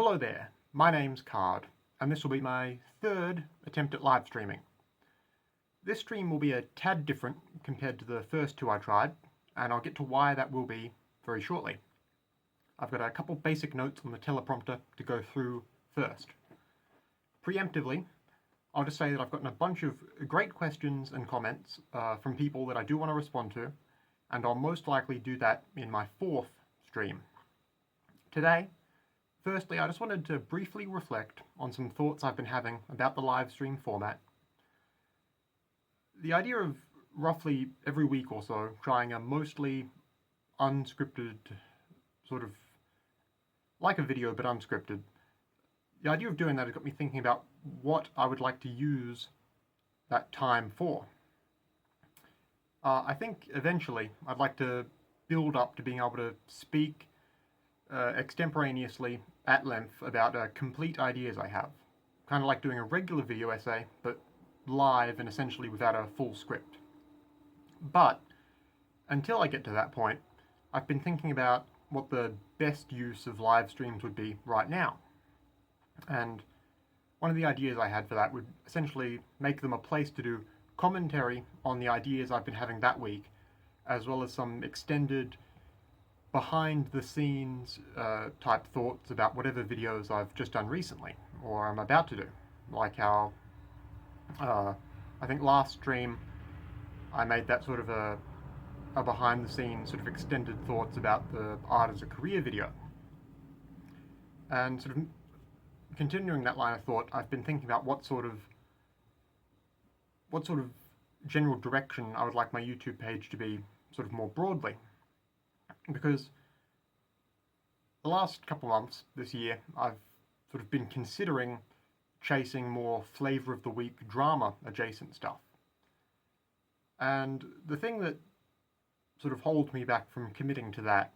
Hello there, my name's Card, and this will be my third attempt at live streaming. This stream will be a tad different compared to the first two I tried, and I'll get to why that will be very shortly. I've got a couple basic notes on the teleprompter to go through first. Preemptively, I'll just say that I've gotten a bunch of great questions and comments from people that I do want to respond to, and I'll most likely do that in my fourth stream. Today, firstly, I just wanted to briefly reflect on some thoughts I've been having about the live stream format. The idea of roughly every week or so trying a mostly unscripted, sort of like a video but unscripted, the idea of doing that has got me thinking about what I would like to use that time for. I think eventually I'd like to build up to being able to speak extemporaneously at length about complete ideas I have. Kind of like doing a regular video essay, but live and essentially without a full script. But until I get to that point, I've been thinking about what the best use of live streams would be right now. And one of the ideas I had for that would essentially make them a place to do commentary on the ideas I've been having that week, as well as some extended behind-the-scenes type thoughts about whatever videos I've just done recently, or I'm about to do. Like how, I think last stream, I made that sort of a behind-the-scenes sort of extended thoughts about the art as a career video. And sort of continuing that line of thought, I've been thinking about what sort of general direction I would like my YouTube page to be sort of more broadly. Because the last couple of months this year, I've sort of been considering chasing more flavor of the week drama adjacent stuff. And the thing that sort of holds me back from committing to that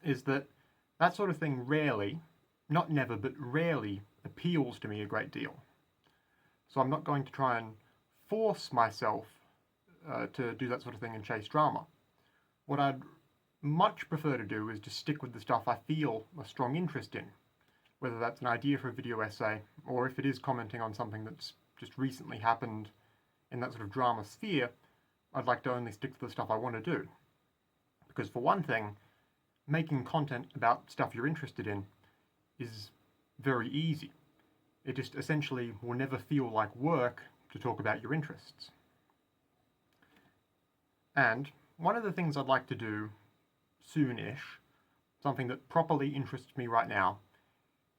is that that sort of thing rarely, not never, but rarely appeals to me a great deal. So I'm not going to try and force myself to do that sort of thing and chase drama. What I'd much prefer to do is to stick with the stuff I feel a strong interest in, whether that's an idea for a video essay, or if it is commenting on something that's just recently happened in that sort of drama sphere, I'd like to only stick to the stuff I want to do. Because for one thing, making content about stuff you're interested in is very easy. It just essentially will never feel like work to talk about your interests. And one of the things I'd like to do soon-ish, something that properly interests me right now,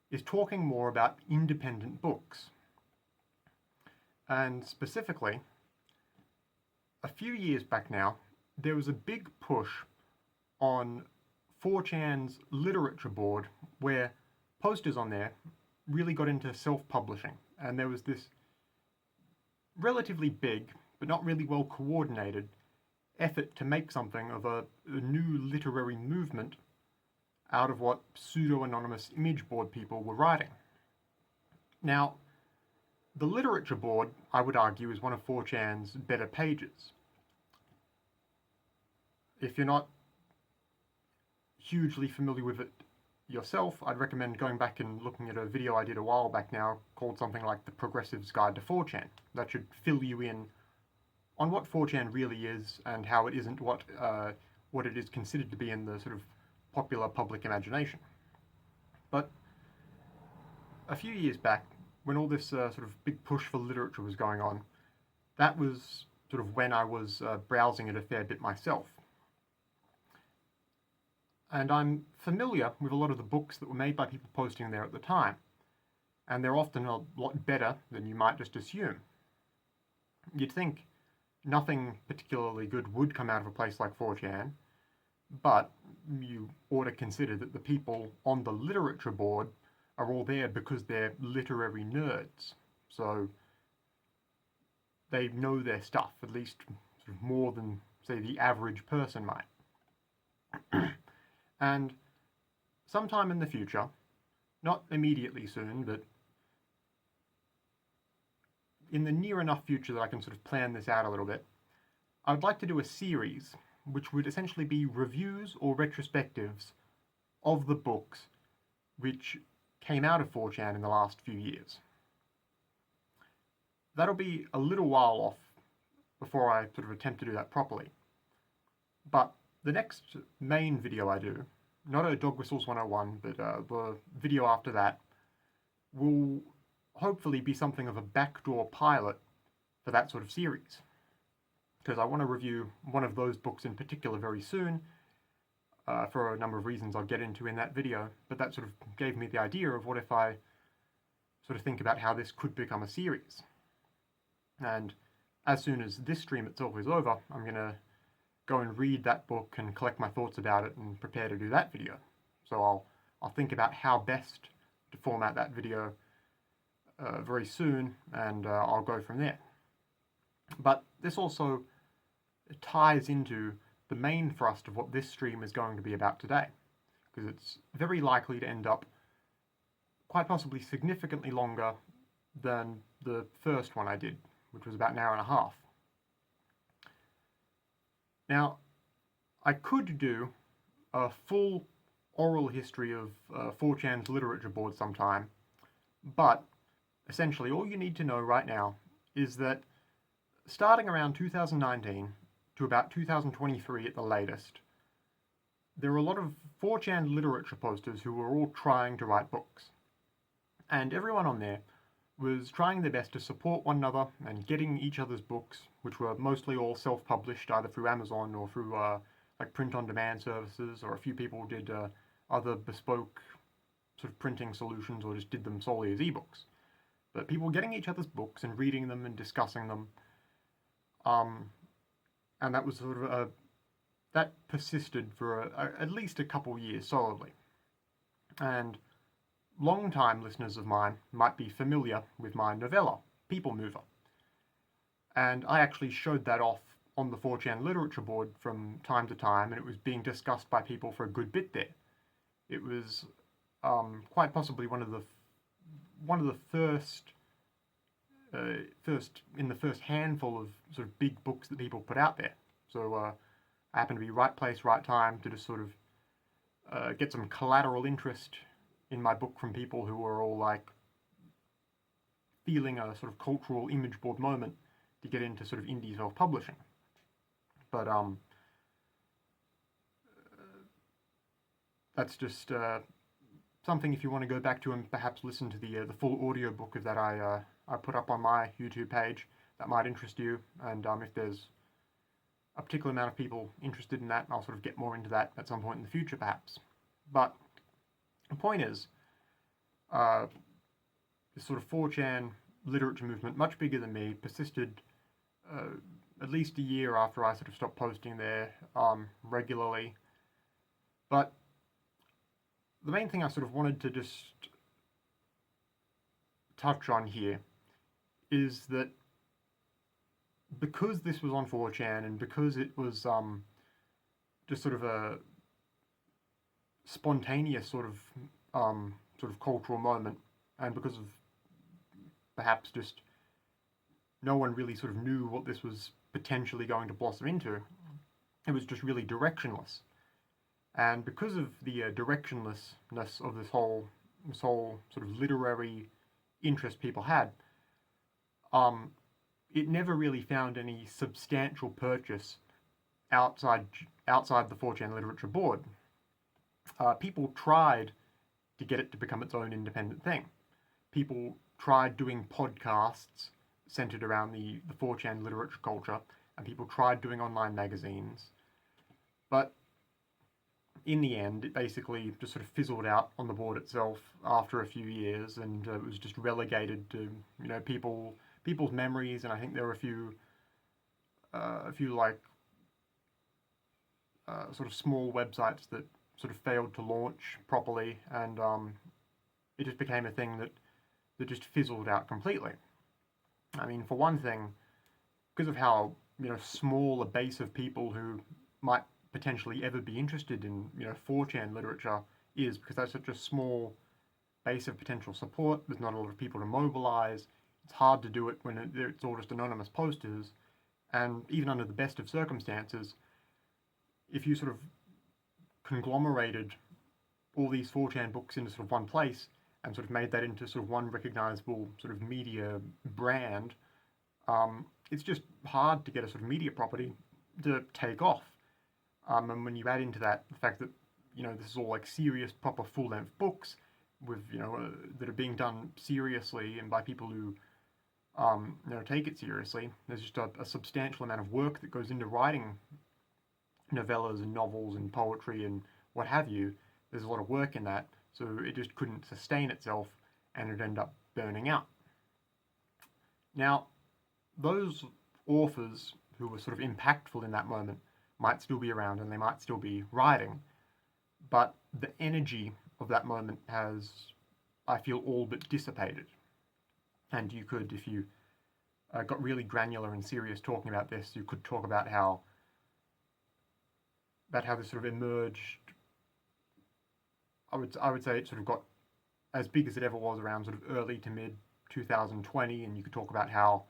is talking more about independent books. And specifically, a few years back now, there was a big push on 4chan's literature board where posters on there really got into self-publishing, and there was this relatively big, but not really well coordinated, effort to make something of a new literary movement out of what pseudo-anonymous image board people were writing. Now, the literature board, I would argue, is one of 4chan's better pages. If you're not hugely familiar with it yourself, I'd recommend going back and looking at a video I did a while back now called something like The Progressive's Guide to 4chan. That should fill you in on what 4chan really is and how it isn't what it is considered to be in the sort of popular public imagination. But a few years back, when all this sort of big push for literature was going on, that was sort of when I was browsing it a fair bit myself. And I'm familiar with a lot of the books that were made by people posting there at the time, and they're often a lot better than you might just assume. You'd think nothing particularly good would come out of a place like 4chan, but you ought to consider that the people on the literature board are all there because they're literary nerds, so they know their stuff, at least sort of more than, say, the average person might. And sometime in the future, not immediately soon, but in the near enough future that I can sort of plan this out a little bit, I would like to do a series which would essentially be reviews or retrospectives of the books which came out of 4chan in the last few years. That'll be a little while off before I sort of attempt to do that properly. But the next main video I do, not a Dog Whistles 101, but the video after that, will hopefully be something of a backdoor pilot for that sort of series. Because I want to review one of those books in particular very soon, for a number of reasons I'll get into in that video, but that sort of gave me the idea of what if I sort of think about how this could become a series. And as soon as this stream itself is over, I'm going to go and read that book and collect my thoughts about it and prepare to do that video. So I'll think about how best to format that video very soon, and I'll go from there. But this also ties into the main thrust of what this stream is going to be about today, because it's very likely to end up quite possibly significantly longer than the first one I did, which was about an hour and a half. Now, I could do a full oral history of 4chan's literature board sometime, but essentially all you need to know right now is that starting around 2019 to about 2023 at the latest, there were a lot of 4chan literature posters who were all trying to write books. And everyone on there was trying their best to support one another and getting each other's books, which were mostly all self-published either through Amazon or through like print-on-demand services, or a few people did other bespoke sort of printing solutions or just did them solely as ebooks. But people getting each other's books and reading them and discussing them, and that was sort of that persisted for at least a couple years solidly. And long-time listeners of mine might be familiar with my novella, People Mover. And I actually showed that off on the 4chan literature board from time to time, and it was being discussed by people for a good bit there. It was quite possibly one of the first in the first handful of sort of big books that people put out there. So I happened to be right place, right time to just sort of get some collateral interest in my book from people who were all like feeling a sort of cultural image board moment to get into sort of indie self-publishing. But that's just something if you want to go back to and perhaps listen to the full audiobook of that I put up on my YouTube page, that might interest you. And if there's a particular amount of people interested in that, I'll sort of get more into that at some point in the future perhaps. But the point is, this sort of 4chan literature movement, much bigger than me, persisted at least a year after I sort of stopped posting there regularly. But the main thing I sort of wanted to just touch on here is that because this was on 4chan and because it was just sort of a spontaneous sort of cultural moment, and because of perhaps just no one really sort of knew what this was potentially going to blossom into, it was just really directionless. And because of the directionlessness of this whole sort of literary interest people had, it never really found any substantial purchase outside the 4chan literature board. People tried to get it to become its own independent thing. People tried doing podcasts centered around the 4chan literature culture, and people tried doing online magazines. But in the end, it basically just sort of fizzled out on the board itself after a few years, and it was just relegated to, you know, people's memories. And I think there were a few like sort of small websites that sort of failed to launch properly, and it just became a thing that just fizzled out completely. I mean, for one thing, because of how, you know, small a base of people who might potentially ever be interested in, you know, 4chan literature is, because that's such a small base of potential support. There's not a lot of people to mobilize. It's hard to do it when it's all just anonymous posters. And even under the best of circumstances, if you sort of conglomerated all these 4chan books into sort of one place and sort of made that into sort of one recognizable sort of media brand, it's just hard to get a sort of media property to take off. And when you add into that the fact that, this is all like serious, proper full-length books with, that are being done seriously and by people who, take it seriously. There's just a substantial amount of work that goes into writing novellas and novels and poetry and what have you. There's a lot of work in that, so it just couldn't sustain itself and it ended up burning out. Now, those authors who were sort of impactful in that moment might still be around and they might still be writing, but the energy of that moment has, I feel, all but dissipated. And you could, if you got really granular and serious talking about this, you could talk about how this sort of emerged. I would say it sort of got as big as it ever was around sort of early to mid 2020, and you could talk about how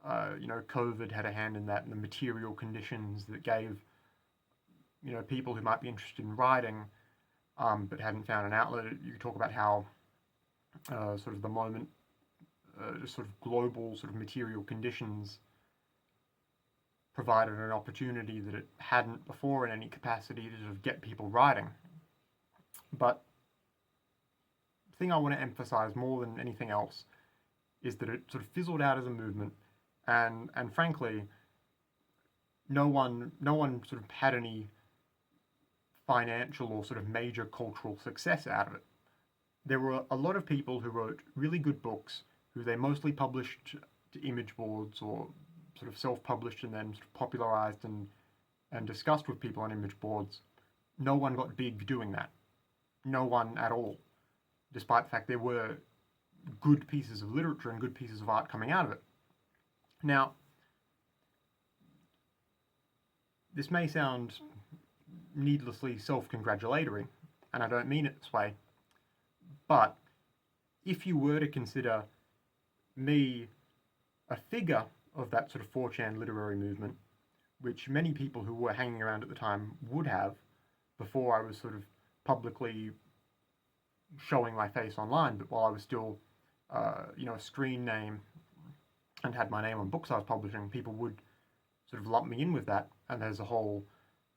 COVID had a hand in that, and the material conditions that gave people who might be interested in writing but hadn't found an outlet. You could talk about how sort of the moment, sort of global sort of material conditions provided an opportunity that it hadn't before in any capacity to sort of get people writing. But the thing I want to emphasize more than anything else is that it sort of fizzled out as a movement, and frankly, no one sort of had any financial or sort of major cultural success out of it. There were a lot of people who wrote really good books who they mostly published to image boards or sort of self-published and then sort of popularized and discussed with people on image boards. No one got big doing that. No one at all, despite the fact there were good pieces of literature and good pieces of art coming out of it. Now, this may sound needlessly self-congratulatory, and I don't mean it this way, but if you were to consider me a figure of that sort of 4chan literary movement, which many people who were hanging around at the time would have before I was sort of publicly showing my face online, but while I was still, a screen name and had my name on books I was publishing, people would sort of lump me in with that, and there's a whole,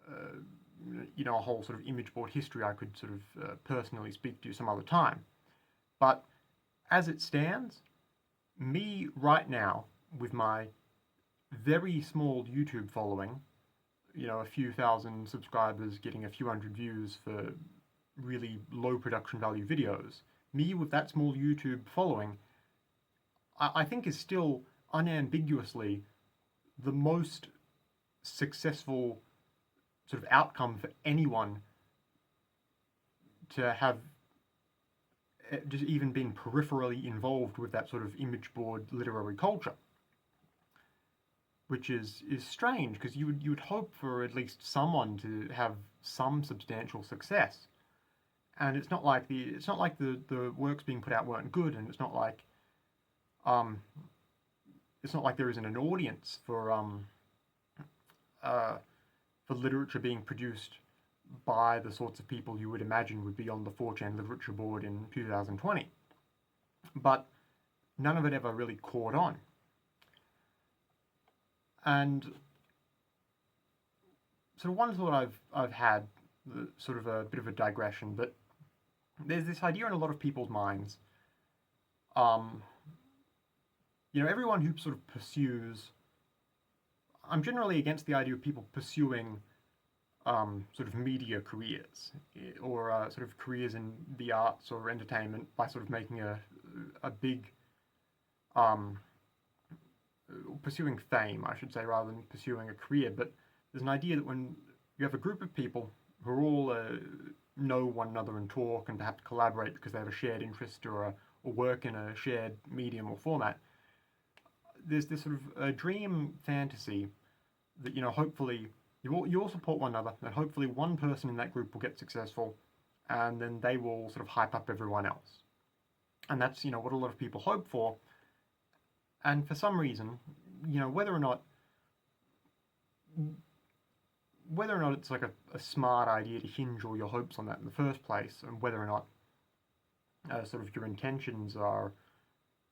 a whole sort of image board history I could sort of personally speak to some other time. But as it stands, me right now, with my very small YouTube following, a few thousand subscribers getting a few hundred views for really low production value videos, me with that small YouTube following, I think is still unambiguously the most successful sort of outcome for anyone to have just even been peripherally involved with that sort of image board literary culture. Which is strange, because you would hope for at least someone to have some substantial success. And it's not like the works being put out weren't good, and it's not like there isn't an audience for literature being produced by the sorts of people you would imagine would be on the 4chan literature board in 2020. But none of it ever really caught on. And sort of one thought I've had, sort of a bit of a digression, but there's this idea in a lot of people's minds. Everyone who sort of pursues, I'm generally against the idea of people pursuing sort of media careers or sort of careers in the arts or entertainment by sort of making a big pursuing fame, I should say, rather than pursuing a career. But there's an idea that when you have a group of people who are all know one another and talk and perhaps collaborate because they have a shared interest or work in a shared medium or format, there's this sort of a dream fantasy that, hopefully you all support one another, and hopefully one person in that group will get successful, and then they will sort of hype up everyone else. And that's, what a lot of people hope for. And for some reason, whether or not it's like a smart idea to hinge all your hopes on that in the first place, and whether or not sort of your intentions are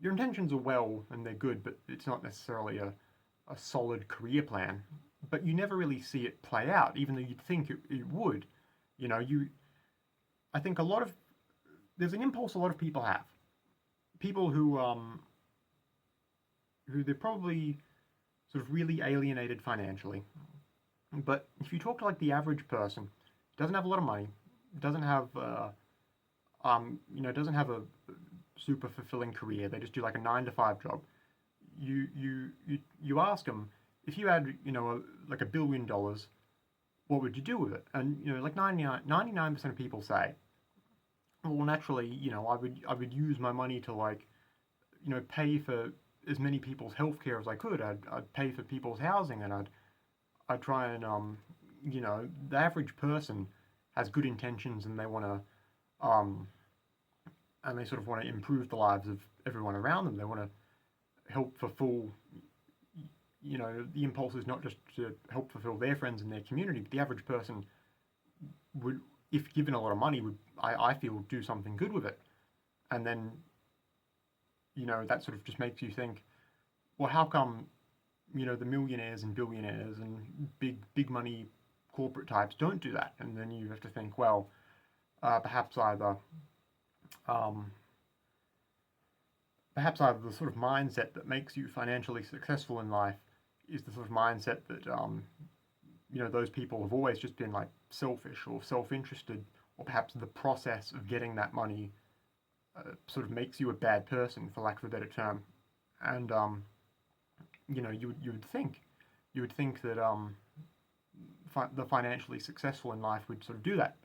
well and they're good, but it's not necessarily a solid career plan. But you never really see it play out, even though you'd think it would. You know, I think there's an impulse a lot of people have. People who they're probably sort of really alienated financially. But if you talk to like the average person, doesn't have a lot of money, doesn't have doesn't have a super fulfilling career. They just do like a 9 to 5 job. You ask them, if you had like $1 billion, what would you do with it? And like 99% of people say, well, naturally, I would use my money to like pay for as many people's healthcare as I could. I'd pay for people's housing, and I'd try and the average person has good intentions, and they want to and they sort of want to improve the lives of everyone around them. They want to help fulfill, the impulse is not just to help fulfill their friends and their community, but the average person would, if given a lot of money, I feel, do something good with it. And then, that sort of just makes you think, well, how come, the millionaires and billionaires and big money corporate types don't do that? And then you have to think, well, perhaps either the sort of mindset that makes you financially successful in life is the sort of mindset that those people have always just been like selfish or self-interested, or perhaps the process of getting that money sort of makes you a bad person, for lack of a better term. And you would think that the financially successful in life would sort of do that,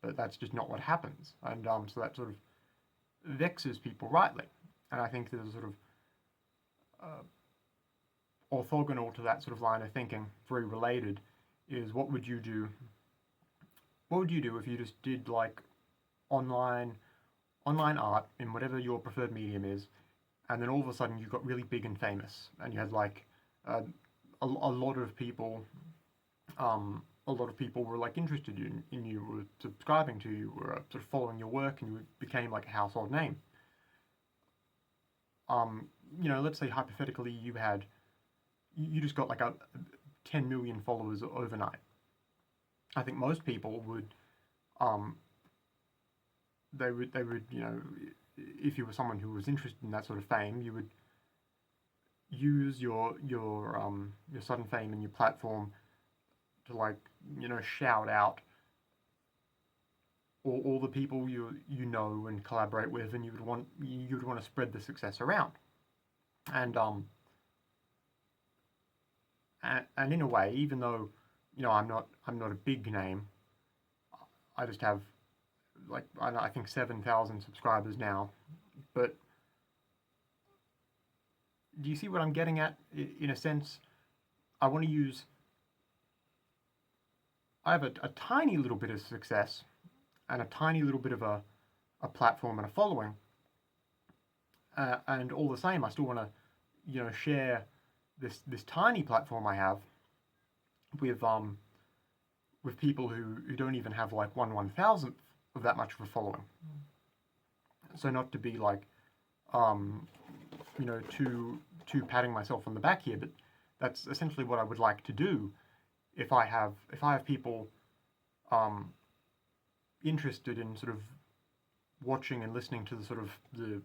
but that's just not what happens. And so that sort of vexes people rightly. And I think there's a sort of orthogonal to that sort of line of thinking, very related, is what would you do if you just did like online art in whatever your preferred medium is, and then all of a sudden you got really big and famous, and you had like a lot of people were like interested in you, were subscribing to you, were sort of following your work, and you became like a household name. Let's say hypothetically you just got like 10 million followers overnight. I think most people would, they would, if you were someone who was interested in that sort of fame, you would use your sudden fame and your platform to like, shout out all the people you know and collaborate with, and you would want to spread the success around. And in a way, even though I'm not a big name, I just have like I think 7,000 subscribers now. But do you see what I'm getting at? In a sense, I have a tiny little bit of success and a tiny little bit of a platform and a following, and all the same, I still want to share this tiny platform I have with people who don't even have like 1/1000th of that much of a following. So not to be like too patting myself on the back here, but that's essentially what I would like to do if I have people interested in sort of watching and listening to the sort of the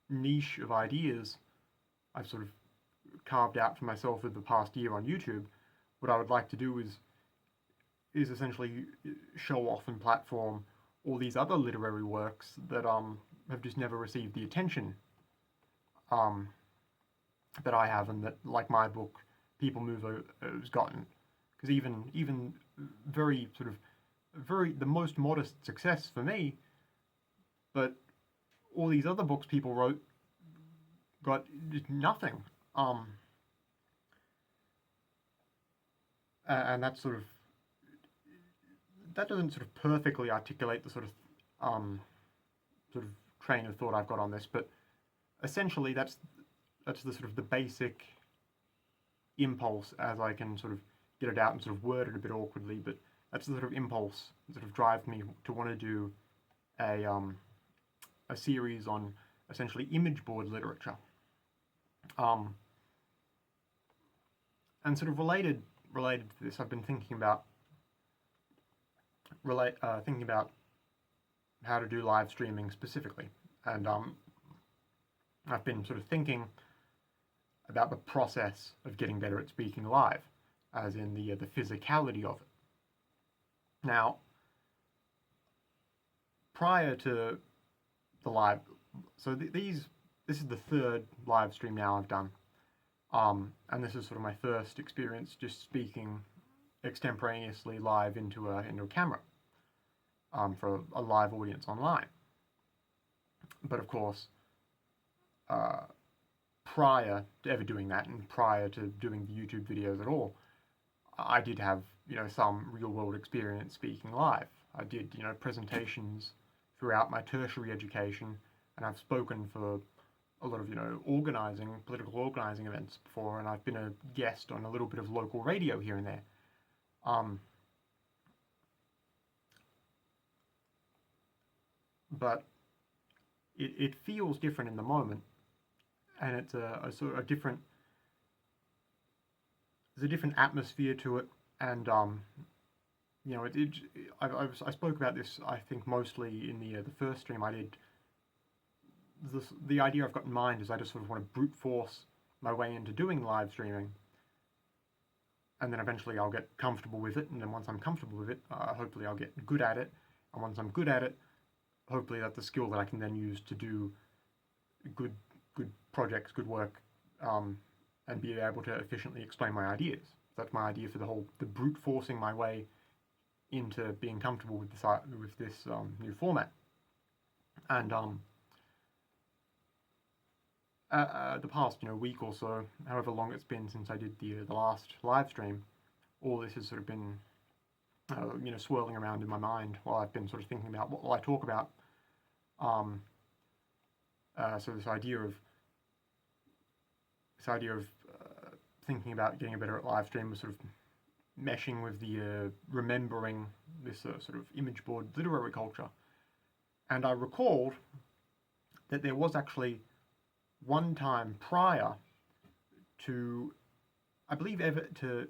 niche of ideas I've sort of carved out for myself over the past year on YouTube. What I would like to do is essentially show off and platform all these other literary works that have just never received the attention that I have, and that, like my book, People Mover, has gotten. Because even very sort of the most modest success for me, but all these other books people wrote got just nothing. And that doesn't sort of perfectly articulate the sort of train of thought I've got on this, but essentially that's the sort of the basic impulse, as I can sort of get it out and sort of word it a bit awkwardly, but that's the sort of impulse that sort of drives me to want to do a series on essentially image board literature. And sort of related to this, I've been thinking about how to do live streaming specifically, and I've been sort of thinking about the process of getting better at speaking live, as in the physicality of it. Now, prior to the live, so this is the third live stream now I've done, and this is sort of my first experience just speaking extemporaneously live into a camera for a live audience online. But of course, prior to ever doing that, and prior to doing the YouTube videos at all, I did have, some real-world experience speaking live. I did, presentations throughout my tertiary education, and I've spoken for a lot of, political organizing events before, and I've been a guest on a little bit of local radio here and there. But it feels different in the moment, and it's a sort of different. There's a different atmosphere to it, and I spoke about this, I think, mostly in the first stream I did. The idea I've got in mind is I just sort of want to brute force my way into doing live streaming, and then eventually I'll get comfortable with it, and then once I'm comfortable with it, hopefully I'll get good at it, and once I'm good at it, hopefully that's a skill that I can then use to do good projects, good work, and be able to efficiently explain my ideas. That's my idea for the brute forcing my way into being comfortable with this new format. And the past week or so, however long it's been since I did the last live stream, all this has sort of been swirling around in my mind while I've been sort of thinking about what will I talk about. So this idea of thinking about getting better at live stream was sort of meshing with the remembering this sort of image board literary culture, and I recalled that there was actually one time prior to, I believe,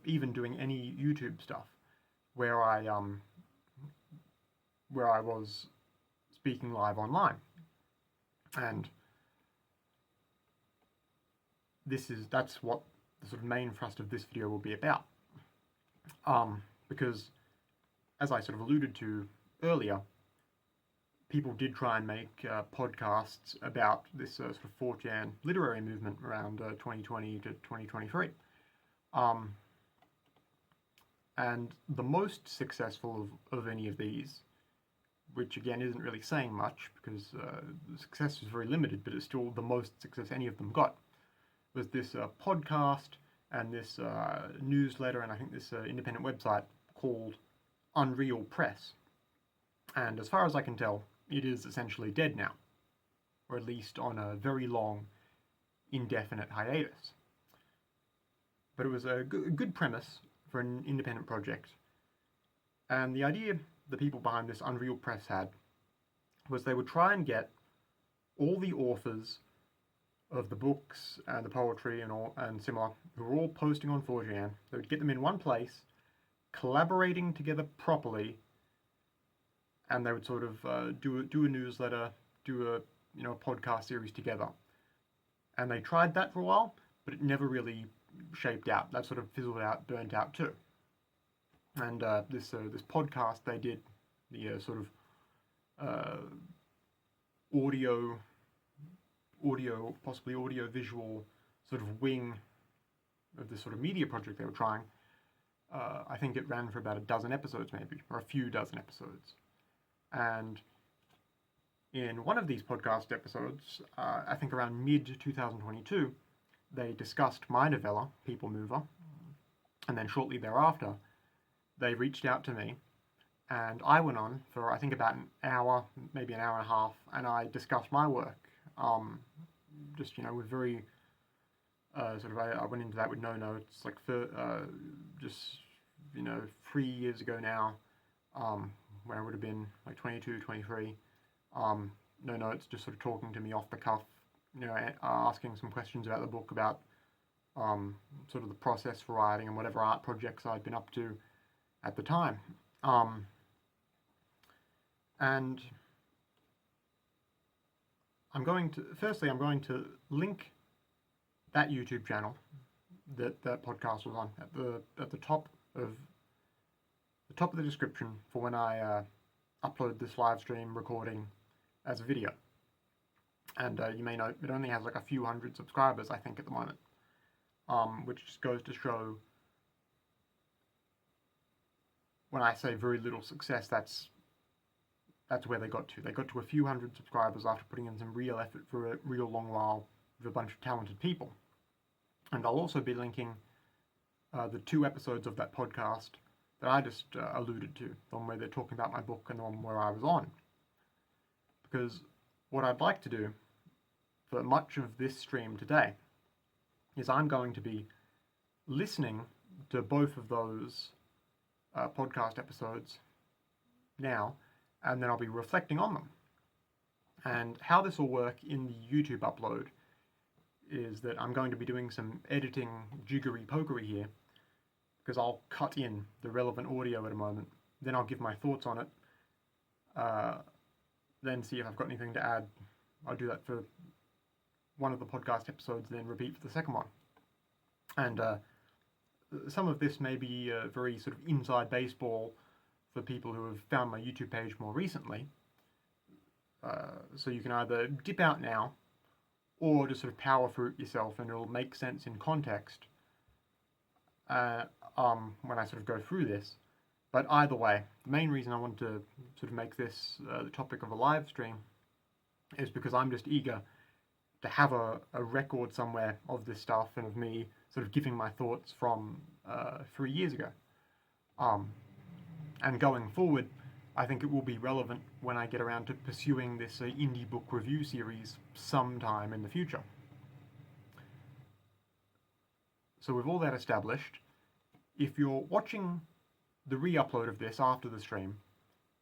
even doing any YouTube stuff, where I was speaking live online, and that's what the sort of main thrust of this video will be about. Because, as I sort of alluded to earlier, people did try and make podcasts about this sort of 4chan literary movement around 2020 to 2023. And the most successful of any of these, which again isn't really saying much because the success was very limited, but it's still the most success any of them got, was this podcast and this newsletter, and I think this independent website called Unreal Press. And as far as I can tell, it is essentially dead now, or at least on a very long, indefinite hiatus. But it was a good premise for an independent project, and the idea the people behind this Unreal Press had was they would try and get all the authors of the books and the poetry and similar, who were all posting on 4chan. They would get them in one place, collaborating together properly, and they would sort of do a newsletter, do a podcast series together. And they tried that for a while, but it never really shaped out. That sort of fizzled out, burnt out too. And this podcast they did, the sort of possibly audio-visual sort of wing of this sort of media project they were trying. I think it ran for about a dozen episodes maybe, or a few dozen episodes. And in one of these podcast episodes, I think around mid-2022, they discussed my novella, People Mover, and then shortly thereafter, they reached out to me, and I went on for, I think, about an hour, maybe an hour and a half, and I discussed my work. Just, with very, sort of, I went into that with no notes, like, just, 3 years ago now, when I would have been, like, 22, 23, no notes, just sort of talking to me off the cuff, asking some questions about the book, about sort of the process for writing and whatever art projects I'd been up to at the time. And I'm going to link that YouTube channel that podcast was on at the top of the description for when I upload this live stream recording as a video. And you may note it only has like a few hundred subscribers, I think, at the moment, which just goes to show, when I say very little success, that's where they got to. They got to a few hundred subscribers after putting in some real effort for a real long while with a bunch of talented people. And I'll also be linking the 2 episodes of that podcast that I just alluded to, the one where they're talking about my book and the one where I was on. Because what I'd like to do for much of this stream today is I'm going to be listening to both of those podcast episodes now, and then I'll be reflecting on them. And how this will work in the YouTube upload is that I'm going to be doing some editing jiggery-pokery here, because I'll cut in the relevant audio at a moment, then I'll give my thoughts on it, then see if I've got anything to add. I'll do that for one of the podcast episodes, then repeat for the second one. And some of this may be very sort of inside baseball for people who have found my YouTube page more recently. So you can either dip out now, or just sort of power through it yourself, and it'll make sense in context when I sort of go through this. But either way, the main reason I want to sort of make this the topic of a live stream is because I'm just eager to have a record somewhere of this stuff and of me sort of giving my thoughts from 3 years ago. And going forward, I think it will be relevant when I get around to pursuing this indie book review series sometime in the future. So with all that established, if you're watching the re-upload of this after the stream,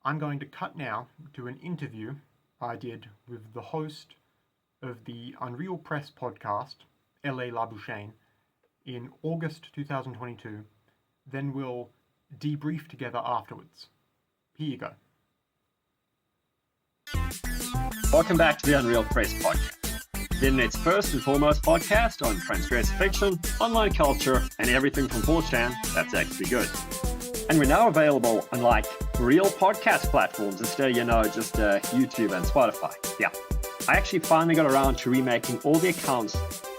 I'm going to cut now to an interview I did with the host of the Unreal Press podcast, L.A. Labuschagne, in August 2022. Then we'll debrief together afterwards. Here you go. Welcome back to the Unreal Press podcast, the internet's first and foremost podcast on transgressive fiction, online culture, and everything from 4chan that's actually good. And we're now available on like real podcast platforms instead of, just YouTube and Spotify. Yeah, I actually finally got around to remaking all the accounts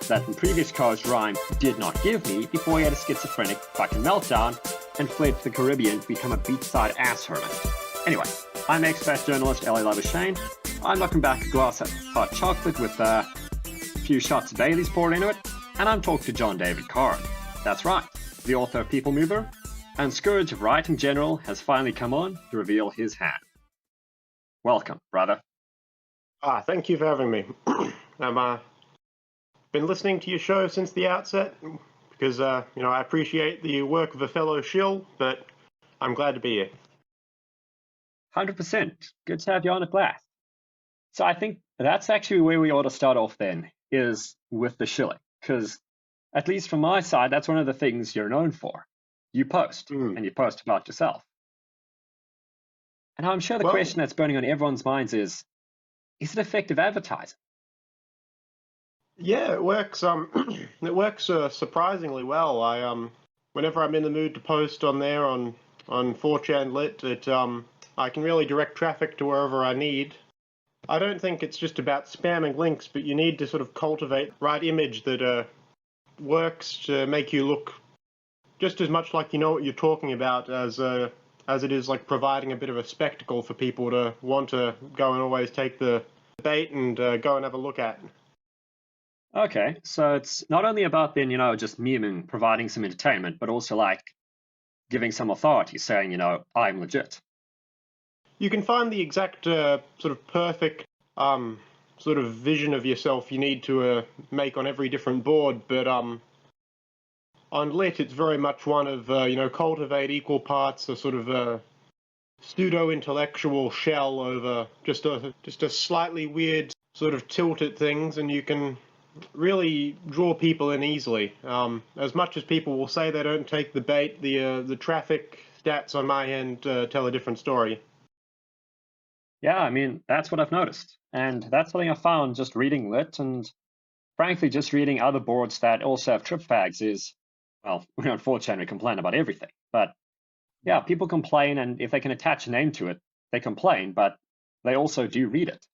that the previous co-host Ryan did not give me before he had a schizophrenic fucking meltdown and fled to the Caribbean to become a beachside ass hermit. Anyway, I'm ex-fat journalist L.A. Labuschagne. I'm knocking back a glass of hot chocolate with a few shots of Bailey's poured into it, and I'm talking to John David Card. That's right, the author of People Mover, and scourge of writing general has finally come on to reveal his hand. Welcome, brother. Thank you for having me. I've been listening to your show since the outset because, I appreciate the work of a fellow shill, but I'm glad to be here. 100%. Good to have you on at last. So I think that's actually where we ought to start off then, is with the shilling, because at least from my side, that's one of the things you're known for. You post, and you post about yourself. And I'm sure the question that's burning on everyone's minds is it effective advertising? Yeah, it works. It works surprisingly well. Whenever I'm in the mood to post on there on 4chan Lit, I can really direct traffic to wherever I need. I don't think it's just about spamming links, but you need to sort of cultivate the right image that works to make you look just as much like you know what you're talking about as it is like providing a bit of a spectacle for people to want to go and always take the bait and go and have a look at. Okay, so it's not only about then, just memeing, providing some entertainment, but also like giving some authority, saying, I'm legit. You can find the exact sort of perfect sort of vision of yourself you need to make on every different board, but on Lit, it's very much one of, cultivate equal parts a sort of pseudo-intellectual shell over just a slightly weird sort of tilt at things, and you can really draw people in easily. As much as people will say they don't take the bait, the traffic stats on my end tell a different story. Yeah, I mean, that's what I've noticed. And that's something I found just reading Lit and frankly, just reading other boards that also have trip fags is, well, we unfortunately complain about everything. But yeah, people complain, and if they can attach a name to it, they complain, but they also do read it.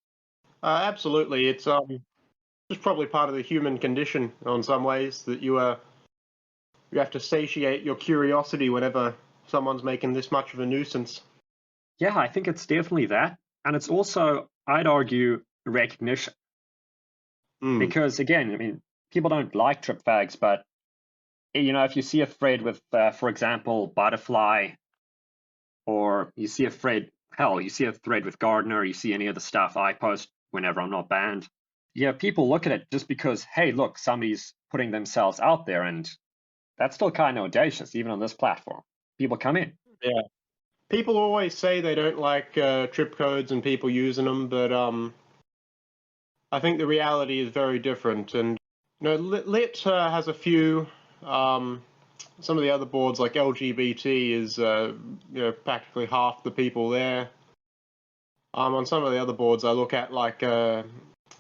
Absolutely. It's just probably part of the human condition in some ways that you have to satiate your curiosity whenever someone's making this much of a nuisance. Yeah, I think it's definitely that. And it's also, I'd argue, recognition. Because again, I mean, people don't like trip fags, but if you see a thread with, for example, Butterfly, or you see a thread, hell, you see a thread with Gardner, you see any of the stuff I post whenever I'm not banned. Yeah, people look at it just because, hey, look, somebody's putting themselves out there, and that's still kind of audacious, even on this platform. People come in. Yeah. People always say they don't like trip codes and people using them, but I think the reality is very different. And Lit has a few. Some of the other boards, like LGBT, is practically half the people there. On some of the other boards, I look at like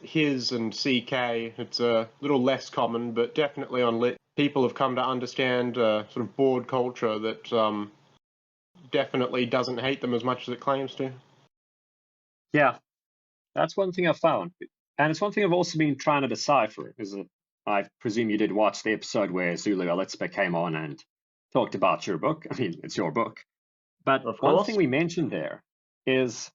His and CK. It's a little less common, but definitely on Lit, people have come to understand sort of board culture that definitely doesn't hate them as much as it claims to. Yeah, that's one thing I've found. And it's one thing I've also been trying to decipher, is that I presume you did watch the episode where Zulu Alitspa came on and talked about your book. I mean, it's your book. But Of one course. thing we mentioned there is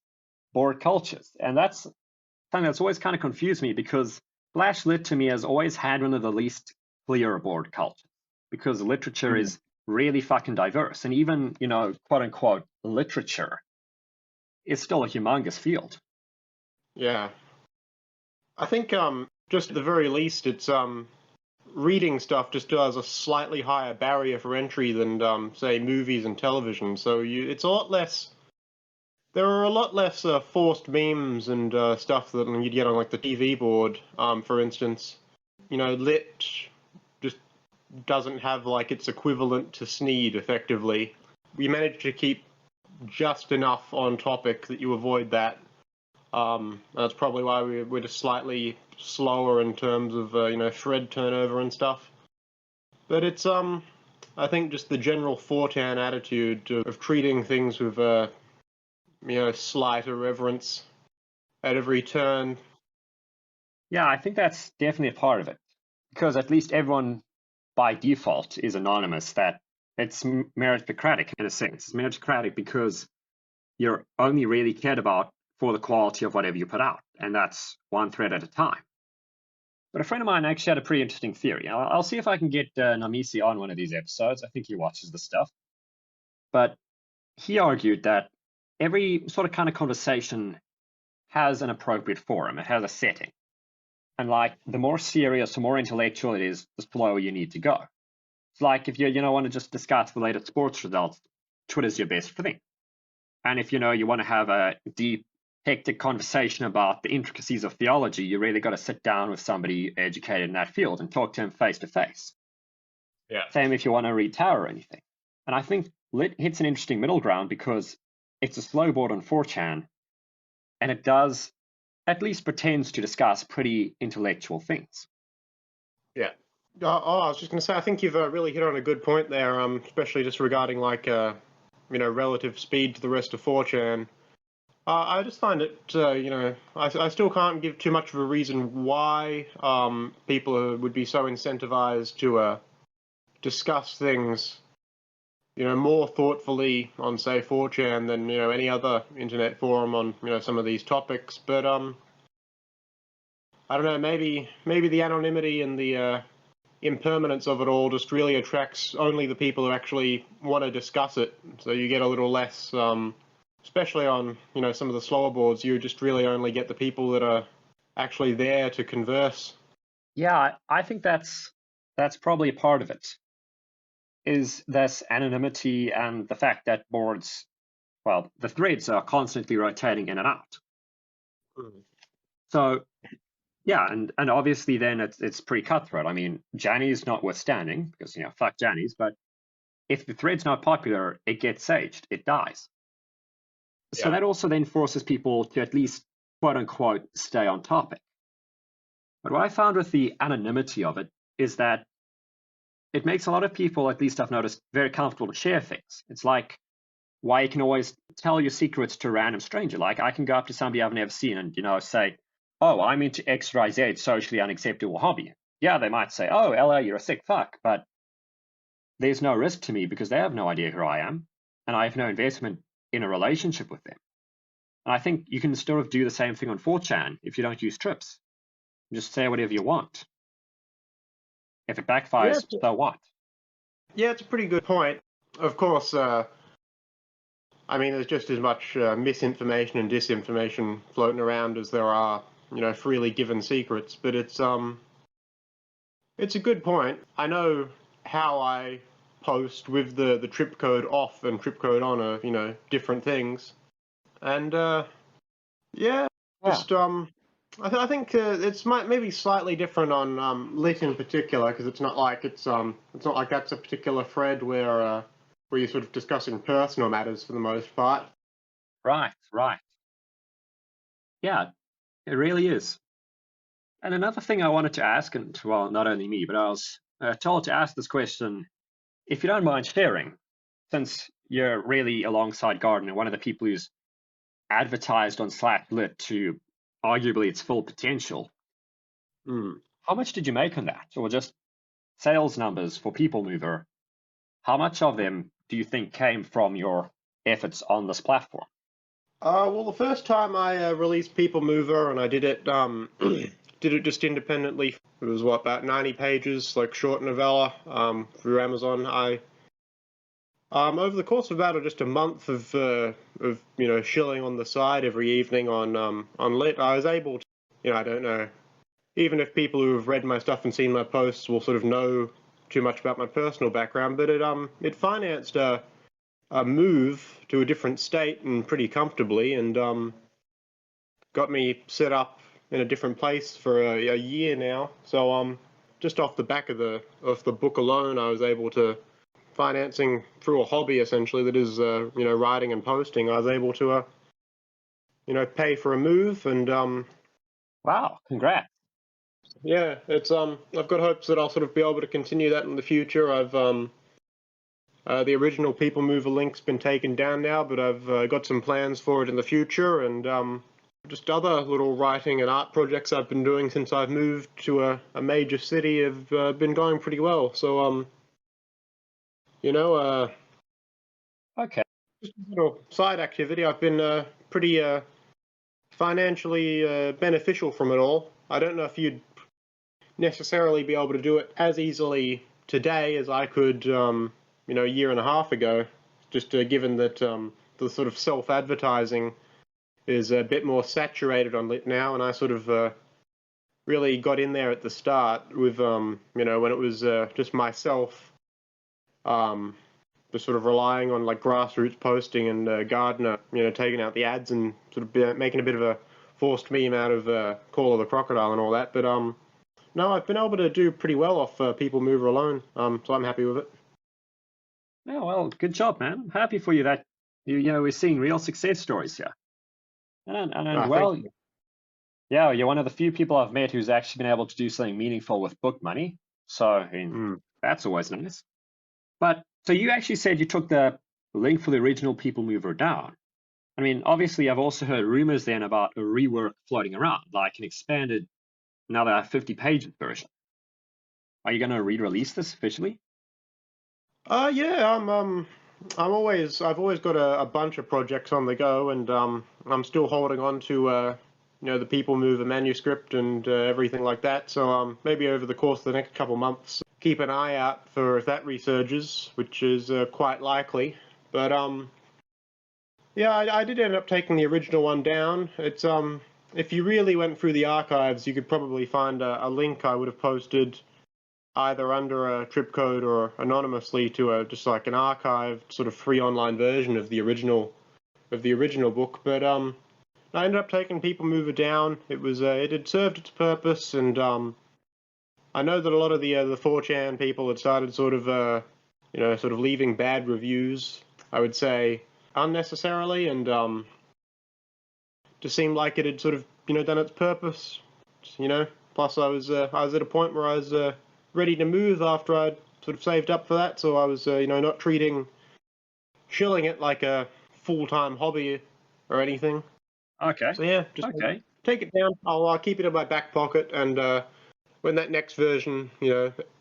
board cultures. And that's something that's always kind of confused me, because Flash Lit to me has always had one of the least clear board cultures, because literature is really fucking diverse. And even, quote unquote, literature is still a humongous field. Yeah. I think just at the very least, it's reading stuff just does a slightly higher barrier for entry than say movies and television. So it's a lot less. There are a lot less forced memes and stuff that you'd get on like the TV board, for instance. Lit just doesn't have like its equivalent to Sneed effectively. We managed to keep just enough on topic that you avoid that. That's probably why we're just slightly slower in terms of thread turnover and stuff. But it's I think just the general 4chan attitude of treating things with slight irreverence at every turn. Yeah, I think that's definitely a part of it, because at least everyone by default is anonymous. That it's meritocratic in a sense. It's meritocratic because you're only really cared about for the quality of whatever you put out, and that's one thread at a time. But a friend of mine actually had a pretty interesting theory. I'll see if I can get Namisi on one of these episodes. I think he watches the stuff. But he argued that every sort of kind of conversation has an appropriate forum. It has a setting. And like the more serious or more intellectual it is, the slower you need to go. It's like if you want to just discuss the latest sports results, Twitter's your best thing. And if you want to have a deep, hectic conversation about the intricacies of theology, you really got to sit down with somebody educated in that field and talk to him face to face. Yeah. Same if you want to read Tower or anything. And I think Lit hits an interesting middle ground because it's a slow board on 4chan, and it does at least pretends to discuss pretty intellectual things. Yeah. I was just going to say, I think you've really hit on a good point there, especially just regarding like relative speed to the rest of 4chan. I just find it, I still can't give too much of a reason why people would be so incentivized to discuss things, more thoughtfully on, say, 4chan than, any other internet forum on, some of these topics. But, I don't know, maybe the anonymity and the impermanence of it all just really attracts only the people who actually want to discuss it. So you get a little less, especially on, some of the slower boards, you just really only get the people that are actually there to converse. Yeah, I think that's probably a part of it, is this anonymity and the fact that boards well, the threads are constantly rotating in and out. Mm. So yeah, and obviously then it's pretty cutthroat. I mean, Janny's notwithstanding, because fuck Janny's, but if the thread's not popular, it gets saged, it dies. So Yeah. that also then forces people to at least quote unquote stay on topic. But what I found with the anonymity of it is that it makes a lot of people, at least I've noticed, very comfortable to share things. It's like why you can always tell your secrets to a random stranger. Like I can go up to somebody I've never seen and say, oh, I'm into XYZ socially unacceptable hobby. Yeah, they might say, oh, LA, you're a sick fuck, but there's no risk to me because they have no idea who I am, and I have no investment in a relationship with them. And I think you can sort of do the same thing on 4chan if you don't use trips. Just say whatever you want. If it backfires, so what? Yeah, it's a pretty good point. Of course, I mean, there's just as much misinformation and disinformation floating around as there are, freely given secrets. But it's a good point. I know how I post with the trip code off and trip code on are, different things. And yeah, just I think it's maybe slightly different on lit in particular because it's not like that's a particular thread where you're sort of discussing personal matters for the most part. Right. Yeah, it really is. And another thing I wanted to ask, and well, not only me, but I was told to ask this question, if you don't mind sharing, since you're really alongside Gardner, one of the people who's advertised on Slack.lit to arguably its full potential. How much did you make on that? Or just sales numbers for People Mover? How much of them do you think came from your efforts on this platform? Well, the first time I released People Mover, and I did it did it just independently. It was about 90 pages, like short novella, through Amazon. I over the course of about just a month of shilling on the side every evening on Lit, I was able to, I don't know, even if people who have read my stuff and seen my posts will sort of know too much about my personal background, but it financed a move to a different state and pretty comfortably, and got me set up in a different place for a year now. So just off the back of the book alone, I was able to, financing through a hobby essentially that is writing and posting, I was able to pay for a move, and Wow, congrats. yeah, it's I've got hopes that I'll sort of be able to continue that in the future. I've the original People Mover link's been taken down now, but I've got some plans for it in the future, and just other little writing and art projects I've been doing since I've moved to a major city have been going pretty well. So Okay. just a little side activity. I've been pretty financially beneficial from it all. I don't know if you'd necessarily be able to do it as easily today as I could, a year and a half ago, just given that the sort of self-advertising is a bit more saturated on Lit now, and I sort of really got in there at the start with, when it was just myself, just sort of relying on like grassroots posting and Gardner, taking out the ads and sort of making a bit of a forced meme out of Call of the Crocodile and all that. But no, I've been able to do pretty well off People Mover alone, so I'm happy with it. Yeah, well, good job, man. I'm happy for you that we're seeing real success stories here. And well, yeah, you're one of the few people I've met who's actually been able to do something meaningful with book money. So, I mean, that's always nice. But so you actually said you took the link for the original People Mover down. I mean, obviously, I've also heard rumors then about a rework floating around, like an expanded, another 50-page version. Are you going to re-release this officially? Yeah, I've always got a bunch of projects on the go, and I'm still holding on to the People Mover manuscript and everything like that. So maybe over the course of the next couple months, keep an eye out for if that resurges, which is quite likely. But yeah, I did end up taking the original one down. It's if you really went through the archives, you could probably find a link I would have posted either under a trip code or anonymously to just like an archived sort of free online version of the original the original book, but I ended up taking People Mover down. It had served its purpose, and I know that a lot of the 4chan people had started sort of leaving bad reviews, I would say, unnecessarily, and just seemed like it had sort of done its purpose. Plus I was at a point where I was ready to move after I'd sort of saved up for that, so I was not shilling it like a full-time hobby or anything. Okay. So yeah, just Okay. take it down. I'll keep it in my back pocket, and when that next version,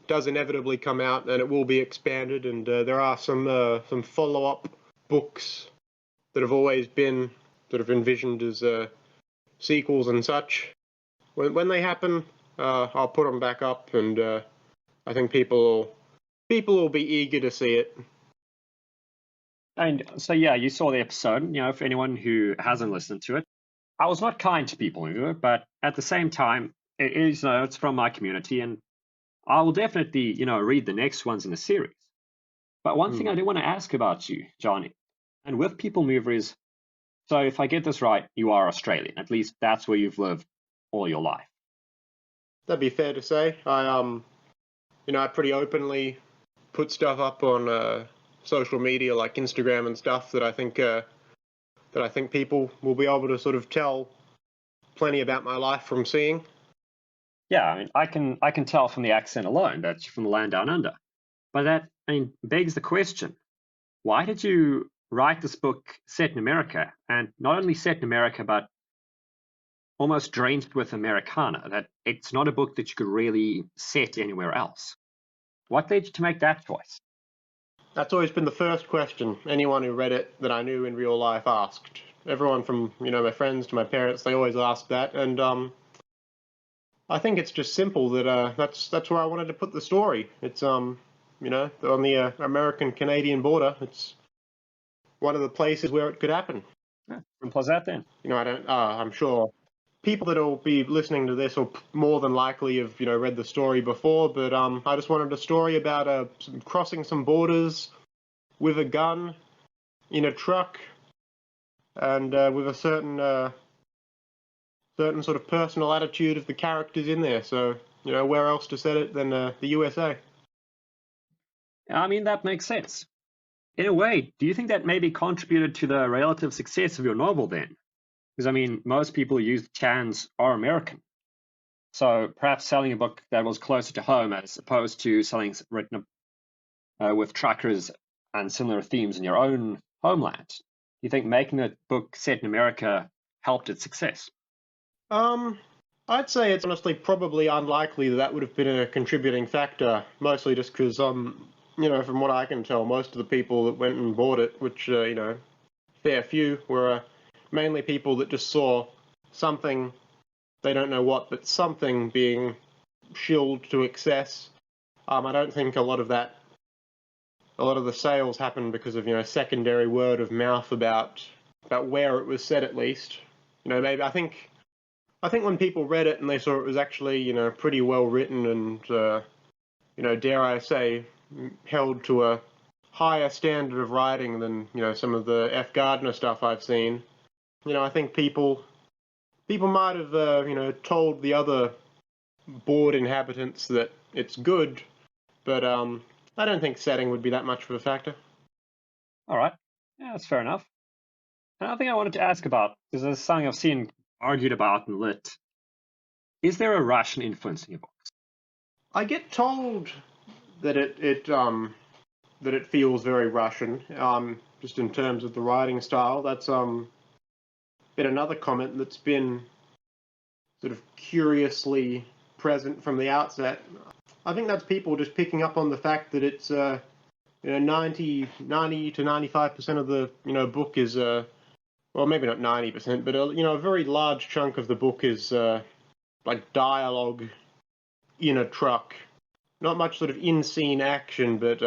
does inevitably come out, then it will be expanded, and there are some follow-up books that have always been sort of envisioned as sequels and such. When they happen, I'll put them back up, and I think people will be eager to see it. And so, yeah, you saw the episode. For anyone who hasn't listened to it, I was not kind to People Mover, but at the same time, it is, it's from my community, and I will definitely, read the next ones in the series. But one thing I do want to ask about you, John, and with People Mover is, so if I get this right, you are Australian. At least that's where you've lived all your life. That'd be fair to say. I pretty openly put stuff up on social media like Instagram and stuff that I think people will be able to sort of tell plenty about my life from seeing. Yeah, I mean, I can tell from the accent alone that you're from the land down under. But that, begs the question: why did you write this book set in America, and not only set in America, but almost drenched with Americana? That it's not a book that you could really set anywhere else. What led you to make that choice? That's always been the first question anyone who read it that I knew in real life asked. Everyone from my friends to my parents, they always ask that, and I think it's just simple that that's where I wanted to put the story. It's on the American-Canadian border. It's one of the places where it could happen. Yeah, simple as that then. I'm sure people that will be listening to this will more than likely have read the story before, but I just wanted a story about crossing some borders with a gun in a truck, and with a certain sort of personal attitude of the characters in there. So where else to set it than the USA? I mean, that makes sense. In a way, do you think that maybe contributed to the relative success of your novel then? Because, most people who use Chans are American. So perhaps selling a book that was closer to home as opposed to selling written with truckers and similar themes in your own homeland. Do you think making a book set in America helped its success? I'd say it's honestly probably unlikely that would have been a contributing factor, mostly just because, from what I can tell, most of the people that went and bought it, which, fair few, were mainly people that just saw something, they don't know what, but something being shilled to excess. I don't think a lot of the sales happened because of, secondary word of mouth about where it was set, at least. Maybe I think when people read it and they saw it was actually, pretty well written and, dare I say, held to a higher standard of writing than, some of the F. Gardner stuff I've seen. I think people might have, told the other bored inhabitants that it's good, but I don't think setting would be that much of a factor. All right. Yeah, that's fair enough. Another thing I wanted to ask about, because there's something I've seen argued about in lit. Is there a Russian influence in your books? I get told that it feels very Russian, just in terms of the writing style. That's been another comment that's been sort of curiously present from the outset. I think that's people just picking up on the fact that it's 90 to 95% of the book is well, maybe not 90%, but a very large chunk of the book is like dialogue in a truck. Not much sort of in-scene action, but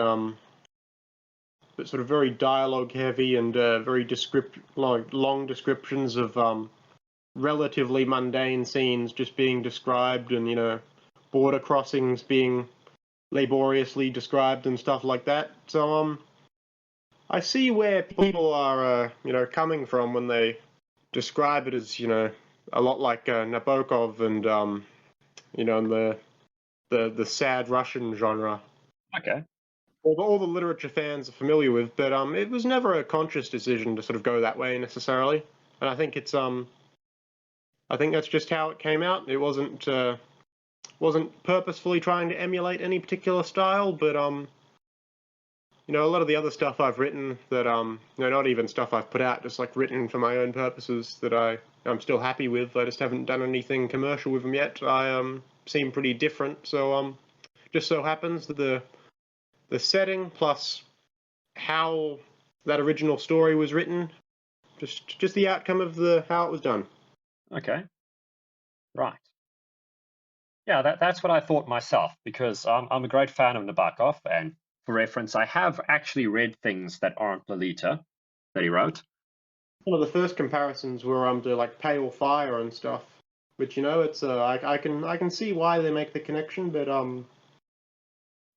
sort of very dialogue heavy and very long descriptions of relatively mundane scenes just being described, and border crossings being laboriously described and stuff like that. So I see where people are, coming from when they describe it as, a lot like Nabokov and, and the sad Russian genre. Okay. All the literature fans are familiar with, but it was never a conscious decision to sort of go that way necessarily. And I think I think that's just how it came out. It wasn't purposefully trying to emulate any particular style, but a lot of the other stuff I've written that not even stuff I've put out, just like written for my own purposes that I'm still happy with. I just haven't done anything commercial with them yet. I seem pretty different, so just so happens that the setting plus how that original story was written, just the outcome of how it was done. Okay. Right. Yeah, that's what I thought myself, because I'm a great fan of Nabokov, and for reference, I have actually read things that aren't Lolita that he wrote. One of the first comparisons were to like Pale Fire and stuff, which it's I can see why they make the connection, but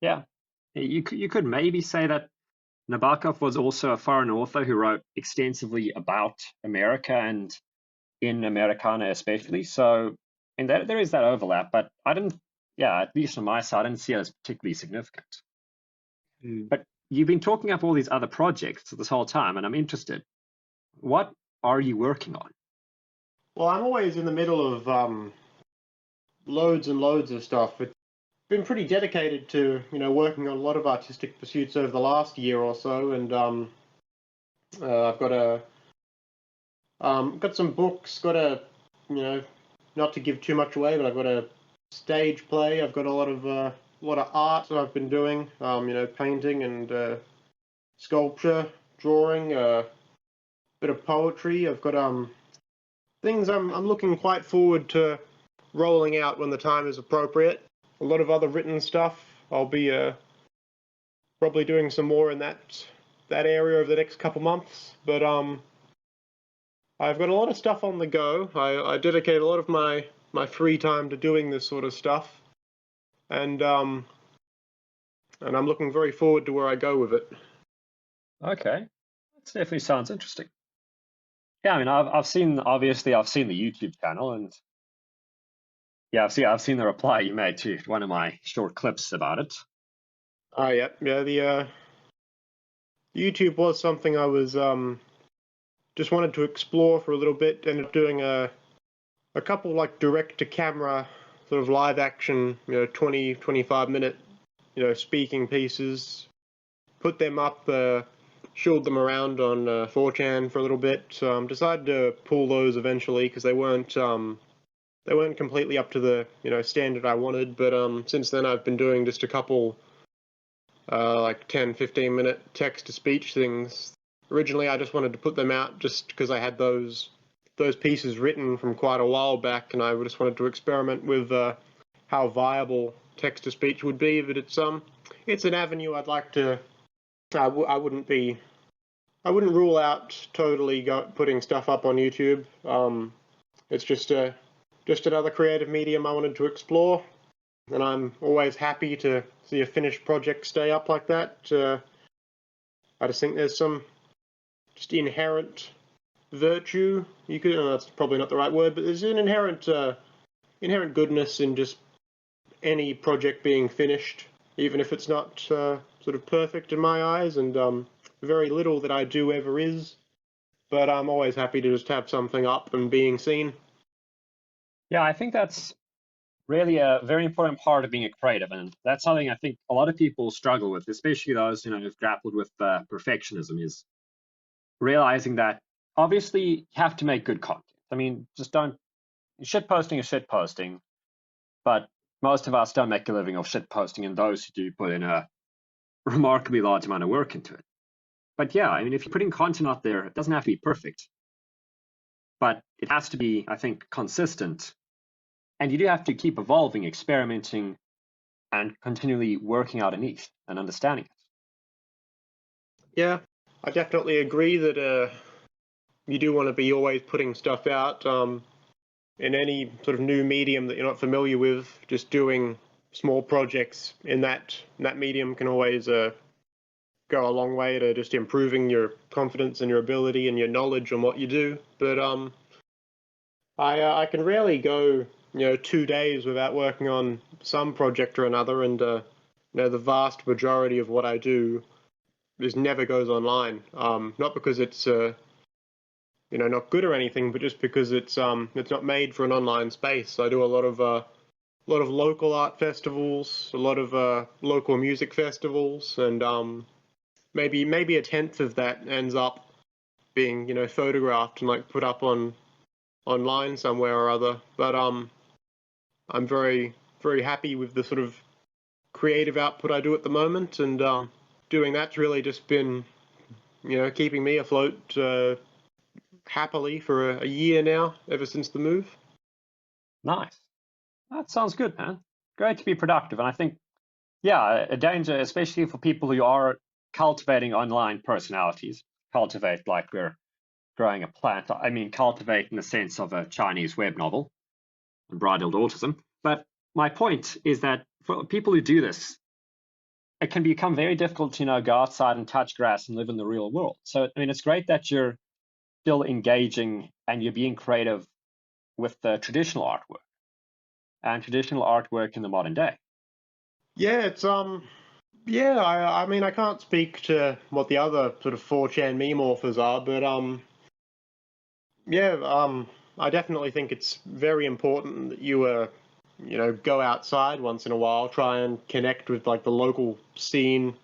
Yeah, you could maybe say that Nabokov was also a foreign author who wrote extensively about America and in Americana especially. So, and there is that overlap, but I didn't, yeah, at least on my side, I didn't see it as particularly significant. But you've been talking up all these other projects this whole time, and I'm interested. What are you working on? Well, I'm always in the middle of loads and loads of stuff. It's been pretty dedicated to working on a lot of artistic pursuits over the last year or so, and I've got some books, got a not to give too much away, but I've got a stage play. I've got a lot of art that I've been doing, painting and sculpture, drawing, a bit of poetry. I've got things I'm looking quite forward to rolling out when the time is appropriate. A lot of other written stuff. I'll be probably doing some more in that area over the next couple months. But I've got a lot of stuff on the go. I dedicate a lot of my free time to doing this sort of stuff, and I'm looking very forward to where I go with it. Okay, that definitely sounds interesting. Yeah, I mean, I've seen the YouTube channel, and yeah, I've seen the reply you made to one of my short clips about it. Oh yeah. The YouTube was something I was just wanted to explore for a little bit. Ended up doing a couple like direct to camera sort of live action, 20-25 minute, speaking pieces. Put them up, showed them around on 4chan for a little bit. Decided to pull those eventually because they weren't completely up to the standard I wanted. But since then I've been doing just a couple like 10-15 minute text to speech things. Originally I just wanted to put them out just because I had those pieces written from quite a while back, and I just wanted to experiment with how viable text to speech would be. But it's an avenue I'd like to. I wouldn't rule out totally putting stuff up on YouTube. It's just another creative medium I wanted to explore, and I'm always happy to see a finished project stay up like that. I just think there's some just inherent virtue. That's probably not the right word, but there's an inherent goodness in just any project being finished, even if it's not sort of perfect in my eyes, and very little that I do ever is. But I'm always happy to just have something up and being seen. Yeah, I think that's really a very important part of being a creative, and that's something I think a lot of people struggle with, especially those who've grappled with perfectionism, is realizing that obviously you have to make good content. I mean, just don't shit posting is shit posting, but most of us don't make a living off shit posting, and those who do put in a remarkably large amount of work into it. But yeah, I mean, if you're putting content out there, it doesn't have to be perfect, but it has to be, I think, consistent. And you do have to keep evolving, experimenting, and continually working out a niche and understanding it. Yeah, I definitely agree that you do want to be always putting stuff out. In any sort of new medium that you're not familiar with, just doing small projects in that medium can always go a long way to just improving your confidence and your ability and your knowledge on what you do. But I can rarely go 2 days without working on some project or another, and the vast majority of what I do just never goes online. Not because it's not good or anything, but just because it's not made for an online space. I do a lot of local art festivals, a lot of local music festivals, and maybe a tenth of that ends up being photographed and like put up online somewhere or other. But I'm very very happy with the sort of creative output I do at the moment, and doing that's really just been keeping me afloat happily for a year now, ever since the move. Nice. That sounds good, man. Great to be productive. And I think, yeah, a danger, especially for people who are cultivating online personalities, cultivate like we're growing a plant. I mean, cultivate in the sense of a Chinese web novel, Unbridled Autism. But my point is that for people who do this, it can become very difficult to, go outside and touch grass and live in the real world. So, I mean, it's great that you're still engaging and you're being creative with the traditional artwork and traditional artwork in the modern day. Yeah, it's yeah, I mean I can't speak to what the other sort of 4chan meme authors are, but yeah, I definitely think it's very important that you go outside once in a while, try and connect with like the local scene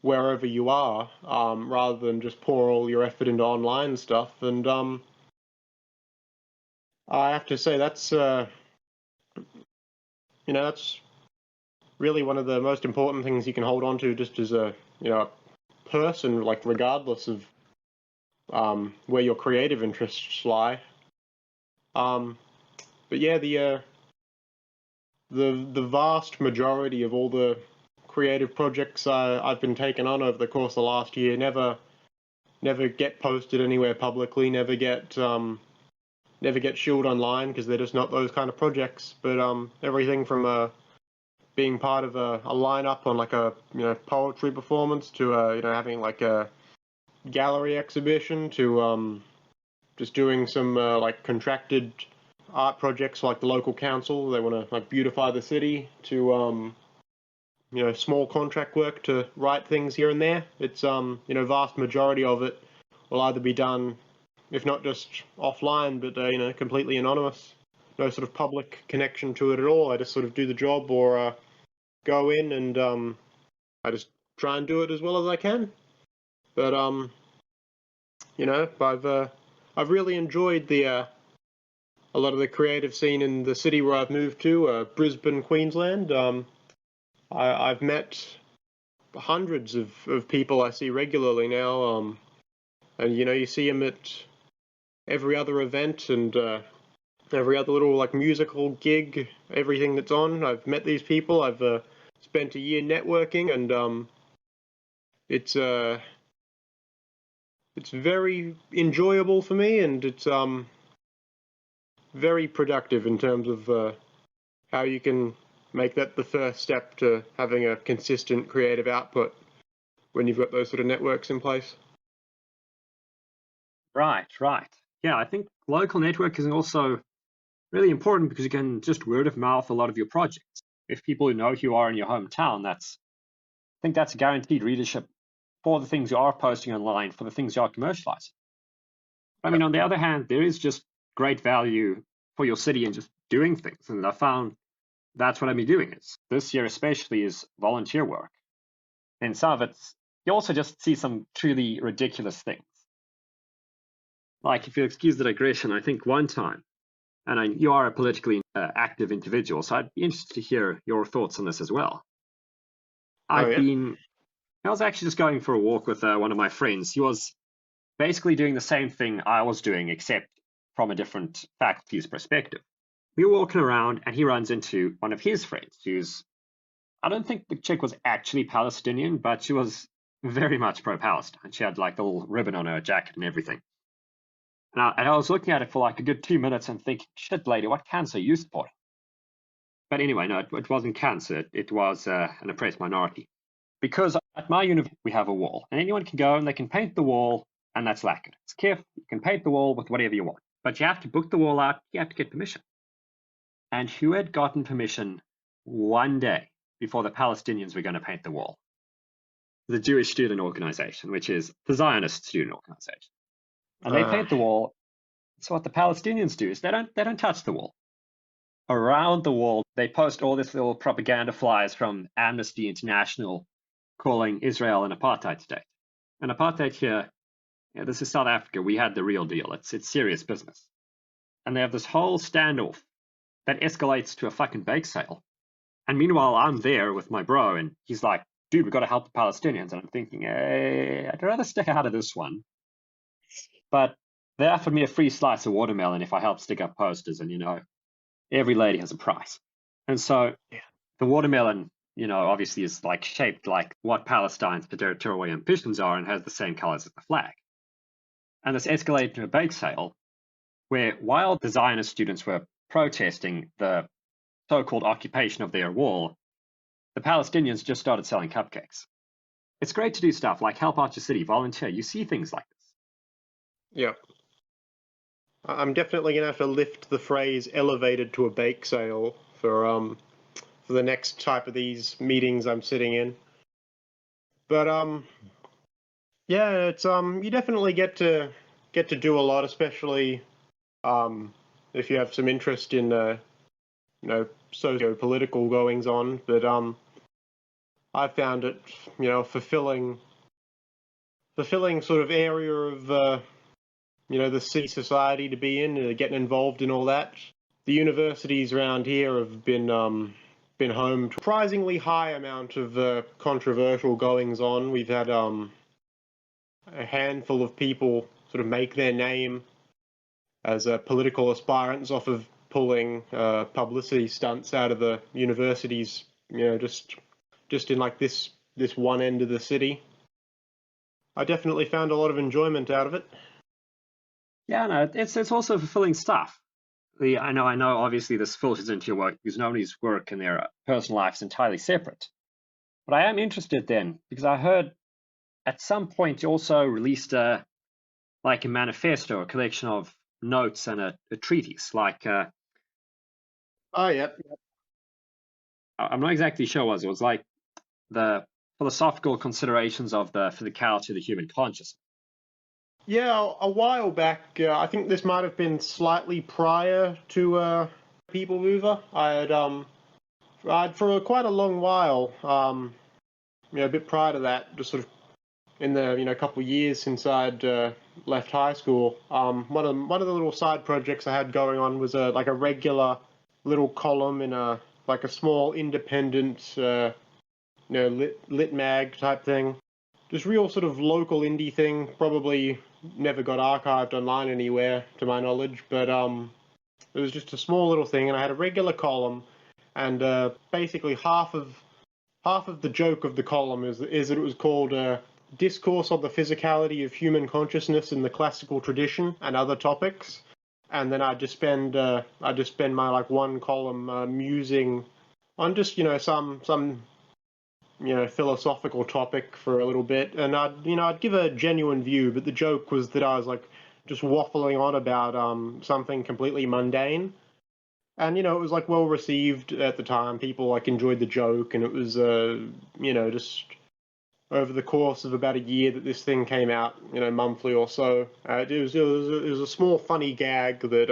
wherever you are, rather than just pour all your effort into online stuff. And I have to say that's that's really one of the most important things you can hold on to, just as a person, like regardless of where your creative interests lie. But yeah, the vast majority of all the creative projects I've been taking on over the course of the last year never get posted anywhere publicly, never get shilled online, because they're just not those kind of projects. But everything from being part of a lineup on like a poetry performance to having like a gallery exhibition to just doing some like contracted art projects like the local council, they want to like beautify the city, to small contract work to write things here and there. It's vast majority of it will either be done, if not just offline, but completely anonymous, no sort of public connection to it at all. I just sort of do the job, or go in and I just try and do it as well as I can. But I've really enjoyed a lot of the creative scene in the city where I've moved to, Brisbane, Queensland. I've met hundreds of people I see regularly now, and you see them at every other event and every other little like musical gig, everything that's on. I've met these people. I've spent a year networking, and it's very enjoyable for me, and it's very productive in terms of how you can make that the first step to having a consistent creative output when you've got those sort of networks in place. Right. Yeah, I think local network is also really important because you can just word of mouth a lot of your projects. If people know who you are in your hometown, I think that's a guaranteed readership for the things you are posting online, for the things you are commercializing. I mean, on the other hand, there is just great value for your city in just doing things. And I found that's what I've been doing. This year especially is volunteer work. And some of it's, you also just see some truly ridiculous things. Like, if you excuse the digression, I think one time, and you are a politically active individual, so I'd be interested to hear your thoughts on this as well. I was actually just going for a walk with one of my friends. He was basically doing the same thing I was doing, except from a different faculty's perspective. We were walking around, and he runs into one of his friends, who's, I don't think the chick was actually Palestinian, but she was very much pro-Palestine. She had like the little ribbon on her jacket and everything. And I was looking at it for like a good 2 minutes and thinking, shit, lady, what cancer are you supporting? But anyway, no, it wasn't cancer. It was an oppressed minority. because at my university we have a wall, and anyone can go and they can paint the wall, and that's lacquered. It's careful. You can paint the wall with whatever you want, but you have to book the wall out. You have to get permission. And who had gotten permission one day before the Palestinians were going to paint the wall? The Jewish Student Organization, which is the Zionist student organization. And they paint the wall. So what the Palestinians do is they don't touch the wall. Around the wall, they post all this little propaganda flyers from Amnesty International calling Israel an apartheid state. And apartheid here, this is South Africa. We had the real deal. It's serious business. And they have this whole standoff that escalates to a fucking bake sale. And meanwhile, I'm there with my bro, and he's like, dude, we've got to help the Palestinians. And I'm thinking, hey, I'd rather stay out of this one. But they offered me a free slice of watermelon if I help stick up posters, and, every lady has a price. And so the watermelon, obviously is like shaped like what Palestine's territorial ambitions are and has the same colors as the flag. And this escalated to a bake sale where while the Zionist students were protesting the so-called occupation of their wall, the Palestinians just started selling cupcakes. It's great to do stuff like help out your city, volunteer. You see things like this. Yeah. I'm definitely going to have to lift the phrase elevated to a bake sale for the next type of these meetings I'm sitting in. But yeah, it's you definitely get to do a lot, especially if you have some interest in socio-political goings on. But I found it fulfilling sort of area of the city society to be in, getting involved in all that. The universities around here have been home to a surprisingly high amount of controversial goings on. We've had a handful of people sort of make their name as political aspirants off of pulling publicity stunts out of the universities, just in like this one end of the city. I definitely found a lot of enjoyment out of it. Yeah, no, it's also fulfilling stuff. I know, obviously this filters into your work because nobody's work and their personal life is entirely separate. But I am interested then, because I heard at some point you also released a manifesto, a collection of notes and a treatise, Oh, yeah. I'm not exactly sure what it was like the philosophical considerations of the physicality of the human consciousness. Yeah, a while back, I think this might have been slightly prior to People Mover. I'd for quite a long while, a bit prior to that, just sort of in the couple of years since I'd left high school, one of the little side projects I had going on was a regular little column in a small independent lit mag type thing. Just real sort of local indie thing, probably never got archived online anywhere to my knowledge, but it was just a small little thing, and I had a regular column, and basically half of the joke of the column is that it was called Discourse on the Physicality of Human Consciousness in the Classical Tradition and Other Topics. And then I'd just spend my one column musing on just some philosophical topic for a little bit, and I'd give a genuine view, but the joke was that I was just waffling on about something completely mundane, and it was well received at the time. People enjoyed the joke, and it was just over the course of about a year that this thing came out, monthly or so. It was a small funny gag that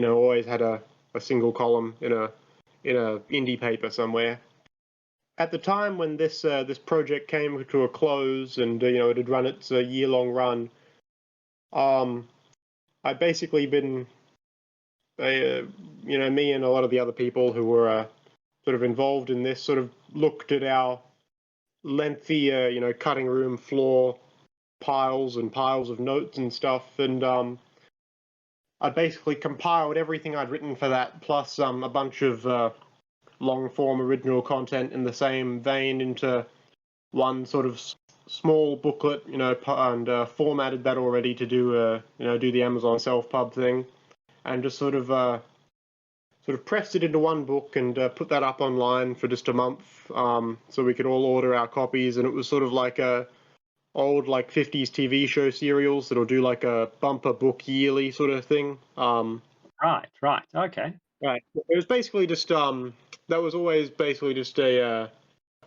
always had a single column in a indie paper somewhere. At the time when this project came to a close and it had run its year-long run, I'd basically been, me and a lot of the other people who were sort of involved in this sort of looked at our lengthy, cutting room floor piles and piles of notes and stuff, and I basically compiled everything I'd written for that, plus a bunch of long-form original content in the same vein into one sort of small booklet, and formatted that already to do the Amazon self-pub thing, and just sort of sort of pressed it into one book and put that up online for just a month, so we could all order our copies. And it was sort of like a old like 50s TV show serials that'll do like a bumper book yearly sort of thing. Right, okay. Right. It was basically just that was always basically just a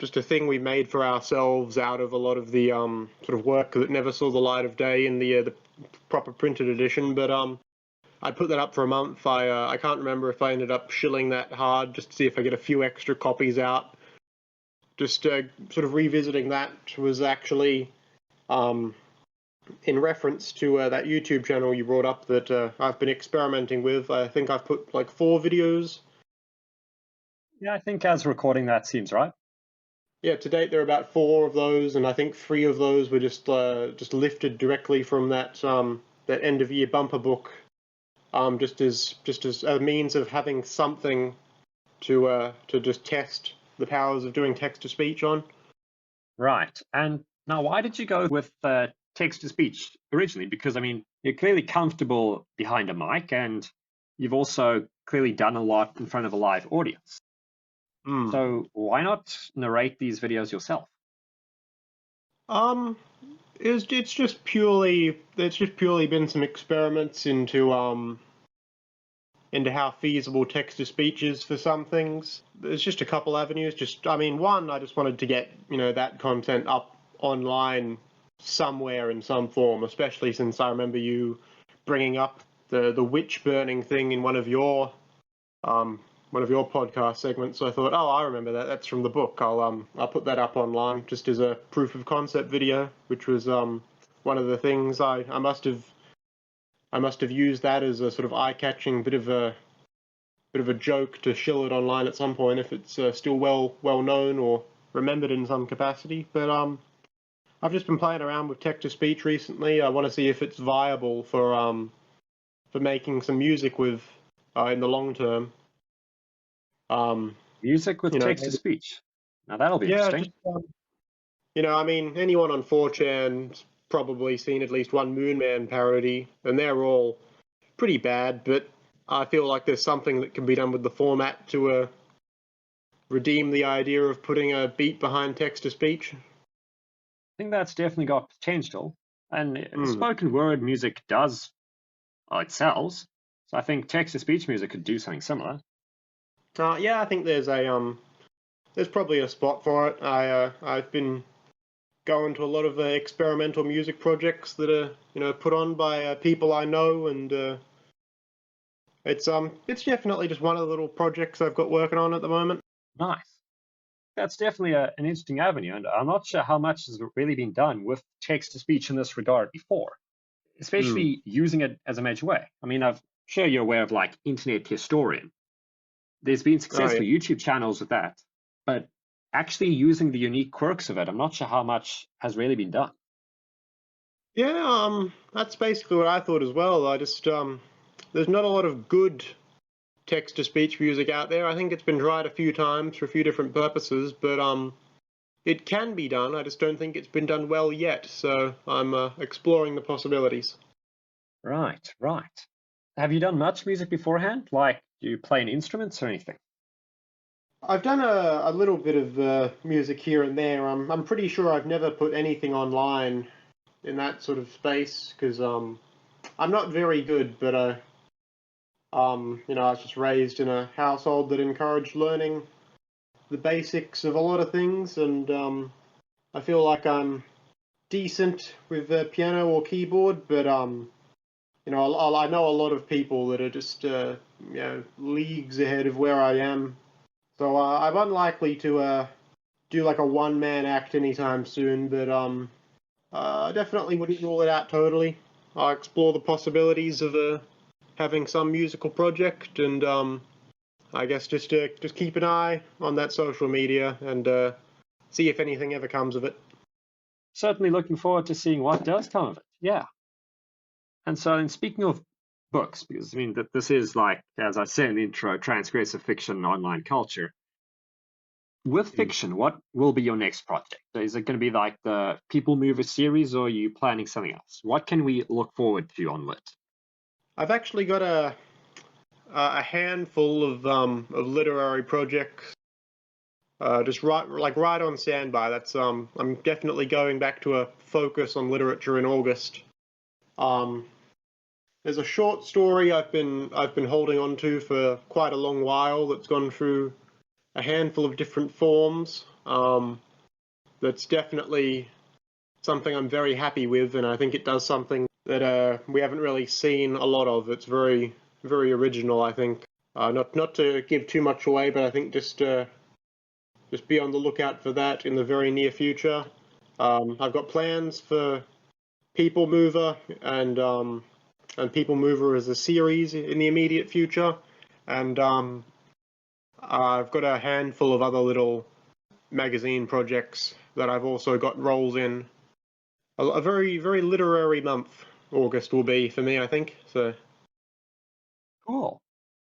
thing we made for ourselves out of a lot of the sort of work that never saw the light of day in the proper printed edition. But I put that up for a month. I can't remember if I ended up shilling that hard just to see if I get a few extra copies out. Just sort of revisiting that was actually in reference to that YouTube channel you brought up that I've been experimenting with. I think I've put like 4 videos. Yeah, I think as recording that seems right. Yeah, to date there are about 4 of those, and I think 3 of those were just lifted directly from that that end of year bumper book, just as a means of having something to just test the powers of doing text to speech on. Right. And now, why did you go with text to speech originally? Because I mean, you're clearly comfortable behind a mic, and you've also clearly done a lot in front of a live audience. So why not narrate these videos yourself? It's just purely been some experiments into how feasible text to speech is for some things. There's just a couple avenues. One, I just wanted to get that content up online somewhere in some form, especially since I remember you bringing up the witch burning thing in one of your podcast segments. So I thought, oh, I remember that. That's from the book. I'll put that up online just as a proof of concept video, which was one of the things I must have used that as a sort of eye-catching bit of a joke to shill it online at some point if it's still well known or remembered in some capacity. But I've just been playing around with text to speech recently. I want to see if it's viable for making some music with in the long term. Music with text to speech. Now that'll be interesting. Anyone on 4chan's probably seen at least one Moonman parody, and they're all pretty bad, but I feel like there's something that can be done with the format to redeem the idea of putting a beat behind text to speech. I think that's definitely got potential, and spoken word music it sells. So I think text to speech music could do something similar. Yeah, I think there's probably a spot for it. I've been going to a lot of experimental music projects that are put on by people I know, and it's definitely just one of the little projects I've got working on at the moment. Nice. That's definitely an interesting avenue, and I'm not sure how much has really been done with text to speech in this regard before, especially using it as a major way. I mean, I'm sure you're aware of like Internet Historian. There's been successful YouTube channels with that, but actually using the unique quirks of it, I'm not sure how much has really been done. Yeah, that's basically what I thought as well. I just there's not a lot of good text-to-speech music out there. I think it's been tried a few times for a few different purposes, but it can be done. I just don't think it's been done well yet, so I'm exploring the possibilities. Right. Have you done much music beforehand? Like, do you play any instruments or anything? I've done a little bit of music here and there. I'm pretty sure I've never put anything online in that sort of space, because I'm not very good, but I was just raised in a household that encouraged learning the basics of a lot of things, and I feel like I'm decent with the piano or keyboard, but I know a lot of people that are just leagues ahead of where I am, so I'm unlikely to do like a one-man act anytime soon, but I definitely wouldn't rule it out totally. I'll explore the possibilities of having some musical project, and I guess just keep an eye on that social media and see if anything ever comes of it. Certainly looking forward to seeing what does come of it. Yeah. And so, in speaking of books, because I mean that this is like, as I said in the intro, transgressive fiction, online culture. With fiction, what will be your next project? Is it going to be like the People Mover series, or are you planning something else? What can we look forward to on Lit? I've actually got a a handful of literary projects. Just right on standby. That's I'm definitely going back to a focus on literature in August. Um, there's a short story I've been holding on to for quite a long while that's gone through a handful of different forms. That's definitely something I'm very happy with, and I think it does something that we haven't really seen a lot of. It's very, very original, I think. Not to give too much away, but I think just be on the lookout for that in the very near future. I've got plans for People Mover and People Mover as a series in the immediate future, and I've got a handful of other little magazine projects that I've also got roles in. A very, very literary month August will be for me, I think. So Cool.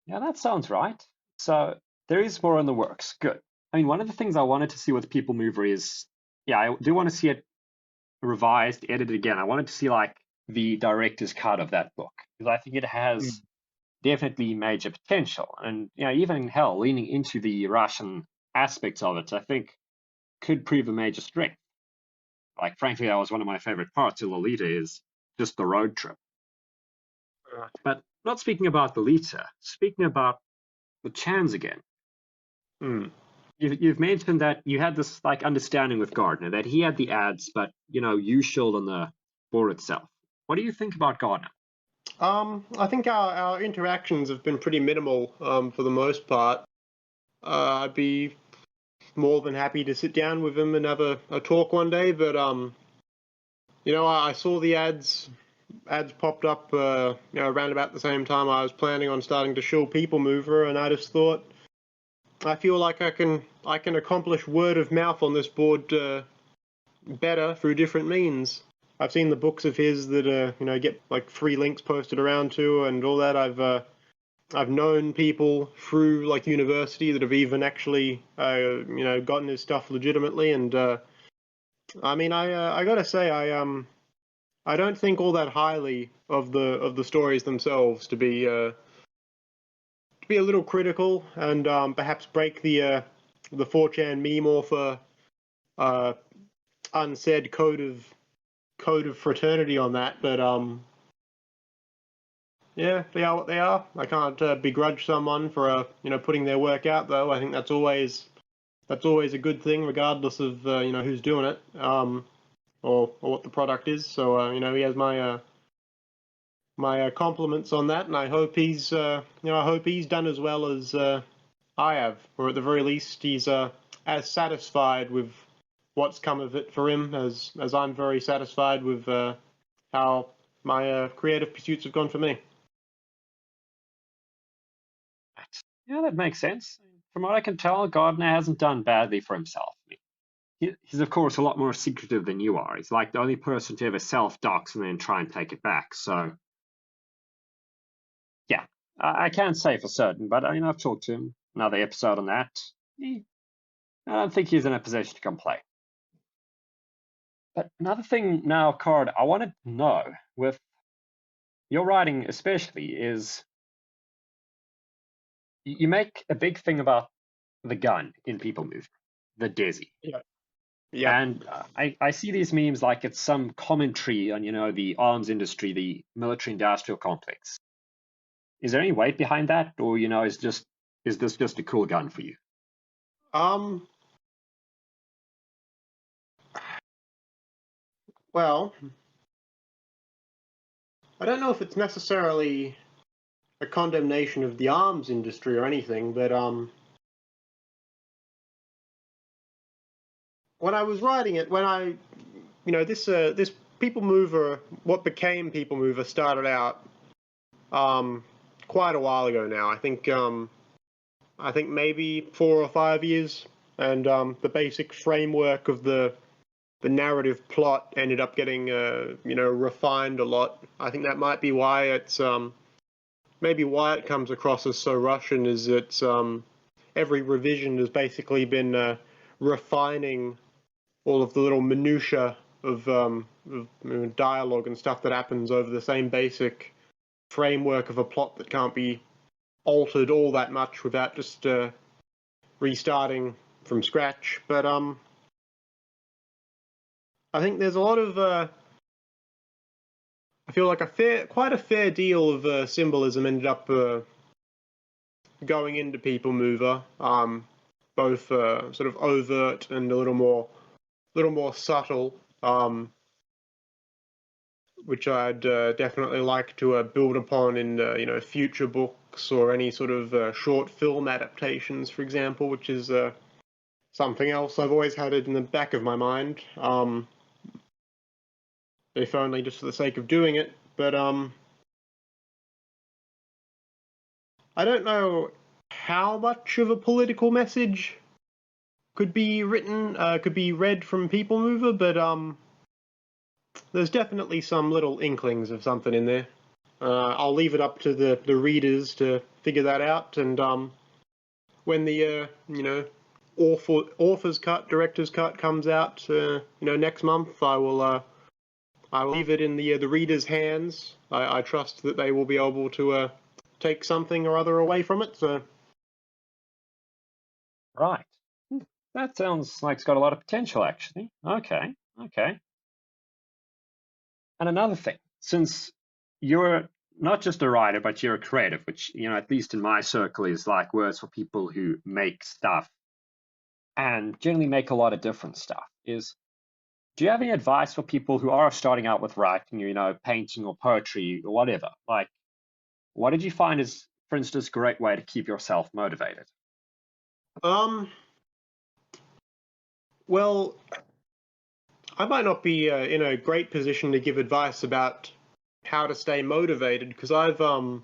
Yeah, that sounds right. So there is more in the works. Good. I mean, one of the things I wanted to see with People Mover is, yeah, I do want to see it revised, edited again. I wanted to see like the director's cut of that book because I think it has definitely major potential. And even hell, leaning into the Russian aspects of it, I think could prove a major strength. Like, frankly, that was one of my favorite parts of Lolita is just the road trip. But not speaking about Lolita, speaking about the Chans again. You've mentioned that you had this like understanding with Gardner that he had the ads, but you showed on the board itself. What do you think about Gardner? I think our interactions have been pretty minimal for the most part. I'd be more than happy to sit down with him and have a talk one day, but I saw the ads popped up around about the same time I was planning on starting to shill People Mover, and I just thought I feel like I can accomplish word of mouth on this board better through different means. I've seen the books of his that get like free links posted around to and all that. I've known people through like university that have even actually gotten his stuff legitimately, and I mean I gotta say I don't think all that highly of the stories themselves to be a little critical and perhaps break the 4chan meme or for unsaid code of fraternity on that, but yeah, they are what they are. I can't begrudge someone for putting their work out, though. I think that's always a good thing, regardless of who's doing it or what the product is. So he has my my compliments on that, and I hope he's done as well as I have, or at the very least he's as satisfied with what's come of it for him as I'm very satisfied with how my creative pursuits have gone for me. Yeah, that makes sense. From what I can tell, Gardner hasn't done badly for himself. He's of course a lot more secretive than you are. He's like the only person to ever self-dox and then try and take it back. So yeah, I can't say for certain, but I've talked to him. Another episode on that. I don't think he's in a position to complain. But another thing now, Card, I wanted to know with your writing especially is you make a big thing about the gun in People Mover, the Desi. Yeah. Yeah. And I see these memes like it's some commentary on, the arms industry, the military-industrial complex. Is there any weight behind that, or is this just a cool gun for you? Well, I don't know if it's necessarily a condemnation of the arms industry or anything, but when I was writing it, this People Mover, what became People Mover, started out quite a while ago now. I think maybe 4 or 5 years, and the basic framework of the narrative plot ended up getting refined a lot. I think that might be why it's maybe why it comes across as so Russian, is it's every revision has basically been refining all of the little minutiae of dialogue and stuff that happens over the same basic framework of a plot that can't be altered all that much without just restarting from scratch. But I think there's a lot of I feel like quite a fair deal of symbolism ended up going into People Mover, both sort of overt and a little more subtle, which I'd definitely like to build upon in future books or any sort of short film adaptations, for example, which is something else I've always had it in the back of my mind. If only just for the sake of doing it. But I don't know how much of a political message could be written, could be read from People Mover, but there's definitely some little inklings of something in there. I'll leave it up to the readers to figure that out, and when the author's cut, director's cut comes out, next month, I will leave it in the reader's hands. I trust that they will be able to take something or other away from it. So. Right. That sounds like it's got a lot of potential, actually. Okay. And another thing, since you're not just a writer, but you're a creative, which, at least in my circle is like words for people who make stuff and generally make a lot of different stuff, do you have any advice for people who are starting out with writing, painting or poetry or whatever? Like, what did you find is, for instance, a great way to keep yourself motivated? Well, I might not be in a great position to give advice about how to stay motivated, because I've, for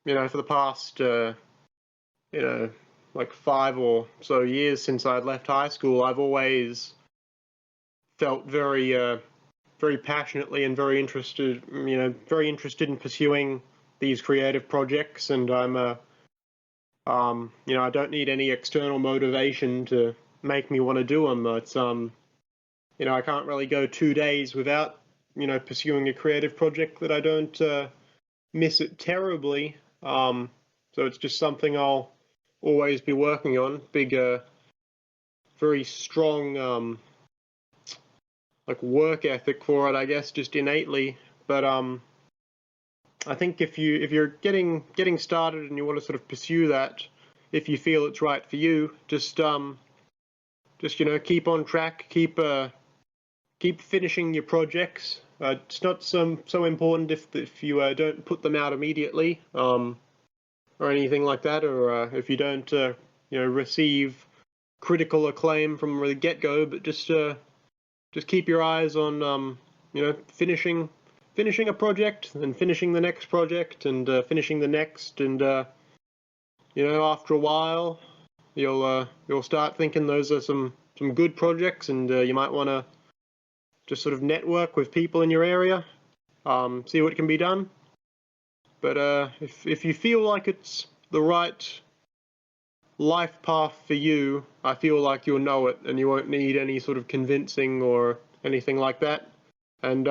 the past, like 5 or so years since I'd left high school, I've always felt very, very passionately and very interested in pursuing these creative projects, and I'm, I don't need any external motivation to make me want to do them. It's, I can't really go 2 days without, pursuing a creative project that I don't miss it terribly. So it's just something I'll always be working on. Big, very strong, like work ethic for it, I guess, just innately. But I think if you're getting started and you want to sort of pursue that, if you feel it's right for you, just keep on track, keep finishing your projects. It's not so important if you don't put them out immediately, or anything like that, or if you don't receive critical acclaim from the get-go, but just keep your eyes on finishing a project and finishing the next project and finishing the next, and after a while you'll start thinking those are some good projects, and you might want to just sort of network with people in your area, see what can be done. But if you feel like it's the right life path for you, I feel like you'll know it, and you won't need any sort of convincing or anything like that. And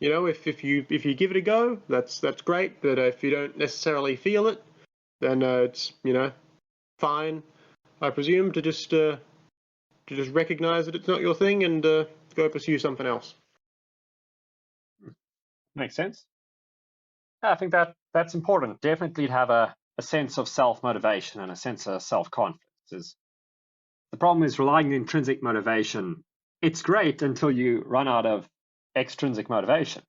if you give it a go, that's great. But if you don't necessarily feel it, then it's fine, I presume, to just recognize that it's not your thing and go pursue something else. Makes sense. I think that's important. Definitely to have a sense of self-motivation and a sense of self-confidence. The problem is relying on intrinsic motivation. It's great until you run out of extrinsic motivation.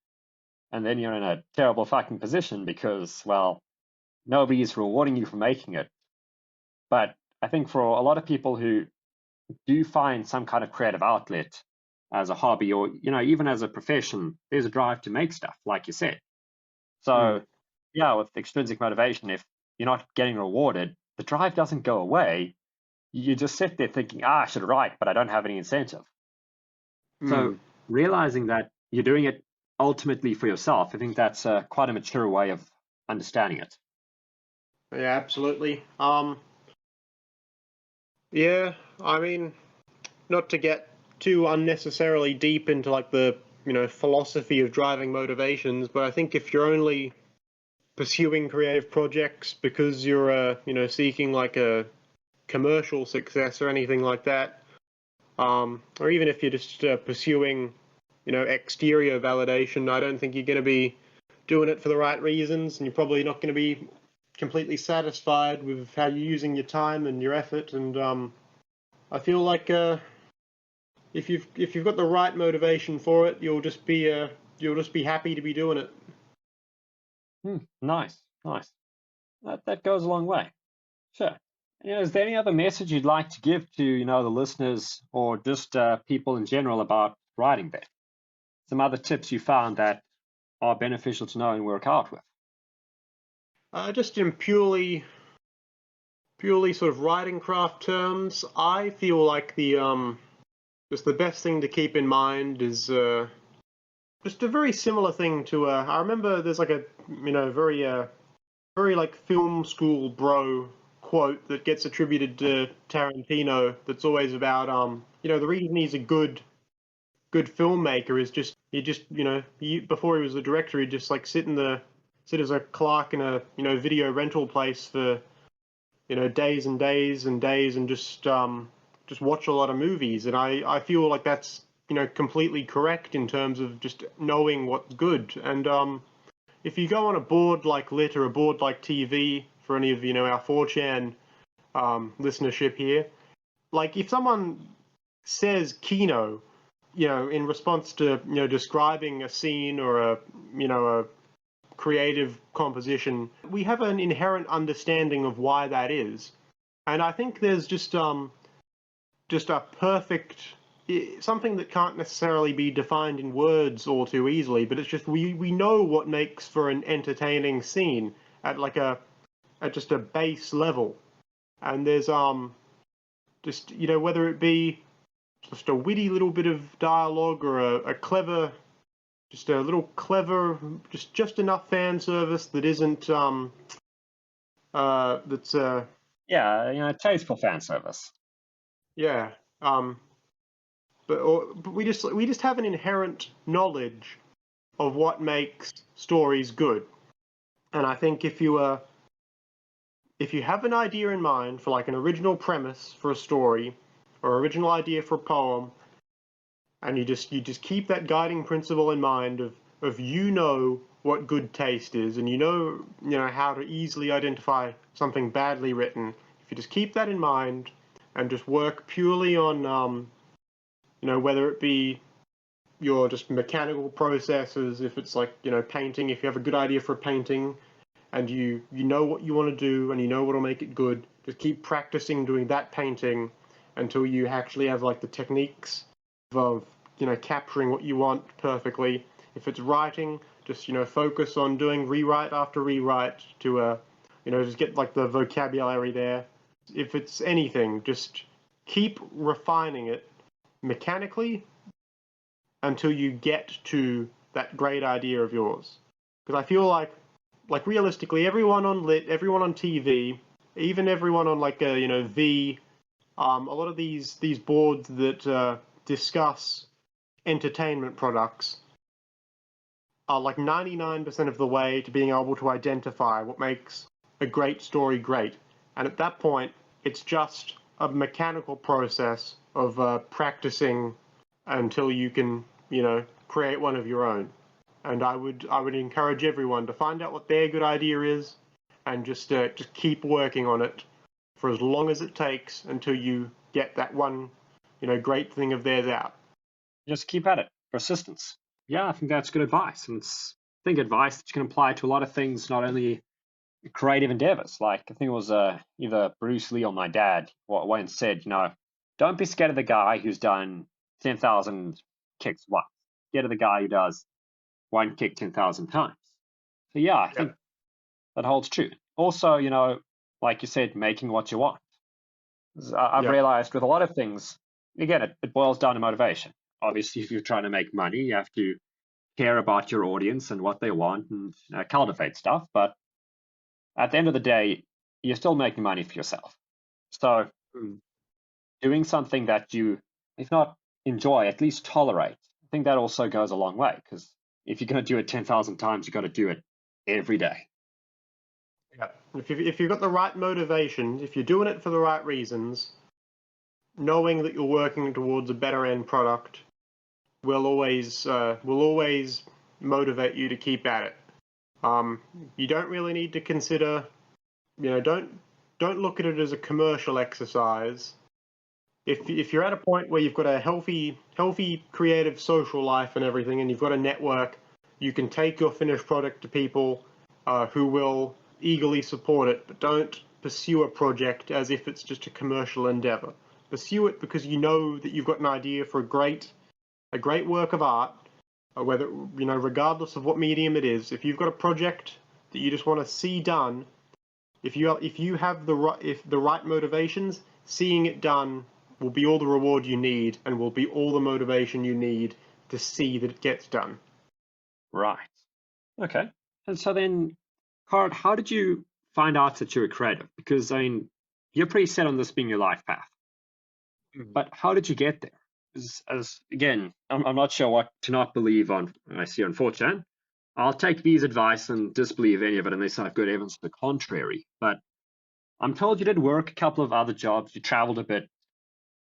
And then you're in a terrible fucking position because, well, nobody's rewarding you for making it. But I think for a lot of people who do find some kind of creative outlet as a hobby or, even as a profession, there's a drive to make stuff, like you said. So, yeah, with extrinsic motivation, if you're not getting rewarded, the drive doesn't go away. You just sit there thinking, I should write, but I don't have any incentive. So realizing that you're doing it ultimately for yourself, I think that's quite a mature way of understanding it. Yeah, absolutely. Yeah, I mean, not to get too unnecessarily deep into like the philosophy of driving motivations, but I think if you're only pursuing creative projects because you're seeking like a commercial success or anything like that, or even if you're just pursuing exterior validation, I don't think you're going to be doing it for the right reasons, and you're probably not going to be completely satisfied with how you're using your time and your effort. And I feel like if you've got the right motivation for it, you'll just be happy to be doing it. Nice. That goes a long way. Sure. Is there any other message you'd like to give to the listeners or just people in general about writing there? Some other tips you found that are beneficial to know and work out with? Just in purely sort of writing craft terms, I feel like just the best thing to keep in mind is just a very similar thing to I remember there's like a very like film school bro quote that gets attributed to Tarantino that's always about the reason he's a good filmmaker is just before he was a director he'd just like sit as a clerk in a video rental place for days and days and days and just watch a lot of movies. And I feel like that's completely correct in terms of just knowing what's good. And if you go on a board like Lit or a board like TV, for any of our 4chan listenership here, like if someone says Kino, in response to describing a scene or a creative composition, we have an inherent understanding of why that is. And I think there's just a perfect something that can't necessarily be defined in words all too easily, but it's just we know what makes for an entertaining scene at just a base level. And there's just whether it be just a witty little bit of dialogue or a clever, just a little clever, just enough fan service that isn't that's tasteful fan service. Yeah. But we just have an inherent knowledge of what makes stories good. And I think if you have an idea in mind for like an original premise for a story or original idea for a poem, and you just keep that guiding principle in mind of what good taste is, and how to easily identify something badly written. If you just keep that in mind and just work purely on whether it be your just mechanical processes, if it's like painting, if you have a good idea for a painting and you know what you want to do and you know what'll make it good, just keep practicing doing that painting until you actually have like the techniques of capturing what you want perfectly. If it's writing, just focus on doing rewrite after rewrite to just get like the vocabulary there. If it's anything, just keep refining it mechanically until you get to that great idea of yours. Because I feel like realistically, everyone on Lit, everyone on TV, even everyone on like V, a lot of these boards that discuss entertainment products are like 99% of the way to being able to identify what makes a great story great. And at that point, it's just a mechanical process of practicing until you can, create one of your own. And I would encourage everyone to find out what their good idea is and just keep working on it for as long as it takes until you get that one, great thing of theirs out. Just keep at it. Persistence. Yeah, I think that's good advice. And it's advice that you can apply to a lot of things, not only creative endeavors. Like I think it was either Bruce Lee or my dad once said, don't be scared of the guy who's done 10,000 kicks once. Scared of the guy who does one kick 10,000 times. So yeah, I think that holds true. Also, like you said, making what you want. I've realized with a lot of things, again, it boils down to motivation. Obviously, if you're trying to make money, you have to care about your audience and what they want and cultivate stuff. But at the end of the day, you're still making money for yourself. So doing something that you, if not enjoy, at least tolerate, I think that also goes a long way. Because if you're going to do it 10,000 times, you've got to do it every day. Yeah. If you've got the right motivation, if you're doing it for the right reasons, knowing that you're working towards a better end product will always motivate you to keep at it. You don't really need to consider, don't look at it as a commercial exercise. If you're at a point where you've got a healthy creative social life and everything, and you've got a network, you can take your finished product to people who will eagerly support it, but don't pursue a project as if it's just a commercial endeavor. Pursue it because you know that you've got an idea for a great work of art, whether regardless of what medium it is. If you've got a project that you just want to see done, if you have the right motivations, seeing it done will be all the reward you need and will be all the motivation you need to see that it gets done. Right. Okay. And so then, Card, how did you find out that you were creative? Because, I mean, you're pretty set on this being your life path. But how did you get there? As again, I'm not sure what to not believe on. I see on 4chan. I'll take V's advice and disbelieve any of it unless I've good evidence to the contrary. But I'm told you did work a couple of other jobs. You traveled a bit.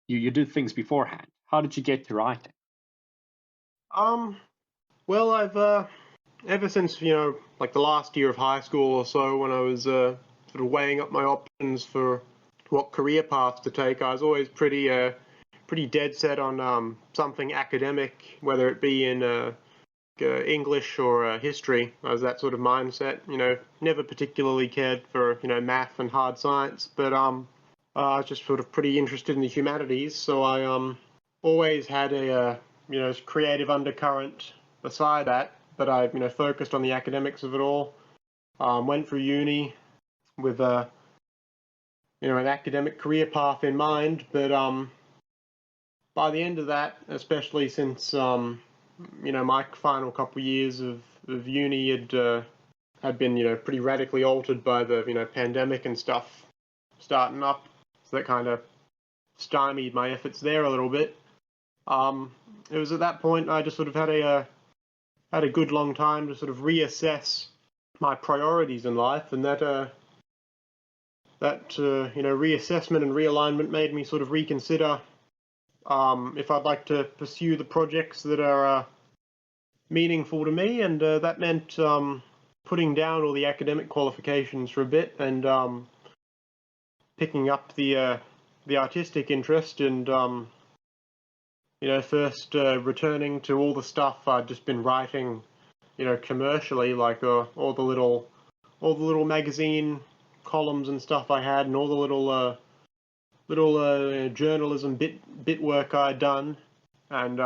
You did things beforehand. How did you get to writing? Well, I've ever since like the last year of high school or so, when I was sort of weighing up my options for what career path to take, I was always pretty dead set on something academic, whether it be in English or history. I was that sort of mindset. Never particularly cared for math and hard science, but I was just sort of pretty interested in the humanities. So I always had a creative undercurrent beside that. But I focused on the academics of it all. Went through uni with an academic career path in mind, but by the end of that, especially since my final couple of years of uni had been pretty radically altered by the pandemic and stuff starting up, so that kind of stymied my efforts there a little bit. It was at that point I just sort of had a good long time to sort of reassess my priorities in life, and that reassessment and realignment made me sort of reconsider if I'd like to pursue the projects that are meaningful to me, and that meant putting down all the academic qualifications for a bit and picking up the artistic interest and first returning to all the stuff I'd just been writing, commercially, like all the little magazine columns and stuff I had, and all the little journalism bit work I'd done, and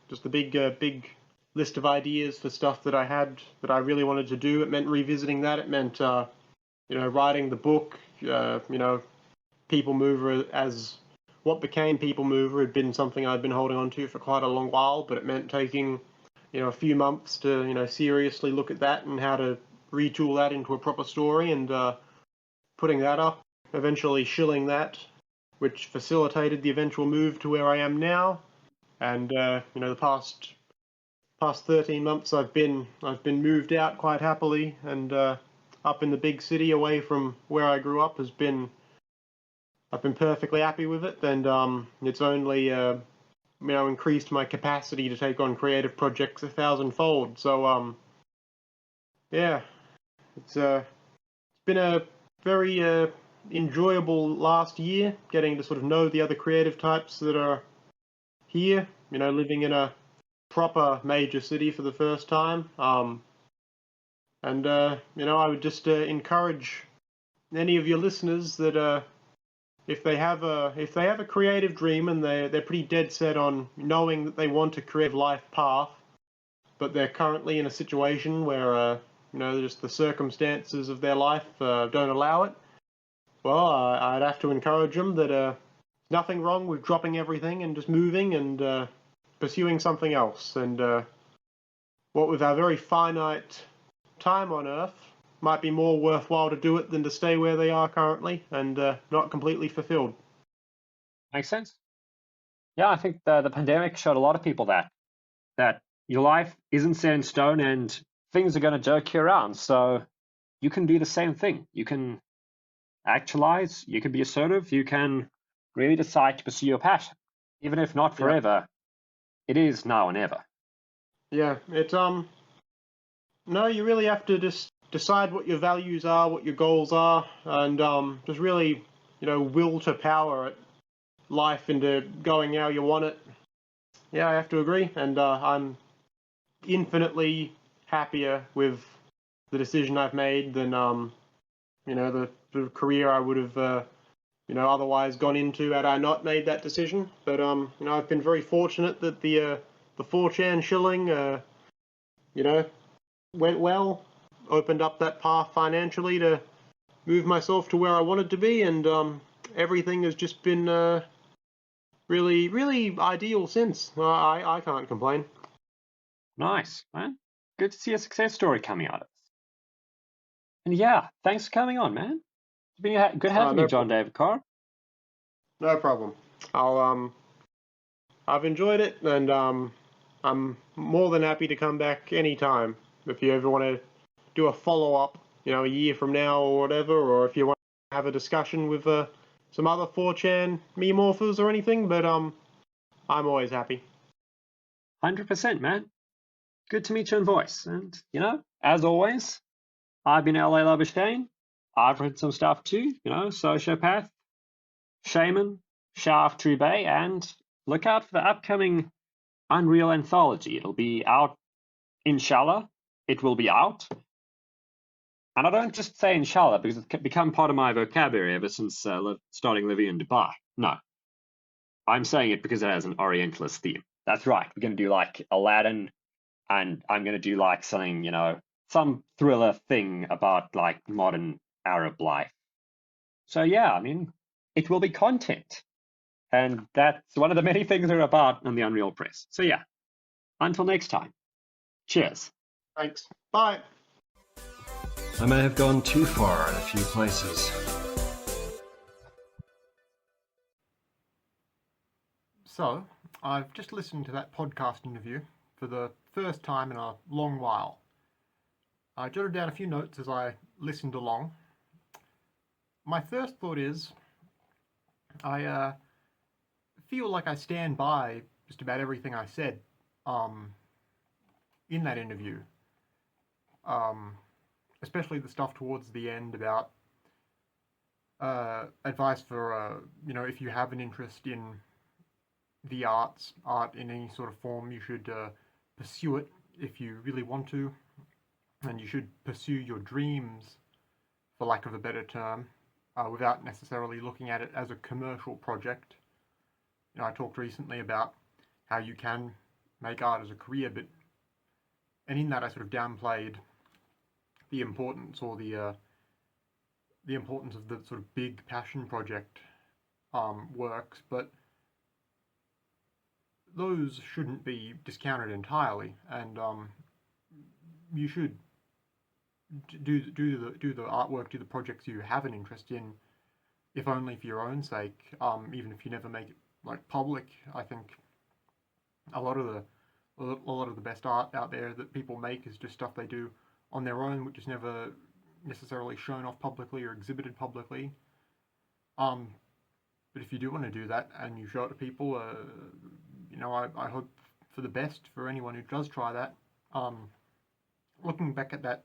just the big list of ideas for stuff that I had that I really wanted to do. It meant revisiting that. It meant writing the book. People Mover, as what became People Mover, had been something I'd been holding on to for quite a long while, but it meant taking a few months to seriously look at that and how to retool that into a proper story, and putting that up, eventually shilling that, which facilitated the eventual move to where I am now. And the past 13 months I've been moved out quite happily, and up in the big city away from where I grew up I've been perfectly happy with it, and it's only increased my capacity to take on creative projects 1,000-fold. So yeah, it's been a very enjoyable last year, getting to sort of know the other creative types that are here, living in a proper major city for the first time. And I would just encourage any of your listeners that if they have a creative dream and they're pretty dead set on knowing that they want a creative life path, but they're currently in a situation where just the circumstances of their life don't allow it, well, I'd have to encourage them that nothing wrong with dropping everything and just moving and pursuing something else. And what with our very finite time on Earth, might be more worthwhile to do it than to stay where they are currently and not completely fulfilled. Makes sense. Yeah, I think the pandemic showed a lot of people that your life isn't set in stone and things are going to jerk you around. So you can do the same thing. You can actualize, you can be assertive, you can really decide to pursue your passion. Even if not forever, it is now and ever. Yeah, no, you really have to just decide what your values are, what your goals are, and just really, will to power it, life into going how you want it. Yeah, I have to agree, and I'm infinitely happier with the decision I've made than the career I would have otherwise gone into had I not made that decision. But I've been very fortunate that the 4chan shilling went well, opened up that path financially to move myself to where I wanted to be, and everything has just been really, really ideal since. I can't complain. Nice, man. Good to see a success story coming out of this. And yeah, thanks for coming on, man. It's been good having you, John David Carr. No problem. I've enjoyed it, and I'm more than happy to come back anytime if you ever want to do a follow-up, a year from now or whatever, or if you want to have a discussion with some other 4chan me-morphers or anything, but I'm always happy. 100%, man. Good to meet you in voice. And, as always, I've been LA Labuschagne. I've read some stuff too, Sociopath, Shaman, Shaft True Bay, and look out for the upcoming Unreal Anthology. It'll be out, inshallah. It will be out. And I don't just say inshallah because it's become part of my vocabulary ever since starting living in Dubai. No. I'm saying it because it has an Orientalist theme. That's right. We're going to do like Aladdin, and I'm going to do like something, some thriller thing about like modern Arab life. So yeah, I mean, it will be content. And that's one of the many things they're about on the Unreal Press. So yeah, until next time. Cheers. Thanks. Bye. I may have gone too far in a few places. So, I've just listened to that podcast interview for the first time in a long while. I jotted down a few notes as I listened along. My first thought is, I feel like I stand by just about everything I said in that interview. Especially the stuff towards the end about advice for, if you have an interest in the art in any sort of form, you should pursue it if you really want to, and you should pursue your dreams, for lack of a better term, without necessarily looking at it as a commercial project. I talked recently about how you can make art as a career, and in that I sort of downplayed the importance or the importance of the sort of big passion project works, but those shouldn't be discounted entirely, and you should do the artwork, do the projects you have an interest in, if only for your own sake. Even if you never make it like public, I think a lot of the best art out there that people make is just stuff they do on their own, which is never necessarily shown off publicly or exhibited publicly. But if you do want to do that and you show it to people, I hope for the best for anyone who does try that. Looking back at that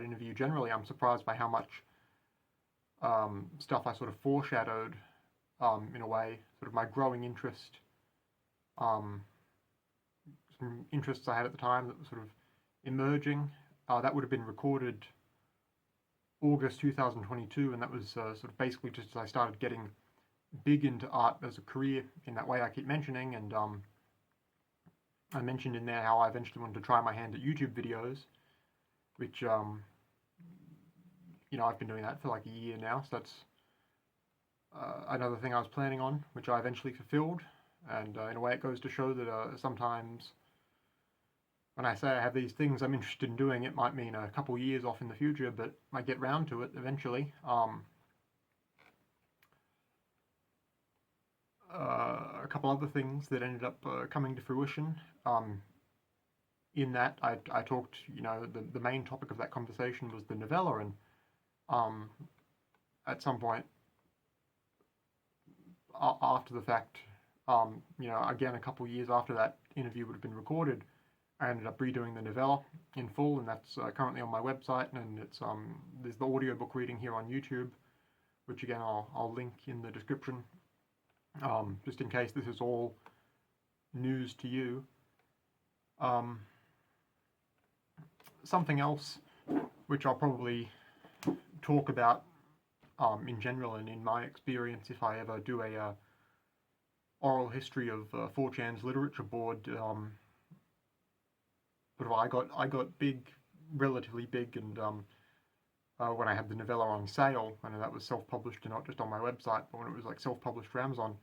interview, generally, I'm surprised by how much stuff I sort of foreshadowed, in a way, sort of my growing interest, some interests I had at the time that were sort of emerging. That would have been recorded August 2022, and that was sort of basically just as I started getting big into art as a career in that way I keep mentioning, and I mentioned in there how I eventually wanted to try my hand at YouTube videos, which I've been doing that for like a year now, so that's another thing I was planning on, which I eventually fulfilled. And in a way it goes to show that sometimes when I say I have these things I'm interested in doing, it might mean a couple years off in the future, but I get round to it eventually. A couple other things that ended up coming to fruition. in that I talked, the main topic of that conversation was the novella, and at some point after the fact, again, a couple of years after that interview would have been recorded, I ended up redoing the novella in full, and that's currently on my website, and it's there's the audiobook reading here on YouTube, which again I'll link in the description, just in case this is all news to you. Something else which I'll probably talk about in general and in my experience if I ever do a oral history of 4chan's literature board, but I got big, relatively big, and when I had the novella on sale, and that was self-published and not just on my website, but when it was like self-published for Amazon,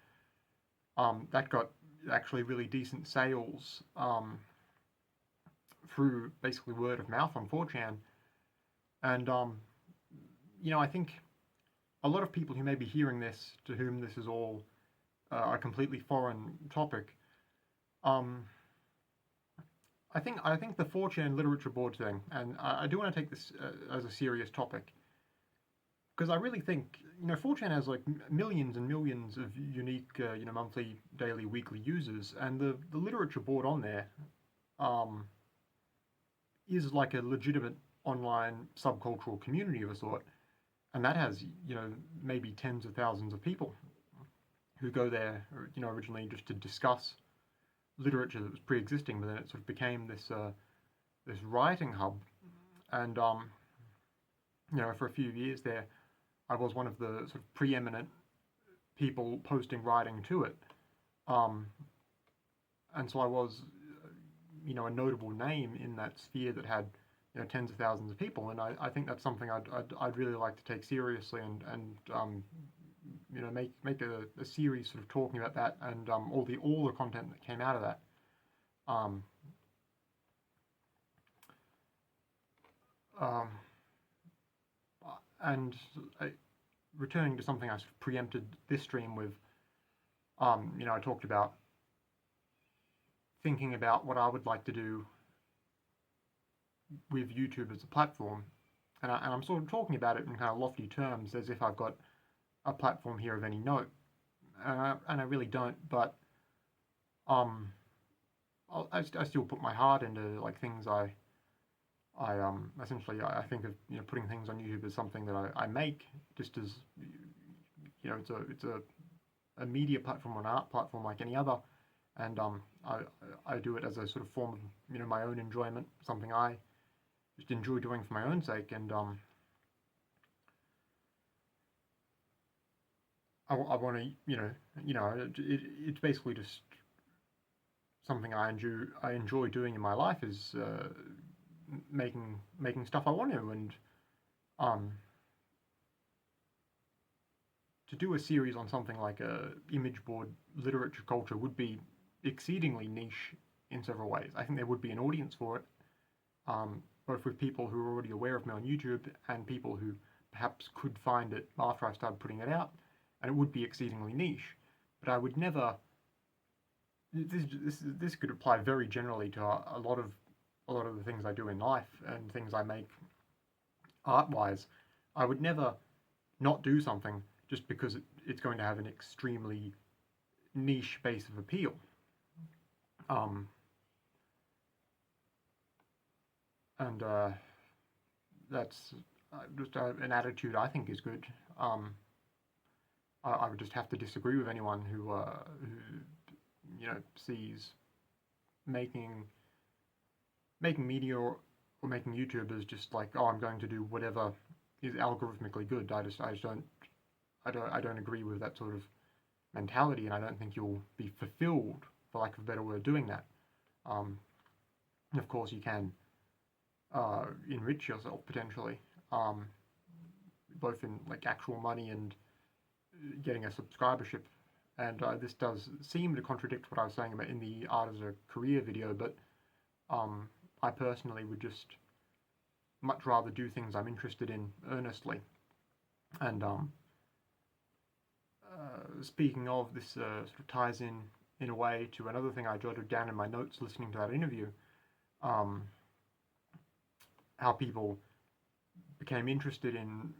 that got actually really decent sales through basically word of mouth on 4chan, and I think a lot of people who may be hearing this, to whom this is all a completely foreign topic, I think the 4chan literature board thing, and I do want to take this as a serious topic, because I really think 4chan has like millions and millions of unique monthly, daily, weekly users, and the literature board on there is like a legitimate online subcultural community of a sort, and that has maybe tens of thousands of people who go there originally just to discuss literature that was pre-existing, but then it sort of became this this writing hub, and for a few years there I was one of the sort of preeminent people posting writing to it, and so I was a notable name in that sphere that had tens of thousands of people, and I think that's something I'd really like to take seriously, and make a series sort of talking about that, and all the content that came out of that. And returning to something I sort of preempted this stream with, I talked about thinking about what I would like to do with YouTube as a platform, and I'm sort of talking about it in kind of lofty terms, as if I've got a platform here of any note, and I really don't. But I still put my heart into like things I essentially I think of putting things on YouTube as something that I make, just as it's a media platform or an art platform like any other, and I do it as a sort of form of my own enjoyment, something I just enjoy doing for my own sake, and I want to it's basically just something I enjoy doing in my life, is making stuff I want to, and to do a series on something like a image board literature culture would be exceedingly niche in several ways. I think there would be an audience for it, both with people who are already aware of me on YouTube and people who perhaps could find it after I started putting it out, and it would be exceedingly niche. But I would never. This could apply very generally to a lot of the things I do in life and things I make art-wise. I would never not do something just because it's going to have an extremely niche base of appeal. And that's just an attitude I think is good. I would just have to disagree with anyone who sees making media or making YouTube as just like, oh, I'm going to do whatever is algorithmically good. I don't agree with that sort of mentality, and I don't think you'll be fulfilled, for lack of a better word, doing that. And of course you can enrich yourself potentially, both in like actual money and getting a subscribership. And this does seem to contradict what I was saying about in the art as a career video, but I personally would just much rather do things I'm interested in earnestly. And speaking of, this sort of ties in a way to another thing I jotted down in my notes listening to that interview, how people became interested in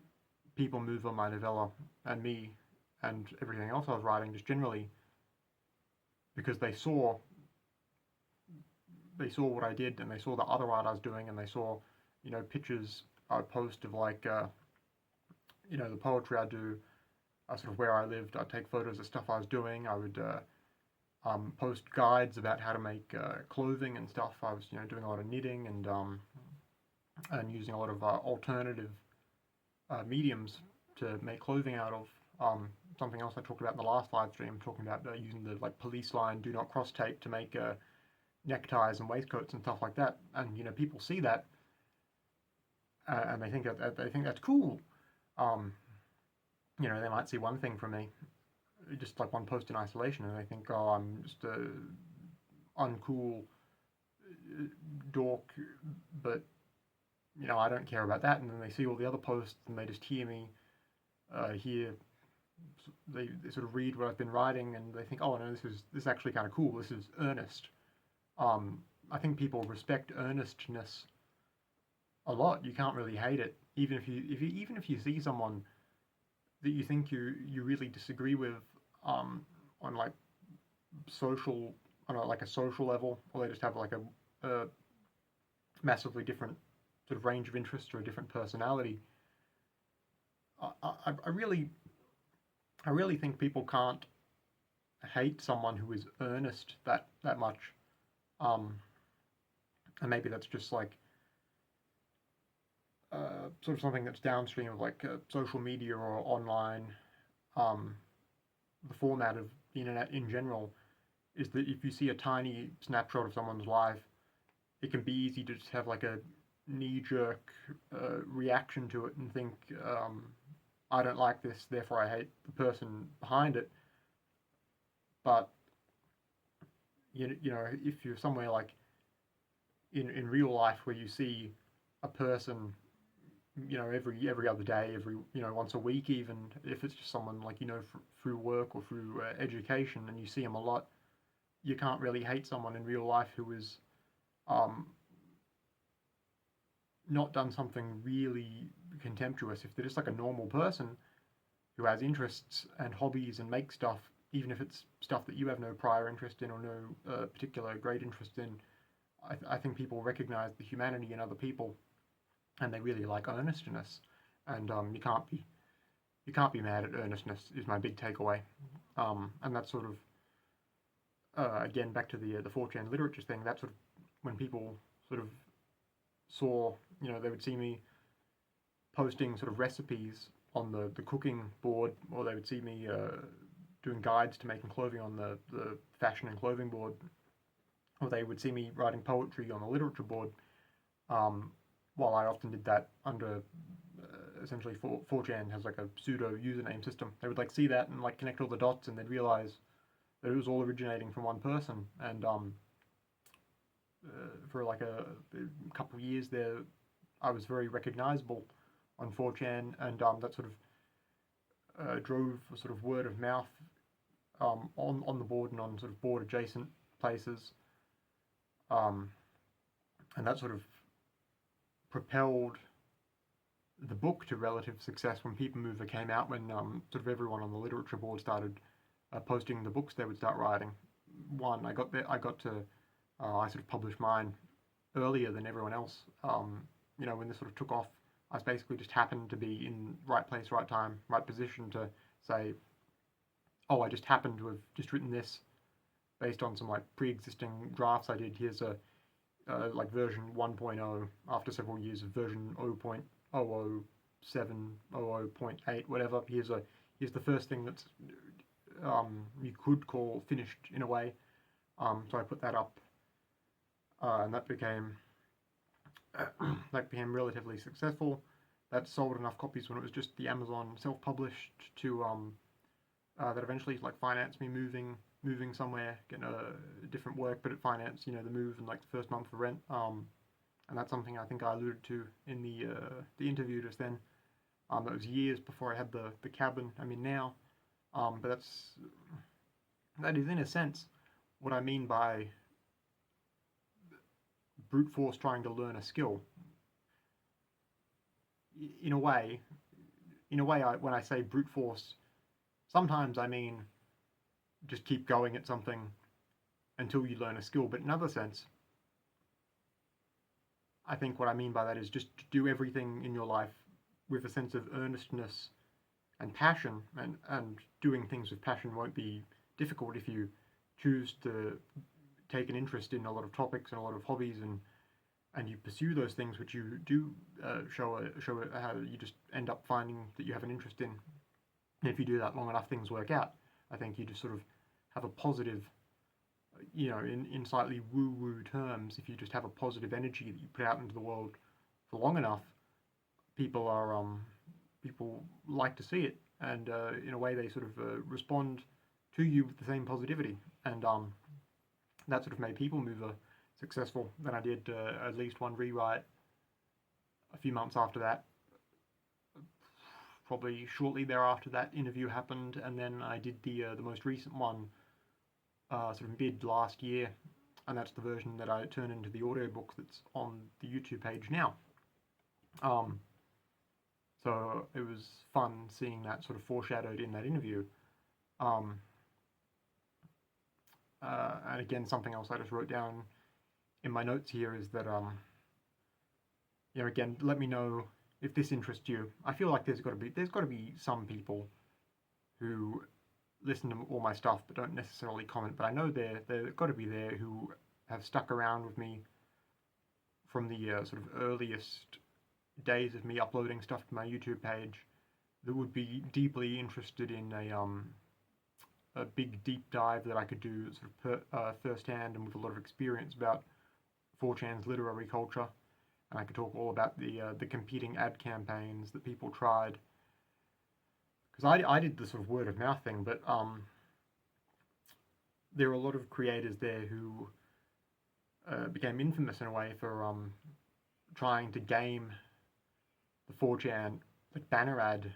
People Mover, my novella, and me, and everything else I was writing, just generally, because they saw what I did, and they saw the other art I was doing, and they saw, pictures I would post of like, the poetry I do, sort of where I lived. I'd take photos of stuff I was doing. I would post guides about how to make clothing and stuff. I was, doing a lot of knitting and using a lot of alternative mediums to make clothing out of. Something else I talked about in the last live stream, talking about using the like police line do not cross tape to make neckties and waistcoats and stuff like that. And people see that and they think that's cool. They might see one thing from me, just like one post in isolation, and they think, oh, I'm just a uncool dork, but I don't care about that. And then they see all the other posts and they just hear me they sort of read what I've been writing, and they think, oh no, this is actually kind of cool. This is earnest. I think people respect earnestness a lot. You can't really hate it, even if you see someone that you think you really disagree with on like like a social level, or they just have like a massively different sort of range of interests or a different personality. I really think people can't hate someone who is earnest that much, and maybe that's just like sort of something that's downstream of like social media or online. The format of the internet in general is that if you see a tiny snapshot of someone's life, it can be easy to just have like a knee-jerk reaction to it and think, I don't like this, therefore I hate the person behind it. But if you're somewhere like in real life where you see a person, every other day, every once a week, even if it's just someone like through work or through education, and you see them a lot, you can't really hate someone in real life who is not done something really contemptuous. If they're just like a normal person who has interests and hobbies and makes stuff, even if it's stuff that you have no prior interest in or no particular great interest in, I think people recognize the humanity in other people, and they really like earnestness. And you can't be mad at earnestness is my big takeaway. And that's sort of again back to the 4chan literature thing. That's sort of when people sort of saw, they would see me posting sort of recipes on the cooking board, or they would see me doing guides to making clothing on the fashion and clothing board, or they would see me writing poetry on the literature board, while I often did that under essentially 4chan has like a pseudo username system. They would like see that and like connect all the dots, and they'd realize that it was all originating from one person. And for like a couple of years there, I was very recognizable on 4chan, and that sort of drove a sort of word of mouth on the board and on sort of board adjacent places, and that sort of propelled the book to relative success when People Mover came out, when sort of everyone on the literature board started posting the books they would start writing. I sort of published mine earlier than everyone else. When this sort of took off, I basically just happened to be in right place, right time, right position to say, oh, I just happened to have just written this based on some like pre-existing drafts I did. Here's a like version 1.0 after several years of version 0.007, 00.8, whatever. Here's the first thing that's you could call finished in a way. So I put that up, and that became relatively successful. That sold enough copies when it was just the Amazon self-published to that eventually like financed me moving somewhere, getting a different work, but it financed the move and like the first month of rent. And that's something I think I alluded to in the interview just then. That was years before I had the cabin I'm in now. But that is in a sense what I mean by brute force trying to learn a skill. In a way, when I say brute force, sometimes I mean just keep going at something until you learn a skill. But in another sense, I think what I mean by that is just do everything in your life with a sense of earnestness and passion, and doing things with passion won't be difficult if you choose to take an interest in a lot of topics and a lot of hobbies, and you pursue those things which you do show how you just end up finding that you have an interest in. And if you do that long enough, things work out. I think you just sort of have a positive, in slightly woo-woo terms, if you just have a positive energy that you put out into the world for long enough, people like to see it, and in a way they sort of respond to you with the same positivity, and that sort of made People Mover successful. Then I did at least one rewrite a few months after that. Probably shortly thereafter that interview happened, and then I did the most recent one sort of mid last year, and that's the version that I turned into the audiobook that's on the YouTube page now. So it was fun seeing that sort of foreshadowed in that interview. And again, something else I just wrote down in my notes here is that, again, let me know if this interests you. I feel like there's got to be some people who listen to all my stuff but don't necessarily comment. But I know they've got to be there who have stuck around with me from the sort of earliest days of me uploading stuff to my YouTube page, that would be deeply interested in a big deep dive that I could do sort of firsthand and with a lot of experience about 4chan's literary culture, and I could talk all about the competing ad campaigns that people tried. Because I did the sort of word of mouth thing, but there are a lot of creators there who became infamous in a way for trying to game the 4chan like banner ad.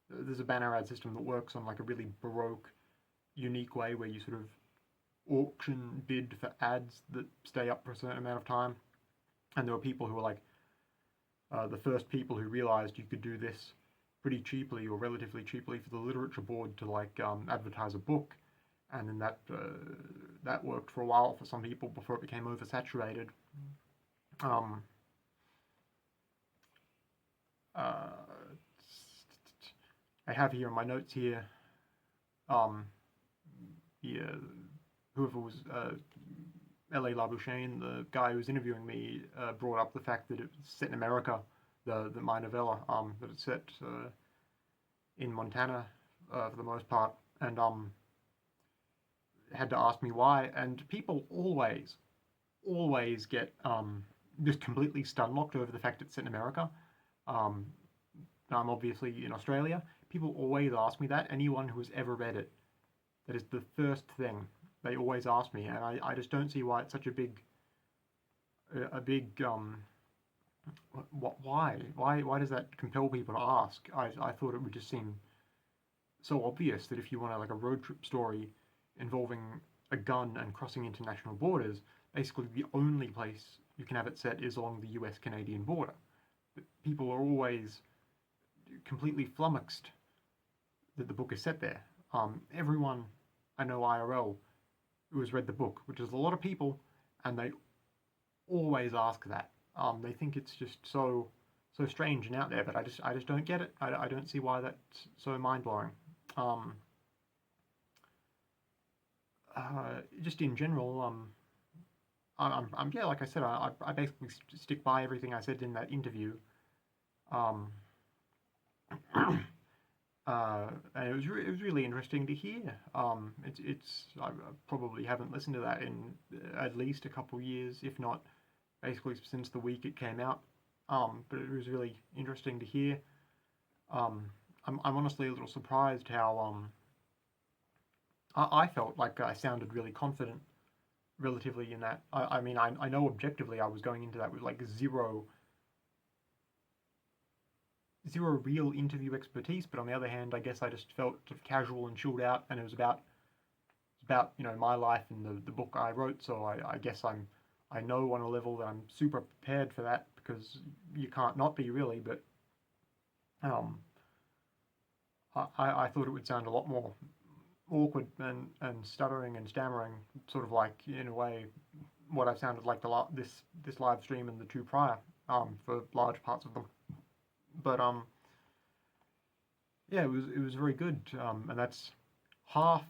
There's a banner ad system that works on like a really baroque, unique way where you sort of auction bid for ads that stay up for a certain amount of time. And there were people who were like the first people who realized you could do this pretty cheaply or relatively cheaply for the literature board to like advertise a book, and then that worked for a while for some people before it became oversaturated. I have here in my notes here, whoever was L.A. Labouchaine, the guy who was interviewing me, brought up the fact that it's set in America, my novella, that it's set in Montana for the most part, and had to ask me why. And people always get just completely stun-locked over the fact it's set in America. I'm obviously in Australia. People always ask me that. Anyone who has ever read it, that is the first thing they always ask me, and I just don't see why it's such a big why does that compel people to ask? I thought it would just seem so obvious that if you want like a road trip story involving a gun and crossing international borders, basically the only place you can have it set is along the US-Canadian border. But people are always completely flummoxed that the book is set there. Everyone I know IRL who has read the book, which is a lot of people, and they always ask that. They think it's just so strange and out there, but I just don't get it. I don't see why that's so mind-blowing. Just in general, yeah, like I said, I basically stick by everything I said in that interview. And it was really interesting to hear. I probably haven't listened to that in at least a couple years, if not basically since the week it came out. But it was really interesting to hear. I'm honestly a little surprised how I felt like I sounded really confident relatively in that. I mean, I know objectively I was going into that with like zero real interview expertise, but on the other hand, I guess I just felt sort of casual and chilled out, and it was about my life and the book I wrote. So I guess I'm I know on a level that I'm super prepared for that, because you can't not be really, but I thought it would sound a lot more awkward and stuttering and stammering, sort of like, in a way, what I've sounded like this live stream and the two prior, for large parts of them. But yeah, it was very good, and that's half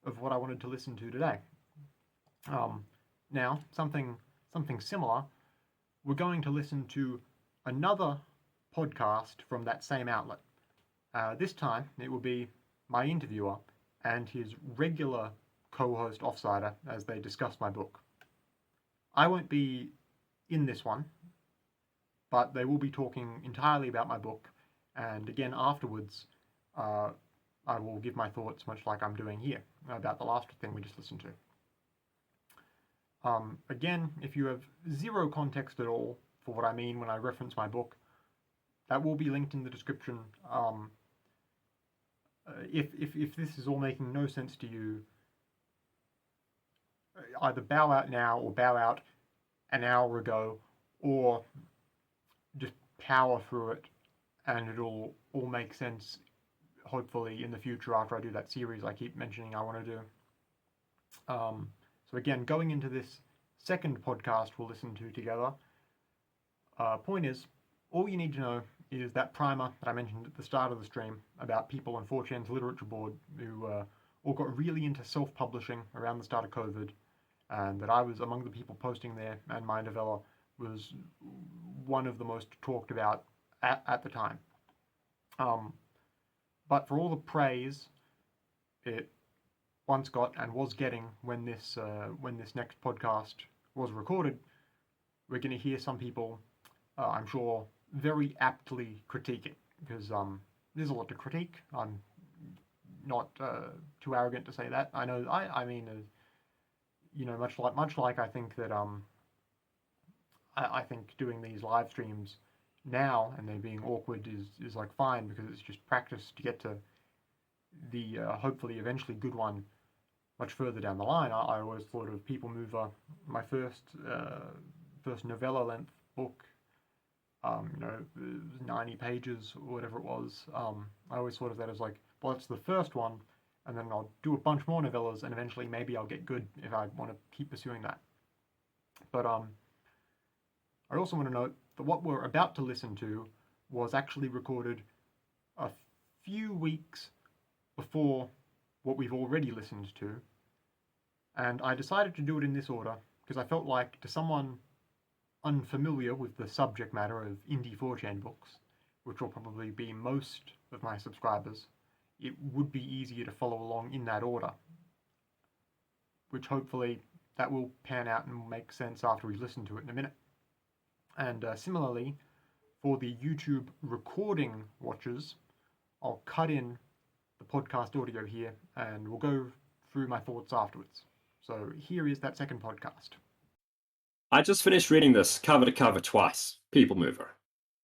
of what I wanted to listen to today. Now, something similar, we're going to listen to another podcast from that same outlet. This time, it will be my interviewer and his regular co-host Offsider as they discuss my book. I won't be in this one, but they will be talking entirely about my book, and again afterwards, I will give my thoughts, much like I'm doing here, about the last thing we just listened to. Again, if you have zero context at all for what I mean when I reference my book, that will be linked in the description. If this is all making no sense to you, either bow out now or bow out an hour ago, or just power through it, and it'll all make sense, hopefully, in the future after I do that series I keep mentioning I want to do. So again, going into this second podcast we'll listen to together, point is, all you need to know is that primer that I mentioned at the start of the stream about people on 4chan's literature board who all got really into self-publishing around the start of COVID, and that I was among the people posting there, and my novella was one of the most talked about at the time. But for all the praise it once got and was getting when this next podcast was recorded, we're going to hear some people, I'm sure, very aptly critique it, because there's a lot to critique. I'm not too arrogant to say that. I know. I mean, much like I think that I think doing these live streams now and they being awkward is like fine, because it's just practice to get to the hopefully eventually good one much further down the line. I always thought of People Mover, my first novella length book, 90 pages or whatever it was. I always thought of that as like, well, it's the first one, and then I'll do a bunch more novellas, and eventually maybe I'll get good if I want to keep pursuing that. But I also want to note that what we're about to listen to was actually recorded a few weeks before what we've already listened to, and I decided to do it in this order because I felt like, to someone unfamiliar with the subject matter of indie 4chan books, which will probably be most of my subscribers, it would be easier to follow along in that order, which hopefully that will pan out and make sense after we listen to it in a minute. And similarly, for the YouTube recording watchers, I'll cut in the podcast audio here and we'll go through my thoughts afterwards. So here is that second podcast. I just finished reading this cover to cover twice, People Mover.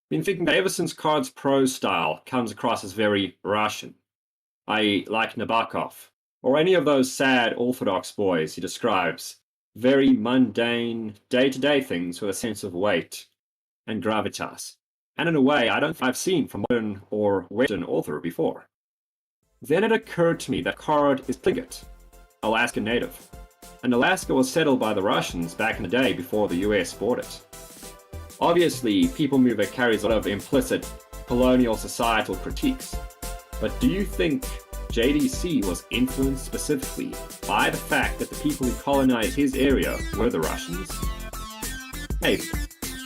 Been thinking that ever since Card's prose style comes across as very Russian, i.e. like Nabokov, or any of those sad Orthodox boys he describes, very mundane, day-to-day things with a sense of weight and gravitas, and in a way I don't think I've seen from modern or Western author before. Then it occurred to me that Card is Tlingit, Alaskan native, and Alaska was settled by the Russians back in the day before the US bought it. Obviously, People Mover carries a lot of implicit colonial societal critiques, but do you think JDC was influenced specifically by the fact that the people who colonized his area were the Russians? Maybe.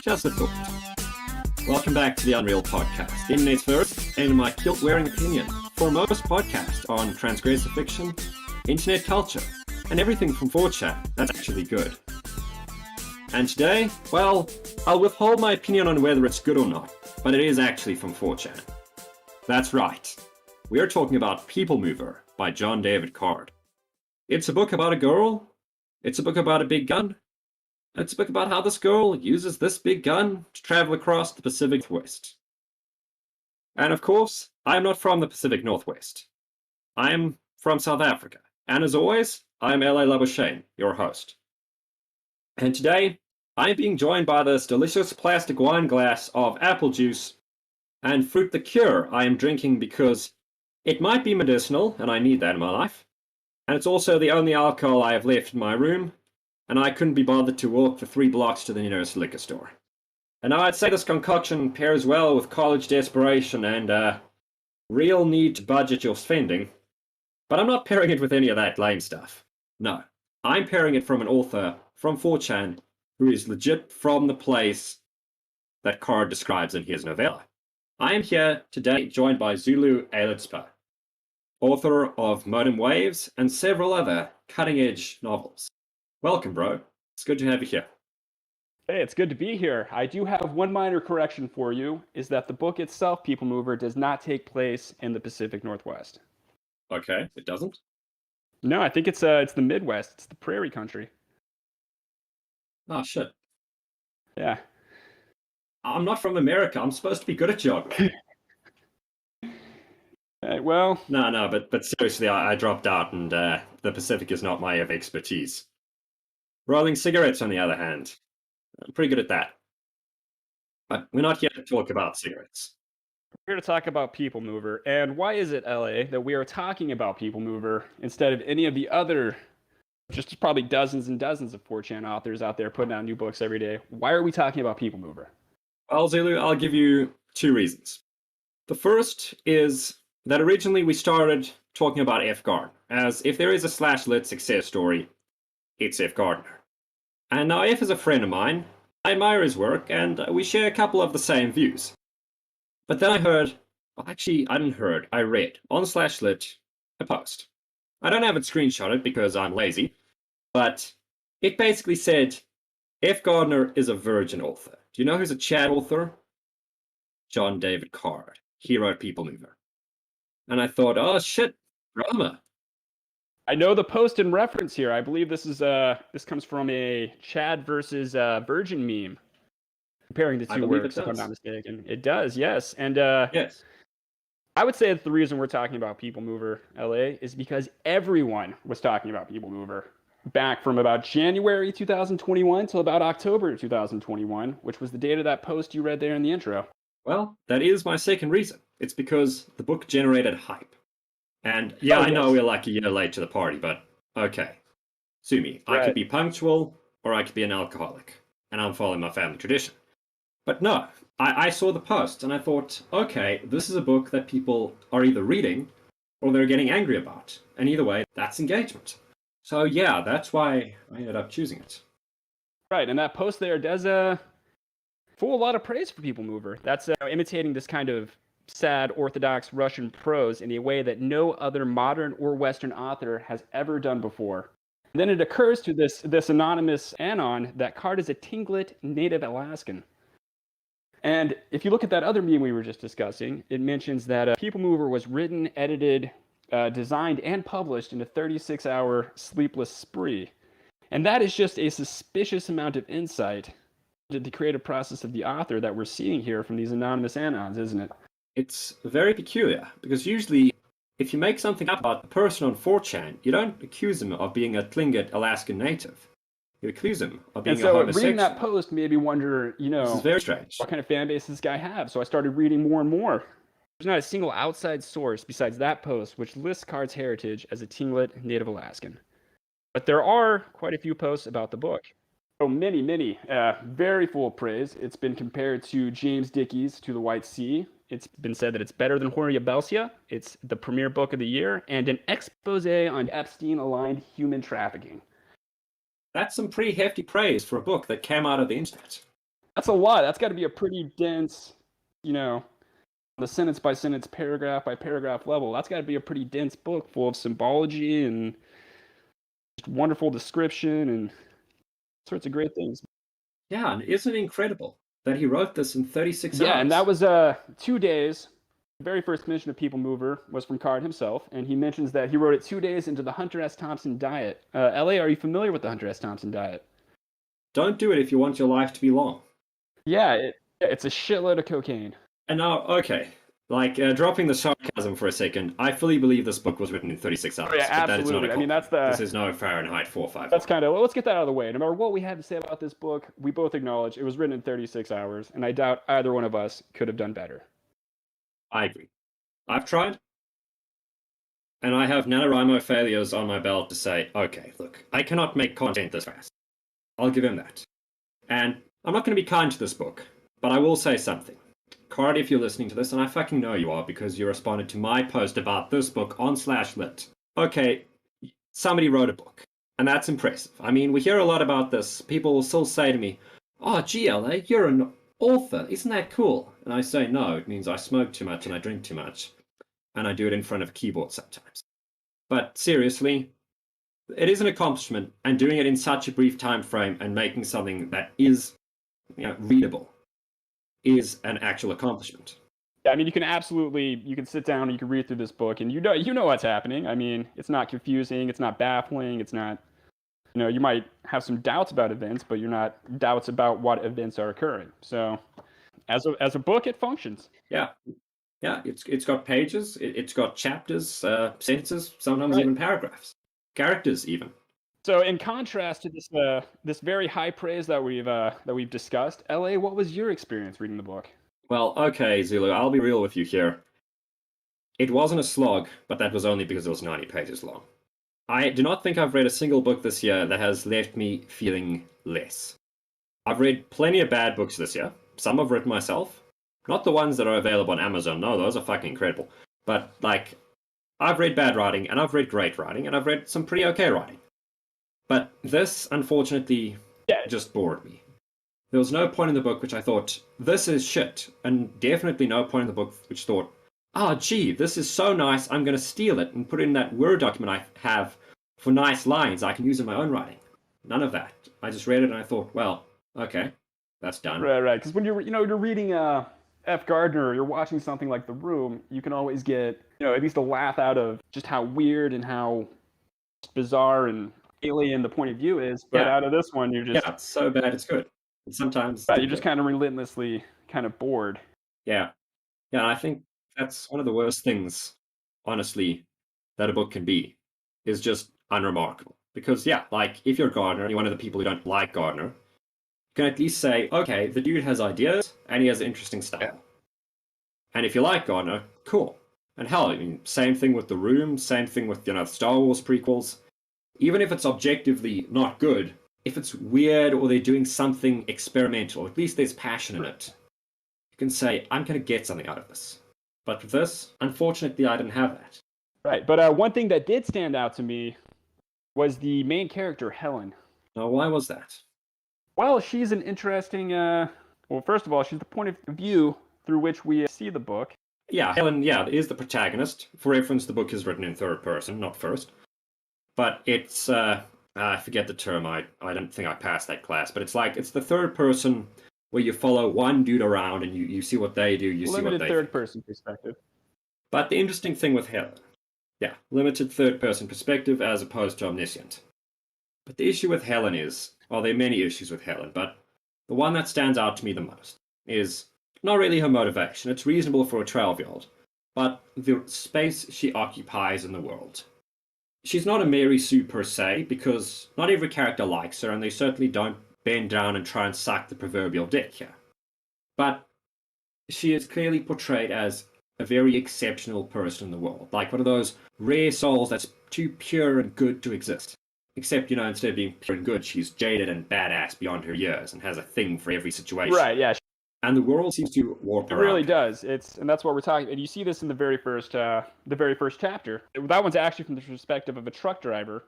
Just a thought. Welcome back to the Unreal Podcast, the internet's first and my kilt-wearing opinion for most podcasts on transgressive fiction, internet culture, and everything from 4chan that's actually good. And today, well, I'll withhold my opinion on whether it's good or not, but it is actually from 4chan. That's right. We are talking about People Mover by John David Card. It's a book about a girl. It's a book about a big gun. It's a book about how this girl uses this big gun to travel across the Pacific Northwest. And of course, I am not from the Pacific Northwest. I am from South Africa. And as always, I'm L.A. Labuschagne, your host. And today, I'm being joined by this delicious plastic wine glass of apple juice and fruit liqueur I am drinking because it might be medicinal, and I need that in my life. And it's also the only alcohol I have left in my room, and I couldn't be bothered to walk for 3 blocks to the nearest liquor store. And now I'd say this concoction pairs well with college desperation and real need to budget your spending, but I'm not pairing it with any of that lame stuff. No, I'm pairing it from an author from 4chan who is legit from the place that Card describes in his novella. I am here today joined by Zulu Alitspa, author of Modern Waves and several other cutting-edge novels. Welcome, bro. It's good to have you here. Hey, it's good to be here. I do have one minor correction for you, is that the book itself, People Mover, does not take place in the Pacific Northwest. Okay, it doesn't? No, I think it's the Midwest. It's the prairie country. Oh, shit. Yeah. I'm not from America. I'm supposed to be good at geography. Well... No, but seriously, I dropped out, and the Pacific is not my area of expertise. Rolling cigarettes, on the other hand. I'm pretty good at that. But we're not here to talk about cigarettes. We're here to talk about People Mover. And why is it, LA, that we are talking about People Mover instead of any of the other, just probably dozens and dozens of 4chan authors out there putting out new books every day? Why are we talking about People Mover? Well, Zulu, I'll give you 2 reasons. The first is that originally we started talking about F. Gardner, as if there is a /lit success story, it's F. Gardner. And now F is a friend of mine, I admire his work, and we share a couple of the same views. But then I read on /lit a post. I don't have it screenshotted because I'm lazy, but it basically said, F. Gardner is a virgin author. Do you know who's a Chad author? John David Card. He wrote People Mover. And I thought, oh shit, drama. I know the post in reference here. I believe this comes from a Chad versus Virgin meme, comparing the two works, if I'm not mistaken. It does, yes. And yes, I would say that the reason we're talking about People Mover, LA, is because everyone was talking about People Mover back from about January 2021 till about October 2021, which was the date of that post you read there in the intro. Well, that is my second reason. It's because the book generated hype. And yeah, I know we're like a year late to the party, but okay. Sue me. Right. I could be punctual, or I could be an alcoholic, and I'm following my family tradition. But no, I saw the post, and I thought, okay, this is a book that people are either reading, or they're getting angry about. And either way, that's engagement. So yeah, that's why I ended up choosing it. Right, and that post there does full a lot of praise for People Mover. That's imitating this kind of sad Orthodox Russian prose in a way that no other modern or Western author has ever done before. And then it occurs to this anonymous anon that Card is a Tlingit native Alaskan. And if you look at that other meme we were just discussing, it mentions that People Mover was written, edited, designed, and published in a 36-hour sleepless spree. And that is just a suspicious amount of insight into the creative process of the author that we're seeing here from these anonymous anons, isn't it? It's very peculiar, because usually if you make something up about a person on 4chan, you don't accuse them of being a Tlingit Alaskan native. You accuse them of being a homosexual. And so reading that post made me wonder, this is very strange. What kind of fan base does this guy have? So I started reading more and more. There's not a single outside source besides that post which lists Card's heritage as a Tlingit native Alaskan. But there are quite a few posts about the book. Oh, many, very full of praise. It's been compared to James Dickey's To the White Sea. It's been said that it's better than Horia Belsia. It's the premier book of the year, and an expose on Epstein-aligned human trafficking. That's some pretty hefty praise for a book that came out of the internet. That's a lot. That's got to be a pretty dense, the sentence by sentence, paragraph by paragraph level. That's got to be a pretty dense book full of symbology and just wonderful description and sorts of great things. Yeah, and isn't it incredible that he wrote this in 36 hours? Yeah, and that was 2 days. The very first mention of People Mover was from Card himself, and he mentions that he wrote it 2 days into the Hunter S. Thompson diet. LA, are you familiar with the Hunter S. Thompson diet? Don't do it if you want your life to be long. Yeah, it's a shitload of cocaine. And now, okay, Like, dropping the sarcasm for a second, I fully believe this book was written in 36 hours. Oh, yeah, but that is not a absolutely. I mean, compliment. This is no Fahrenheit 451. that's kind of, well, let's get that out of the way. No matter what we had to say about this book, we both acknowledge it was written in 36 hours, and I doubt either one of us could have done better. I agree. I've tried, and I have NaNoWriMo failures on my belt to say, okay, look, I cannot make content this fast. I'll give him that. And I'm not going to be kind to this book, but I will say something. Card, if you're listening to this, and I fucking know you are because you responded to my post about this book on /lit. Okay, somebody wrote a book, and that's impressive. I mean, we hear a lot about this. People will still say to me, oh, GLA, you're an author. Isn't that cool? And I say, no, it means I smoke too much and I drink too much. And I do it in front of a keyboard sometimes. But seriously, it is an accomplishment, and doing it in such a brief time frame and making something that is readable is an actual accomplishment. Yeah, I mean, you can sit down and you can read through this book, and you know what's happening. I mean, it's not confusing, it's not baffling, it's not, you might have some doubts about events, but you're not doubts about what events are occurring. So, as a book, it functions. Yeah, it's got pages, it's got chapters, sentences, sometimes even paragraphs, characters even. So, in contrast to this very high praise that we've discussed, LA, what was your experience reading the book? Well, okay, Zulu, I'll be real with you here. It wasn't a slog, but that was only because it was 90 pages long. I do not think I've read a single book this year that has left me feeling less. I've read plenty of bad books this year. Some I've written myself. Not the ones that are available on Amazon. No, those are fucking incredible. But, like, I've read bad writing, and I've read great writing, and I've read some pretty okay writing. But this, unfortunately, just bored me. There was no point in the book which I thought, this is shit, and definitely no point in the book which thought, oh, gee, this is so nice, I'm going to steal it and put it in that Word document I have for nice lines I can use in my own writing. None of that. I just read it and I thought, well, okay, that's done. Right. Because when you're reading F. Gardner, or you're watching something like The Room, you can always get at least a laugh out of just how weird and how bizarre and alien the point of view is. But out of this one, you're just it's so bad it's good. And sometimes you're just kind of relentlessly kind of bored. Yeah, I think that's one of the worst things, honestly, that a book can be, is just unremarkable. Because, like, if you're Gardner and you're one of the people who don't like Gardner, you can at least say, okay, the dude has ideas and he has an interesting style. And if you like Gardner, cool. And hell, I mean, same thing with The Room, same thing with, Star Wars prequels. Even if it's objectively not good, if it's weird or they're doing something experimental, at least there's passion in it. You can say, I'm going to get something out of this. But with this, unfortunately, I didn't have that. Right, but one thing that did stand out to me was the main character, Helen. Now, why was that? Well, she's an interesting, well, first of all, she's the point of view through which we see the book. Yeah, Helen, is the protagonist. For reference, the book is written in third person, not first. But it's, I forget the term, I don't think I passed that class, but it's the third person where you follow one dude around and you see what they do, you see what they limited third person perspective. But the interesting thing with Helen, limited third person perspective as opposed to omniscient. But the issue with Helen is, well, there are many issues with Helen, but the one that stands out to me the most is not really her motivation. It's reasonable for a 12-year-old, but the space she occupies in the world. She's not a Mary Sue per se, because not every character likes her, and they certainly don't bend down and try and suck the proverbial dick here. But she is clearly portrayed as a very exceptional person in the world, like one of those rare souls that's too pure and good to exist. Except, instead of being pure and good, she's jaded and badass beyond her years and has a thing for every situation. Right, yeah. And the world seems to warp around. It really does. And that's what we're talking. And you see this in the very first chapter. That one's actually from the perspective of a truck driver.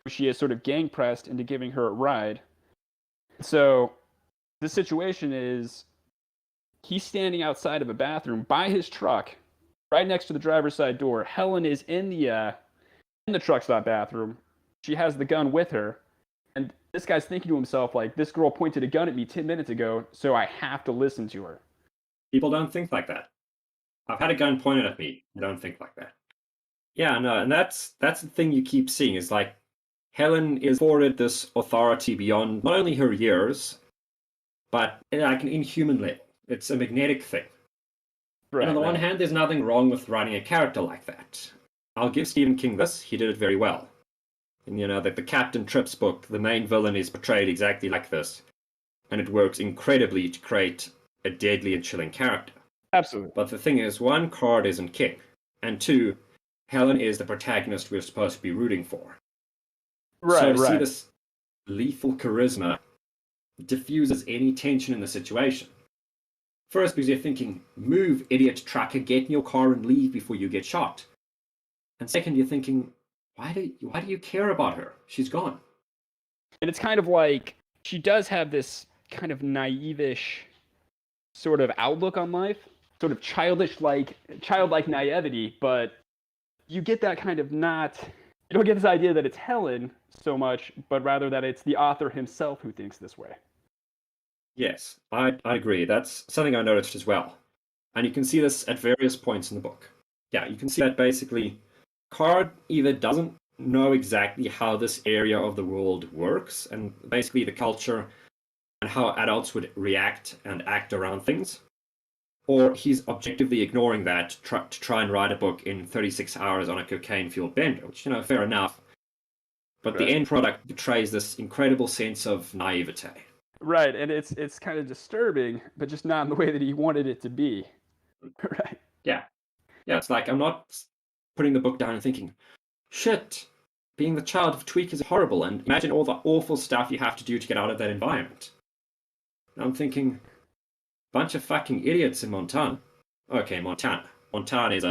She is sort of gang pressed into giving her a ride. So the situation is, he's standing outside of a bathroom by his truck, right next to the driver's side door. Helen is in the truck stop bathroom. She has the gun with her. And this guy's thinking to himself, like, this girl pointed a gun at me 10 minutes ago, so I have to listen to her. People don't think like that. I've had a gun pointed at me. I don't think like that. Yeah, no, and that's the thing you keep seeing, is like, Helen is afforded this authority beyond not only her years, but like an inhuman level. It's a magnetic thing. And on the one Right. hand, there's nothing wrong with writing a character like that. I'll give Stephen King this, he did it very well. And the Captain Trips book, the main villain is portrayed exactly like this. And it works incredibly to create a deadly and chilling character. Absolutely. But the thing is, one, Card isn't King. And two, Helen is the protagonist we're supposed to be rooting for. So to see this lethal charisma diffuses any tension in the situation. First, because you're thinking, move, idiot trucker, get in your car and leave before you get shot. And second, you're thinking, why do you care about her? She's gone. And it's kind of like she does have this kind of naive-ish sort of outlook on life, sort of childlike naivety, but you get that kind of you don't get this idea that it's Helen so much, but rather that it's the author himself who thinks this way. Yes, I agree. That's something I noticed as well. And you can see this at various points in the book. Yeah, you can see that basically Card either doesn't know exactly how this area of the world works, and basically the culture and how adults would react and act around things, or he's objectively ignoring that to try and write a book in 36 hours on a cocaine-fueled bender, which, fair enough. But the end product betrays this incredible sense of naivete. Right, and it's kind of disturbing, but just not in the way that he wanted it to be. Right. Yeah, it's like I'm not putting the book down and thinking, shit, being the child of Tweak is horrible, and imagine all the awful stuff you have to do to get out of that environment. And I'm thinking, bunch of fucking idiots in Montana. Okay, Montana. Montana is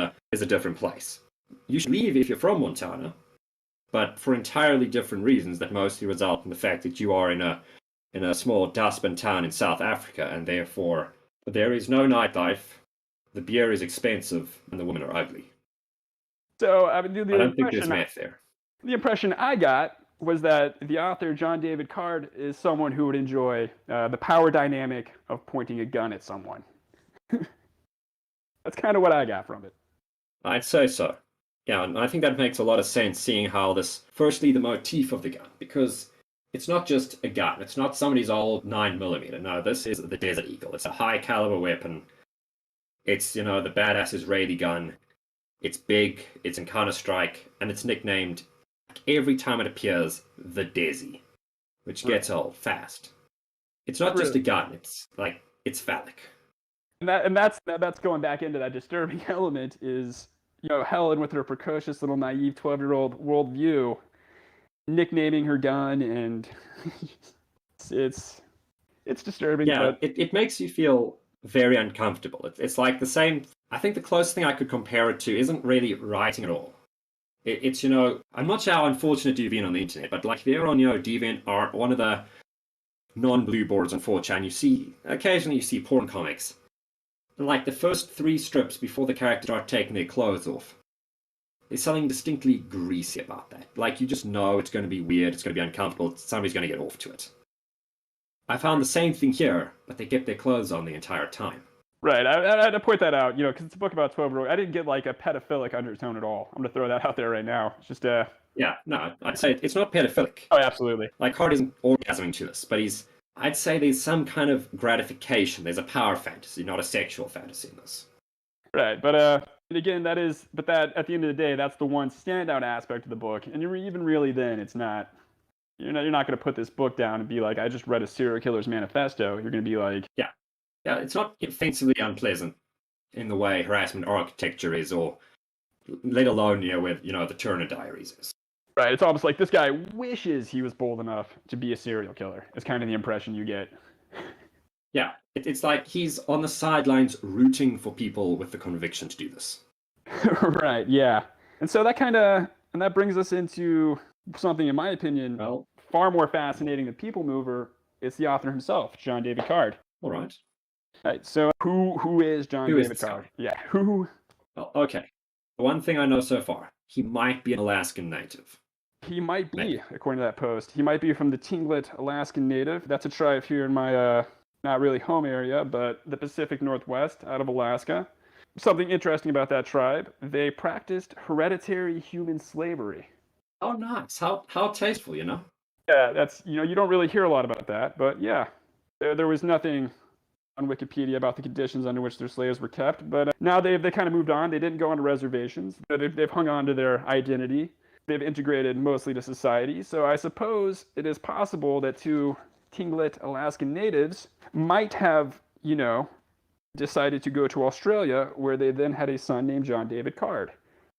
a different place. You should leave if you're from Montana, but for entirely different reasons that mostly result in the fact that you are in a small dustbin town in South Africa, and therefore there is no nightlife, the beer is expensive, and the women are ugly. So I mean, I don't think there's math there. The impression I got was that the author, John David Card, is someone who would enjoy the power dynamic of pointing a gun at someone. That's kind of what I got from it. I'd say so. Yeah, and I think that makes a lot of sense, seeing how this, firstly, the motif of the gun, because it's not just a gun. It's not somebody's old 9mm. No, this is the Desert Eagle. It's a high-caliber weapon. It's, the badass Israeli gun. It's big, it's in Counter-Strike, and it's nicknamed, every time it appears, the Desi, which gets old fast. It's not just a gun, it's phallic. And that's going back into that disturbing element is, Helen with her precocious little naive 12-year-old worldview, nicknaming her gun, and it's disturbing. Yeah, but it makes you feel very uncomfortable. It's like the same. I think the closest thing I could compare it to isn't really writing at all. It's I'm not sure how unfortunate you've been on the internet, but like if you're on DeviantArt, one of the non-blue boards on 4chan, occasionally you see porn comics. And like the first 3 strips before the characters start taking their clothes off, there's something distinctly greasy about that. Like you just know it's going to be weird, it's going to be uncomfortable, somebody's going to get off to it. I found the same thing here, but they kept their clothes on the entire time. Right, I had to point that out, because it's a book about 12-year-old. I didn't get like a pedophilic undertone at all. I'm going to throw that out there right now. It's just Yeah, no, I'd say it's not pedophilic. Oh, absolutely. Like Card isn't orgasming to this, but I'd say there's some kind of gratification. There's a power fantasy, not a sexual fantasy in this. Right, but again, that at the end of the day, that's the one standout aspect of the book. And even really then, it's not. You're not going to put this book down and be like, I just read a serial killer's manifesto. You're going to be like, yeah, it's not offensively unpleasant in the way harassment architecture is, or let alone with the Turner Diaries is. Right, it's almost like this guy wishes he was bold enough to be a serial killer. It's kind of the impression you get. Yeah, it's like he's on the sidelines rooting for people with the conviction to do this. Right, yeah. And so that brings us into something, in my opinion, far more fascinating than People Mover. It's the author himself, John David Card. All right. Right, so who is John David Card? Yeah, who? Well, okay. The one thing I know so far, he might be an Alaskan native. He might be, according to that post. He might be from the Tlingit Alaskan Native. That's a tribe here in my, not really home area, but the Pacific Northwest out of Alaska. Something interesting about that tribe, they practiced hereditary human slavery. Oh, nice. How tasteful, Yeah, that's, you don't really hear a lot about that, but yeah. There was nothing on Wikipedia about the conditions under which their slaves were kept. But now they kind of moved on. They didn't go onto reservations. They've hung on to their identity. They've integrated mostly to society. So I suppose it is possible that two Tlingit Alaskan natives might have, decided to go to Australia, where they then had a son named John David Card.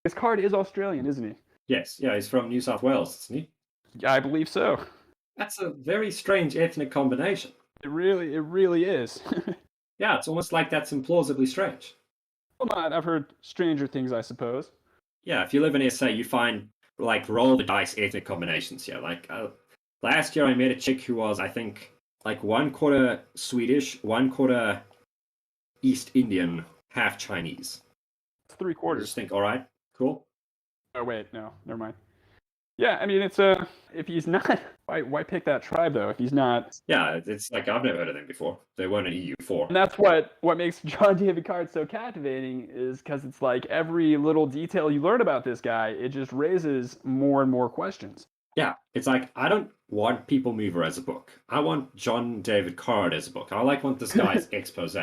His Card is Australian, isn't he? Yes, yeah, he's from New South Wales, isn't he? Yeah, I believe so. That's a very strange ethnic combination. It really is. Yeah, it's almost like that's implausibly strange. Well, not. I've heard stranger things, I suppose. Yeah, if you live in SA, you find, like, roll the dice ethnic combinations here. Like, last year I met a chick who was, I think, like 1/4 Swedish, 1/4 East Indian, half Chinese. It's 3/4. I just think, all right, cool. Oh, wait, no, never mind. Yeah, I mean, it's if he's not, why pick that tribe though? If he's not, Yeah, it's like I've never heard of them before. They weren't an EU4. and that's what makes John David Card so captivating, is because it's like every little detail you learn about this guy, it just raises more and more questions. Yeah, it's like I don't want People Mover as a book. I want John David Card as a book. I want this guy's expose.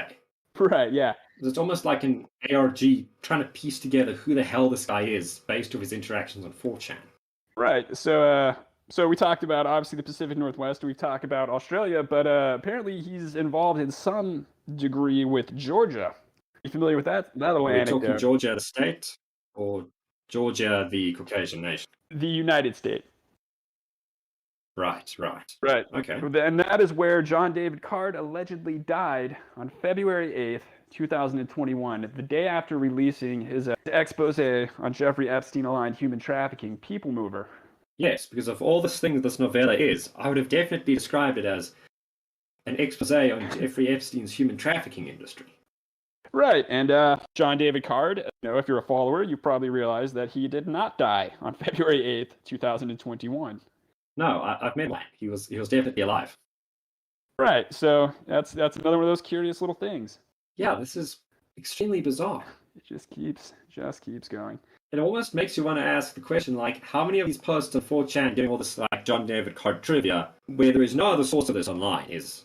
Right? Yeah. It's almost like an ARG trying to piece together who the hell this guy is based on his interactions on 4chan. Right. So we talked about obviously the Pacific Northwest. We've talked about Australia, but apparently he's involved in some degree with Georgia. You familiar with that little Are we anecdote? talking Georgia the state or Georgia the Caucasian nation? The United States. Right. Right. Okay. And that is where John David Card allegedly died on February 8th, 2021, the day after releasing his expose on Jeffrey Epstein-aligned human trafficking, People Mover. Yes, because of all this thing this novella is, I would have definitely described it as an expose on Jeffrey Epstein's human trafficking industry. Right, and John David Card, if you're a follower, you probably realized that he did not die on February 8th, 2021. No, I've met him. He was definitely alive. Right, so that's another one of those curious little things. Yeah, this is extremely bizarre. It just keeps going. It almost makes you want to ask the question, like, how many of these posts on 4chan getting all this, like, John David Card trivia, where there is no other source of this online, is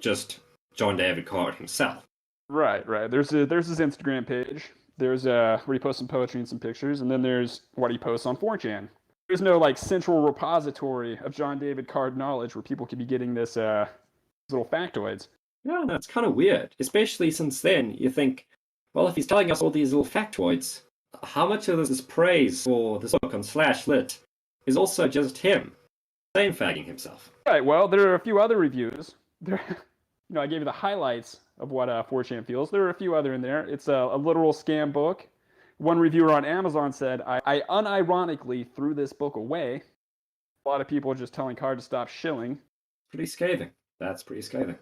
just John David Card himself. Right. There's his Instagram page. There's where he posts some poetry and some pictures, and then there's what he posts on 4chan. There's no, like, central repository of John David Card knowledge where people could be getting this little factoids. Yeah, that's kind of weird, especially since then you think, well, if he's telling us all these little factoids, how much of this is praise for this book on /lit is also just him fagging himself? Right, well, there are a few other reviews. I gave you the highlights of what 4chan feels. There are a few other in there. It's a literal scam book. One reviewer on Amazon said, I unironically threw this book away. A lot of people are just telling Card to stop shilling. Pretty scathing. That's pretty scathing.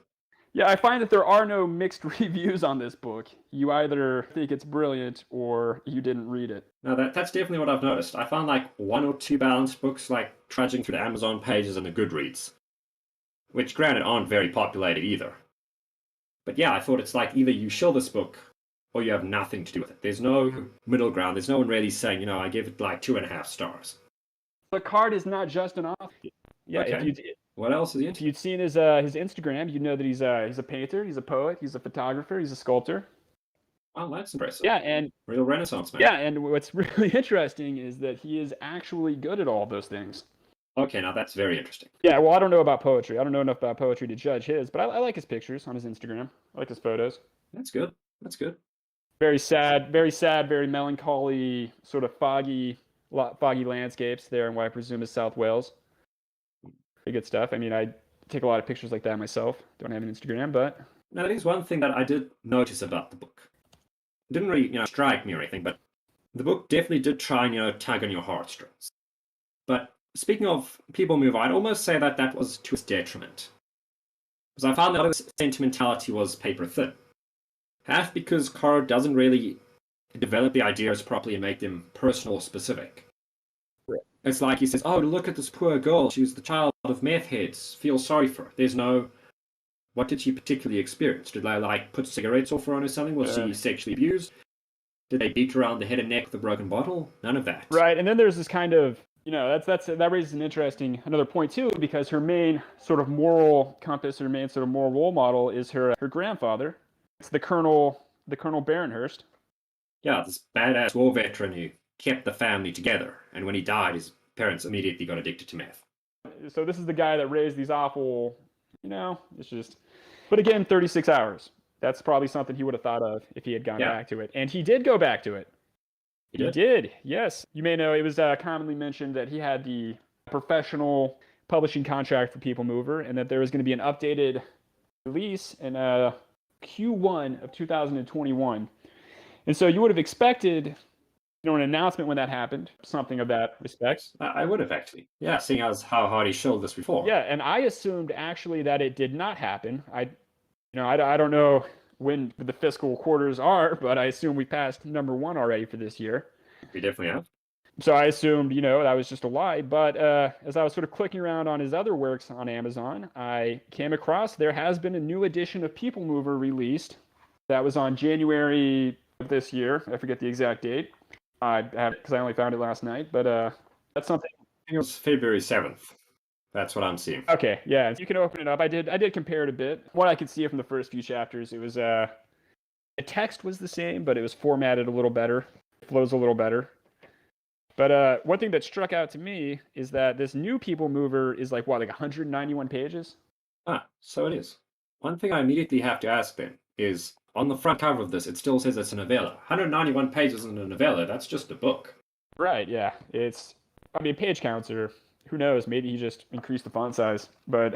Yeah, I find that there are no mixed reviews on this book. You either think it's brilliant or you didn't read it. No, that's definitely what I've noticed. I found like 1 or 2 balanced books like trudging through the Amazon pages and the Goodreads, which granted aren't very populated either. But yeah, I thought it's like either you shill this book or you have nothing to do with it. There's no middle ground. There's no one really saying, I give it like 2.5 stars. But Card is not just an author. Yeah, okay. What else is he if into? you'd seen his Instagram, you'd know that he's a painter, he's a poet, he's a photographer, he's a sculptor. Oh, that's impressive. Yeah, and real Renaissance man. Yeah, and what's really interesting is that he is actually good at all of those things. Okay, now that's very interesting. Yeah, well, I don't know about poetry. I don't know enough about poetry to judge his, but I like his pictures on his Instagram. I like his photos. That's good. Very sad, very melancholy, sort of foggy landscapes there in what I presume is South Wales. Pretty good stuff. I mean, I take a lot of pictures like that myself. Don't have an Instagram, but... Now, there's one thing that I did notice about the book. It didn't really, strike me or anything, but the book definitely did try and, tug on your heartstrings. But speaking of People Mover, I'd almost say that was to its detriment. Because I found that its sentimentality was paper thin. Half because Card doesn't really develop the ideas properly and make them personal or specific. Right. It's like he says, oh, look at this poor girl. She was the child of meth heads. Feel sorry for her. There's no... What did she particularly experience? Did they, put cigarettes off her on or something? Was she sexually abused? Did they beat her around the head and neck with a broken bottle? None of that. Right, and then there's this kind of that raises another point too, because her main sort of moral compass, her main sort of moral role model is her grandfather. It's the Colonel Barenhurst. Yeah, this badass war veteran who kept the family together, and when he died, his parents immediately got addicted to meth. So this is the guy that raised these awful, it's just. But again, 36 hours. That's probably something he would have thought of if he had gone back to it, and he did go back to it. He did, yes. You may know it was commonly mentioned that he had the professional publishing contract for People Mover, and that there was going to be an updated release in Q1 of 2021. And so you would have expected, an announcement when that happened, something of that respect. I would have actually. Yeah, seeing as how hard he showed this before. Yeah, and I assumed actually that it did not happen. I don't know when the fiscal quarters are, but I assume we passed number 1 already for this year. We definitely have. So I assumed, that was just a lie. But as I was sort of clicking around on his other works on Amazon, I came across there has been a new edition of People Mover released. That was on January of this year. I forget the exact date. I have because I only found it last night. But that's something. I think it was February 7th. That's what I'm seeing. Okay, yeah, you can open it up. I did compare it a bit. What I could see from the first few chapters, it was the text was the same, but it was formatted a little better. It flows a little better. But one thing that struck out to me is that this new People Mover is like 191 pages? So it is. One thing I immediately have to ask then is, on the front cover of this, it still says it's a novella. 191 pages in a novella, that's just a book. Right, yeah. Page counts are, who knows, maybe he just increased the font size, but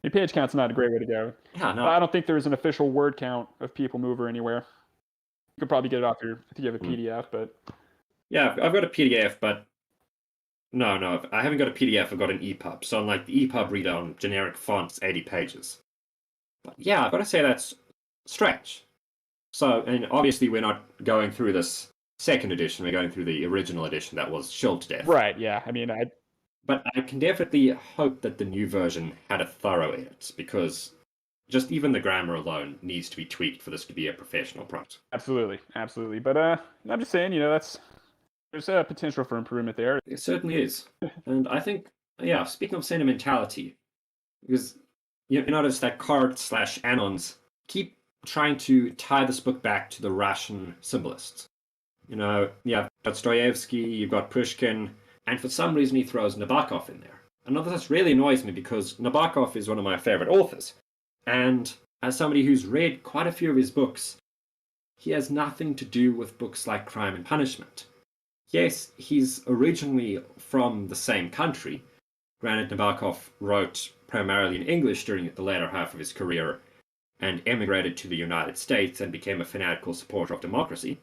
your page count's not a great way to go. Yeah, no. I don't think there's an official word count of People Mover anywhere. You could probably get it off I think you have a PDF, but... Yeah, I've got a PDF, but... No, I haven't got a PDF, I've got an EPUB. So unlike the EPUB reader on generic fonts, 80 pages. But yeah, I've got to say that's strange. So, and obviously we're not going through this second edition, we're going through the original edition that was shelled to death. Right, yeah, But I can definitely hope that the new version had a thorough edit, because just even the grammar alone needs to be tweaked for this to be a professional product. Absolutely. But I'm just saying, there's a potential for improvement there. It certainly is. And I think, speaking of sentimentality, because you notice that Card/Anons keep trying to tie this book back to the Russian symbolists. You have Dostoevsky, you've got Pushkin, and for some reason he throws Nabokov in there. And this really annoys me because Nabokov is one of my favorite authors. And as somebody who's read quite a few of his books, he has nothing to do with books like Crime and Punishment. Yes, he's originally from the same country. Granted, Nabokov wrote primarily in English during the latter half of his career and emigrated to the United States and became a fanatical supporter of democracy.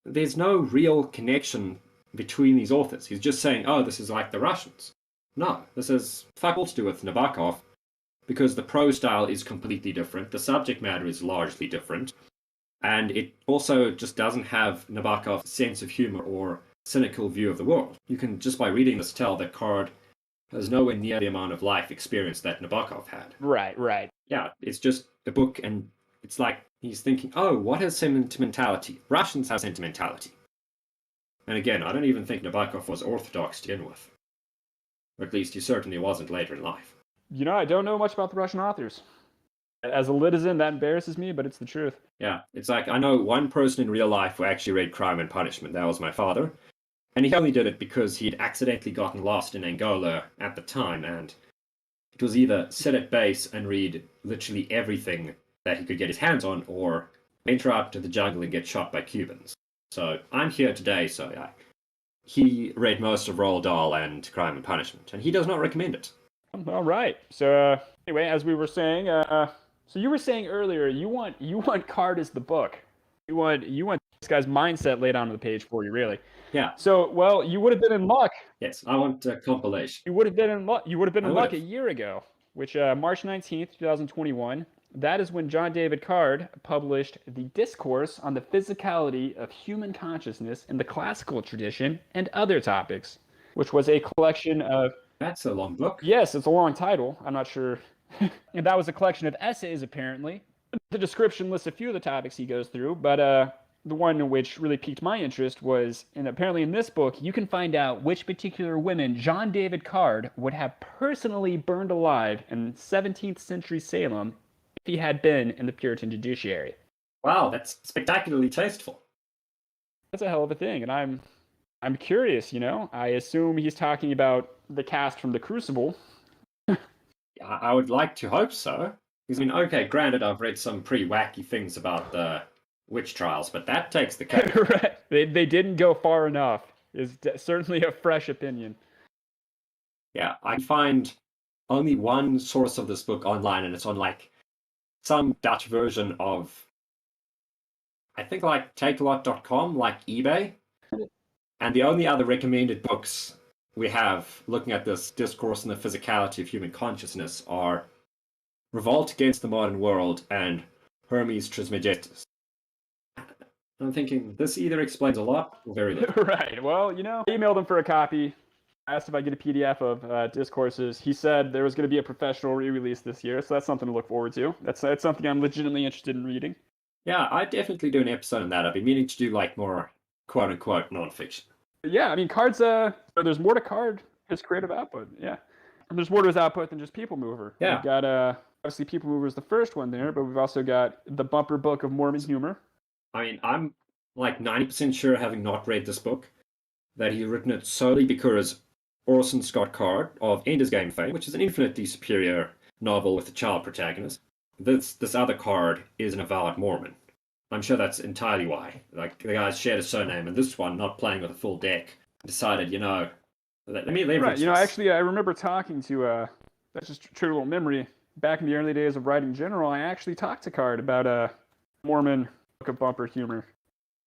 There's no real connection between these authors. He's just saying, oh, this is like the Russians. No, this has fuck all to do with Nabokov, because the prose style is completely different, the subject matter is largely different, and it also just doesn't have Nabokov's sense of humor or cynical view of the world. You can, just by reading this, tell that Card has nowhere near the amount of life experience that Nabokov had. Right. Yeah, it's just a book, and it's like he's thinking, oh, what is sentimentality? Russians have sentimentality. And again, I don't even think Nabokov was orthodox to begin with. Or at least he certainly wasn't later in life. I don't know much about the Russian authors. As a Litizen, that embarrasses me, but it's the truth. Yeah, it's like, I know one person in real life who actually read Crime and Punishment. That was my father. And he only did it because he'd accidentally gotten lost in Angola at the time, and it was either sit at base and read literally everything that he could get his hands on, or enter out to the jungle and get shot by Cubans. So I'm here today, so yeah. He read most of Roald Dahl and Crime and Punishment, and he does not recommend it. All right. So anyway, as we were saying, so you were saying earlier, you want Card as the book. You want this guy's mindset laid onto the page for you, really. Yeah. So, well, you would have been in luck. Yes, I want a compilation. You would have been in luck. You would have been in luck a year ago, which March 19th, 2021. That is when John David Card published the Discourse on the Physicality of Human Consciousness in the Classical Tradition and Other Topics, which was a collection of... That's a long book. Yes, it's a long title. I'm not sure. And that was a collection of essays, apparently. The description lists a few of the topics he goes through, but the one which really piqued my interest was, and apparently in this book, you can find out which particular women John David Card would have personally burned alive in 17th century Salem if he had been in the Puritan judiciary. Wow, that's spectacularly tasteful. That's a hell of a thing, and I'm curious, you know? I assume he's talking about the cast from The Crucible. I would like to hope so. Because, I mean, okay, granted, I've read some pretty wacky things about the witch trials, but that takes the cake. Right. They didn't go far enough, is certainly a fresh opinion. Yeah, I find only one source of this book online, and it's on, like, some Dutch version of, I think, like, takealot.com, like eBay. And the only other recommended books we have looking at this discourse and the physicality of human consciousness are Revolt Against the Modern World and Hermes Trismegistus. I'm thinking this either explains a lot or very little. Right. Well, you know, I emailed him for a copy. I asked if I get a PDF of discourses. He said there was going to be a professional re-release this year, so that's something to look forward to. That's something I'm legitimately interested in reading. Yeah, I'd definitely do an episode on that. I've been meaning to do like more quote-unquote nonfiction. Yeah, I mean, Card's there's more to Card, his creative output. Yeah, and there's more to his output than just People Mover. Yeah, we've got obviously People Mover is the first one there, but we've also got the bumper book of Mormon humor. I mean, I'm like 90% sure, having not read this book, that he written it solely because Orson Scott Card of Ender's Game fame, which is an infinitely superior novel with a child protagonist. This other Card is an avowed Mormon. I'm sure that's entirely why. Like, the guys shared a surname, and this one, not playing with a full deck, decided, you know, let me leverage Right, you know, this. actually, I remember talking to, that's just a true little memory, back in the early days of writing general, I actually talked to Card about a Mormon book of bumper humor.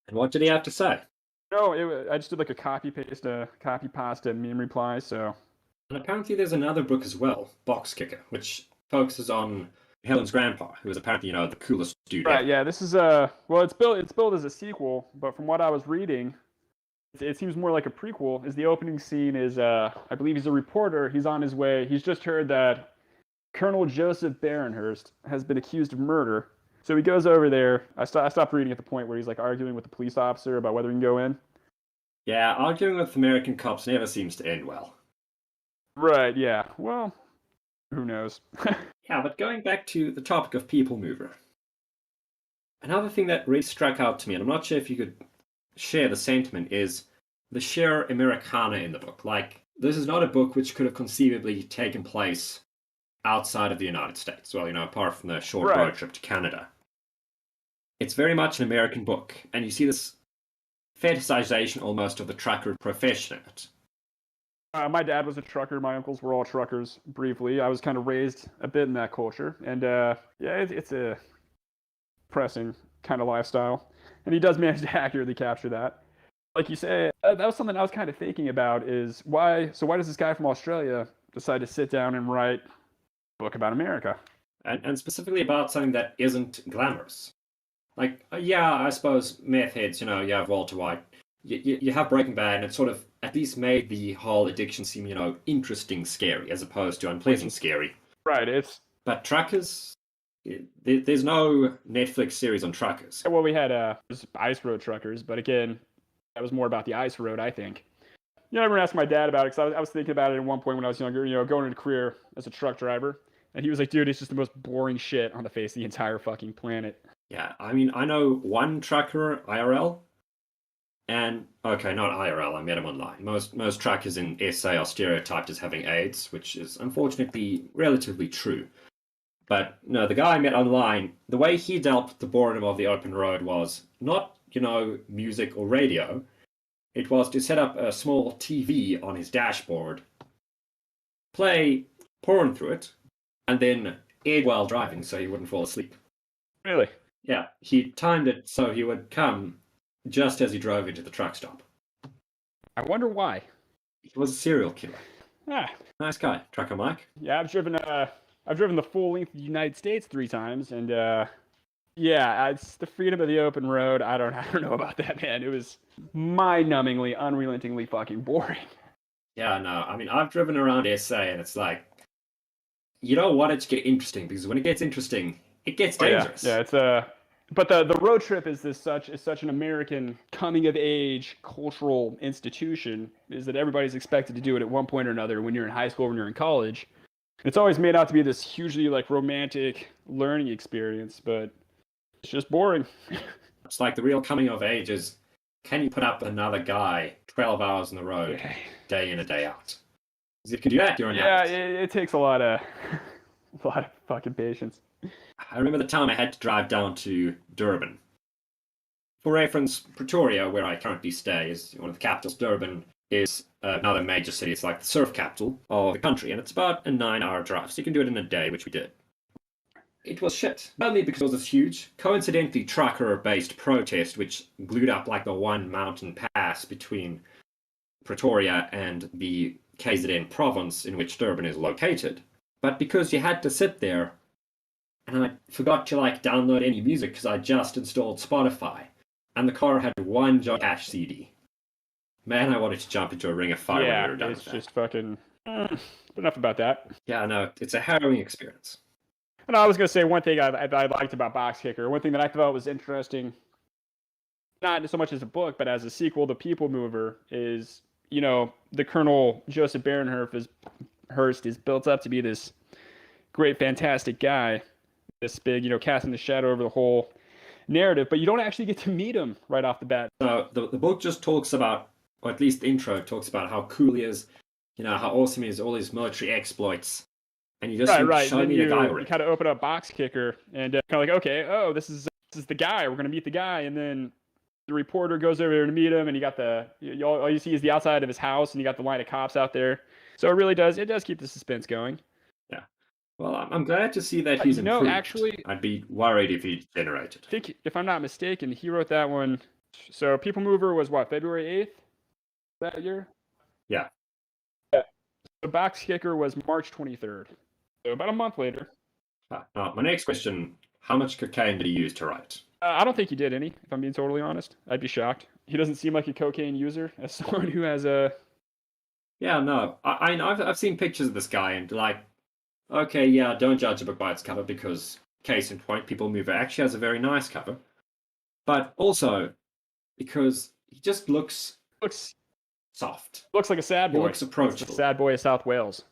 And what did he have to say? No, I just did like a copy pasta meme reply, so. And apparently there's another book as well, Box Kicker, which focuses on Helen's grandpa, who is apparently, you know, the coolest dude Right, ever. yeah, this is well, it's billed as a sequel, but from what I was reading, it seems more like a prequel. Is the opening scene is I believe he's a reporter. He's on his way. He's just heard that Colonel Joseph Barenhurst has been accused of murder. So he goes over there. I stopped reading at the point where he's like arguing with the police officer about whether he can go in. Yeah, arguing with American cops never seems to end well. Right, yeah. Well, who knows? Yeah, but going back to the topic of People Mover, another thing that really struck out to me, and I'm not sure if you could share the sentiment, is the sheer Americana in the book. Like, this is not a book which could have conceivably taken place outside of the United States. Well, you know, apart from the short road trip to Canada. It's very much an American book, and you see this fetishization almost of the trucker profession in it. My dad was a trucker. My uncles were all truckers, briefly. I was kind of raised a bit in that culture. And, yeah, it's a depressing kind of lifestyle. And he does manage to accurately capture that. Like you say, that was something I was kind of thinking about is why does this guy from Australia decide to sit down and write a book about America? And specifically about something that isn't glamorous. Like, yeah, I suppose meth heads, you know, you have Walter White. You have Breaking Bad, and it sort of at least made the whole addiction seem, you know, interesting, scary, as opposed to unpleasant, scary. Right, But truckers, there's no Netflix series on truckers. Well, we had Ice Road Truckers, but again, that was more about the ice road, I think. You know, I remember asking my dad about it, because I was thinking about it at one point when I was younger, you know, going into a career as a truck driver. And he was like, dude, it's just the most boring shit on the face of the entire fucking planet. Yeah, I mean, I know one trucker, IRL, and, okay, not IRL, I met him online. Most truckers in SA are stereotyped as having AIDS, which is unfortunately relatively true. But, no, the guy I met online, the way he dealt with the boredom of the open road was not, you know, music or radio. It was to set up a small TV on his dashboard, play porn through it, and then eat while driving so he wouldn't fall asleep. Really? Yeah, he timed it so he would come just as he drove into the truck stop. I wonder why. He was a serial killer. Ah, Nice guy, Trucker Mike. yeah, I've driven the full length of the United States 3 times, and yeah, it's the freedom of the open road. I don't know about that, man. It was mind-numbingly, unrelentingly fucking boring. Yeah, no, I mean, I've driven around SA, and it's like, you don't want it to get interesting, because when it gets interesting, it gets dangerous. Yeah, But the road trip is such an American coming of age cultural institution, is that everybody's expected to do it at one point or another when you're in high school, when you're in college. It's always made out to be this hugely like romantic learning experience, but it's just boring. It's like the real coming of age is, can you put up with another guy 12 hours on the road, day in and day out? Because if you can do that, you're an adult. It takes a lot of fucking patience. I remember the time I had to drive down to Durban. For reference, Pretoria, where I currently stay, is one of the capitals. Durban is another major city. It's like the surf capital of the country, and it's about a 9-hour drive, so you can do it in a day, which we did. It was shit. Not only because it was this huge, coincidentally trucker-based protest, which glued up like the one mountain pass between Pretoria and the KZN province in which Durban is located. But because you had to sit there, and I forgot to like download any music because I just installed Spotify, and the car had one Johnny Cash CD. Man, I wanted to jump into a ring of fire when we were done with that. It's just fucking... enough about that. Yeah, no, it's a harrowing experience. And I was going to say one thing I liked about Box Kicker, one thing that I thought was interesting, not so much as a book, but as a sequel to People Mover, is, you know, the Colonel Joseph Baronhurst is built up to be this great, fantastic guy, this big, you know, casting the shadow over the whole narrative, but you don't actually get to meet him right off the bat. So the book just talks about, or at least the intro talks about how cool he is, you know, how awesome he is, all his military exploits. And you just show me the guy already. You kind of open up Box Kicker and kind of like, okay, oh, this is the guy. We're going to meet the guy. And then the reporter goes over there to meet him, and you got all you see is the outside of his house, and you got the line of cops out there. So it does keep the suspense going. Yeah. Well, I'm glad to see that he's improved. Actually, I'd be worried if he degenerated. I think, if I'm not mistaken, he wrote that one. So People Mover was what, February 8th that year? Yeah. So Box Kicker was March 23rd. So about a month later. My next question, how much cocaine did he use to write? I don't think he did any, if I'm being totally honest. I'd be shocked. He doesn't seem like a cocaine user, as someone who has a... Yeah, no. I've seen pictures of this guy, and like, okay, yeah, don't judge a book by its cover, because, case in point, People Mover actually has a very nice cover. But also, because he just looks soft. Looks like a sad boy. He looks approachable. Looks like a sad boy of South Wales.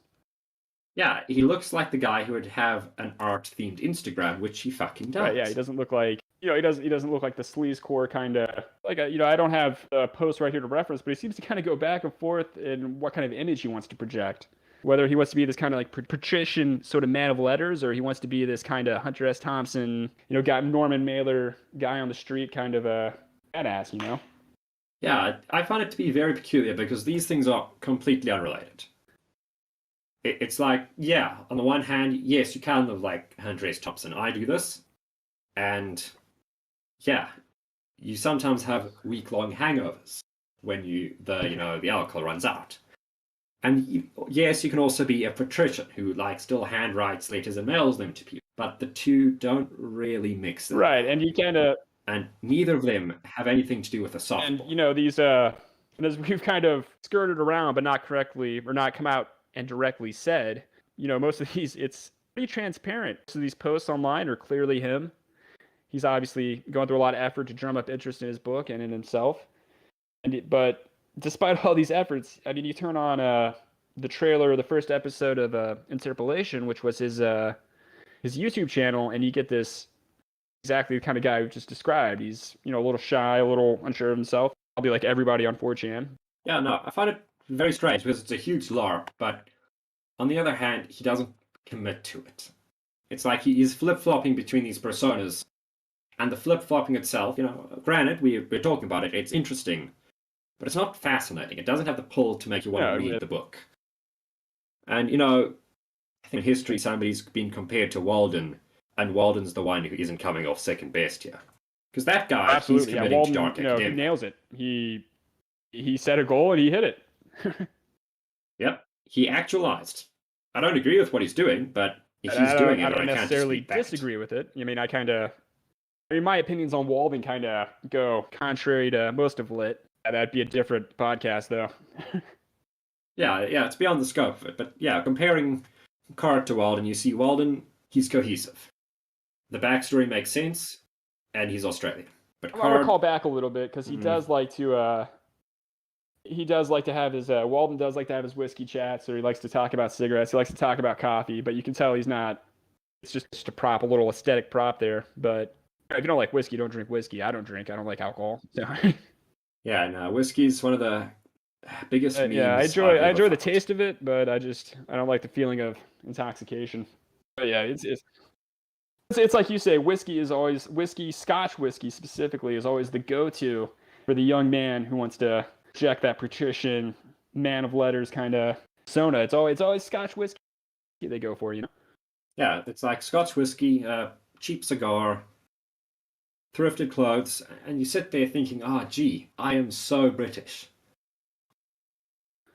Yeah, he looks like the guy who would have an art-themed Instagram, which he fucking does. Right, yeah, he doesn't look like, you know, he doesn't look like the sleazecore kind of, like, you know, I don't have a post right here to reference, but he seems to kind of go back and forth in what kind of image he wants to project. Whether he wants to be this kind of like patrician sort of man of letters, or he wants to be this kind of Hunter S. Thompson, you know, got Norman Mailer guy on the street kind of a badass, you know? Yeah, I find it to be very peculiar because these things are completely unrelated. It's like, yeah, on the one hand, yes, you can live like Hunter S. Thompson. I do this. And yeah, you sometimes have week-long hangovers when the alcohol runs out. And yes, you can also be a patrician who like still handwrites letters and mails them to people. But the two don't really mix. Right, and you kind of... And neither of them have anything to do with a softball. And, you know, these, as we've kind of skirted around, but not correctly, or not come out and directly said, you know, most of these, it's pretty transparent. So these posts online are clearly him. He's obviously going through a lot of effort to drum up interest in his book and in himself. But despite all these efforts, I mean, you turn on the trailer, the first episode of Interpolation, which was his YouTube channel, and you get this exactly the kind of guy we just described. He's, you know, a little shy, a little unsure of himself. I'll be like everybody on 4chan. Yeah, no, I find it very strange because it's a huge LARP, but on the other hand, he doesn't commit to it. It's like he is flip-flopping between these personas, and the flip-flopping itself, you know, granted, we're talking about it, it's interesting, but it's not fascinating. It doesn't have the pull to make you want to read the book. And, you know, I think in history somebody's been compared to Walden, and Walden's the one who isn't coming off second best here. Because that guy, absolutely, he's committing to dark academia. He nails it. He set a goal and he hit it. Yep, he actualized. I don't agree with what he's doing, but if he's doing it, I don't necessarily disagree with it. I mean, my opinions on Walden kind of go contrary to most of Lit. That'd be a different podcast, though. yeah, it's beyond the scope of it. But yeah, comparing Card to Walden, you see Walden, he's cohesive. The backstory makes sense, and he's Australian. But I'm gonna call back a little bit because he does like to have his Walden does like to have his whiskey chats, or he likes to talk about cigarettes. He likes to talk about coffee, but you can tell he's not. It's just a prop, a little aesthetic prop there. But if you don't like whiskey, don't drink whiskey. I don't drink. I don't like alcohol. So. Yeah, no, whiskey's one of the biggest memes. Yeah, I enjoy the taste of it, but I don't like the feeling of intoxication. But yeah, it's like you say, Scotch whiskey specifically is always the go-to for the young man who wants to check that patrician, man of letters kind of persona. It's always Scotch whiskey they go for, you know? Yeah, it's like Scotch whiskey, cheap cigar, thrifted clothes, and you sit there thinking, gee, I am so British.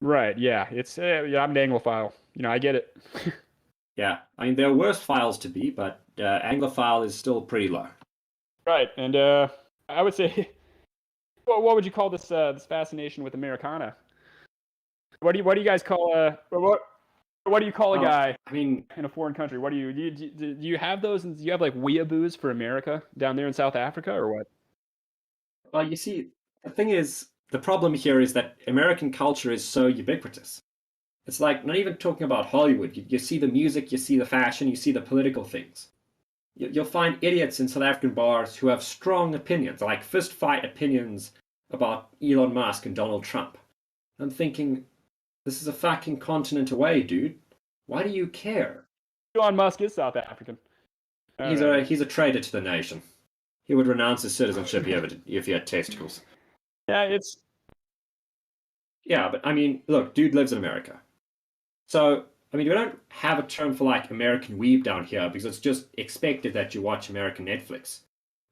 Right, yeah. I'm an Anglophile. You know, I get it. Yeah, I mean, there are worse files to be, but Anglophile is still pretty low. Right, and I would say, what would you call this fascination with Americana? What do you guys call what do you call a guy? I mean, in a foreign country, what do you have those? Do you have like weeaboos for America down there in South Africa, or what? Well, you see, the thing is, the problem here is that American culture is so ubiquitous. It's like not even talking about Hollywood. You see the music, you see the fashion, you see the political things. You'll find idiots in South African bars who have strong opinions, like fist fight opinions about Elon Musk and Donald Trump. I'm thinking, this is a fucking continent away, dude. Why do you care? Elon Musk is South African. He's a traitor to the nation. He would renounce his citizenship if he had testicles. Yeah, but I mean, look, dude lives in America. So, I mean, we don't have a term for like American weeb down here because it's just expected that you watch American Netflix,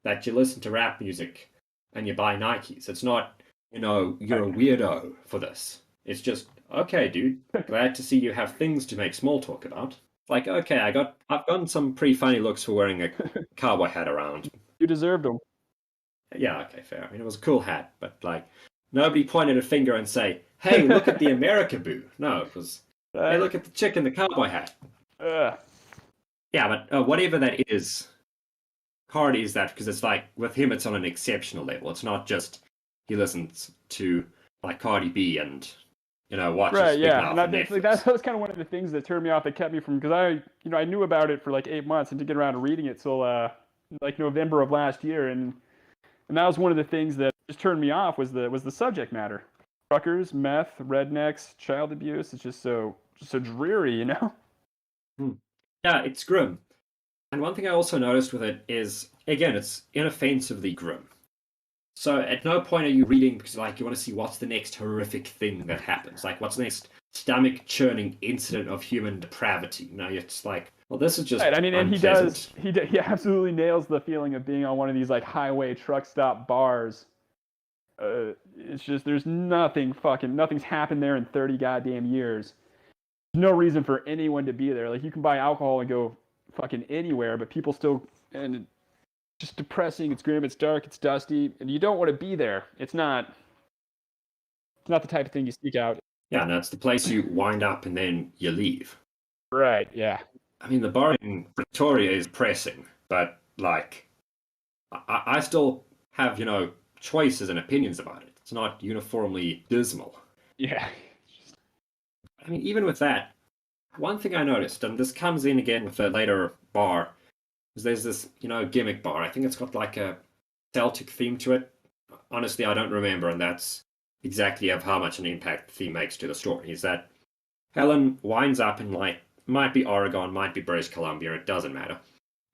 that you listen to rap music, and you buy Nikes. It's not, you're a weirdo for this. It's just, okay, dude, glad to see you have things to make small talk about. Like, okay, I've gotten some pretty funny looks for wearing a cowboy hat around. You deserved them. Yeah, okay, fair. I mean, it was a cool hat, but like, nobody pointed a finger and say, hey, look at the America boo. No, it was, hey, look at the chick in the cowboy hat. Yeah, but whatever that is, Card is that because it's like, with him, it's on an exceptional level. It's not just he listens to like Cardi B and watches Big Mouth on Netflix. That was kind of one of the things that turned me off, that kept me from, because I knew about it for like 8 months and didn't get around to reading it till like November of last year, and that was one of the things that just turned me off was the subject matter. Truckers, meth, rednecks, child abuse. It's just so dreary, you know? Yeah, it's grim. And one thing I also noticed with it is, again, it's inoffensively grim. So at no point are you reading because like you want to see what's the next horrific thing that happens, like what's the next stomach churning incident of human depravity. No, it's like, well, this is just right. I mean, and unpleasant. he absolutely nails the feeling of being on one of these like highway truck stop bars. It's just there's nothing's happened there in 30 goddamn years. There's no reason for anyone to be there. Like, you can buy alcohol and go fucking anywhere, but people still, and it's just depressing. It's grim. It's dark. It's dusty, and you don't want to be there. It's not the type of thing you seek out. Yeah, and that's the place you wind up and then you leave. Right. Yeah. I mean, the bar in Pretoria is pressing, but like, I still have choices and opinions about it. It's not uniformly dismal. Yeah. I mean, even with that, one thing I noticed, and this comes in again with the later bar, is there's this, gimmick bar. I think it's got like a Celtic theme to it. Honestly, I don't remember, and that's exactly of how much an impact the theme makes to the story. Is that Helen winds up in like, might be Oregon, might be British Columbia, it doesn't matter.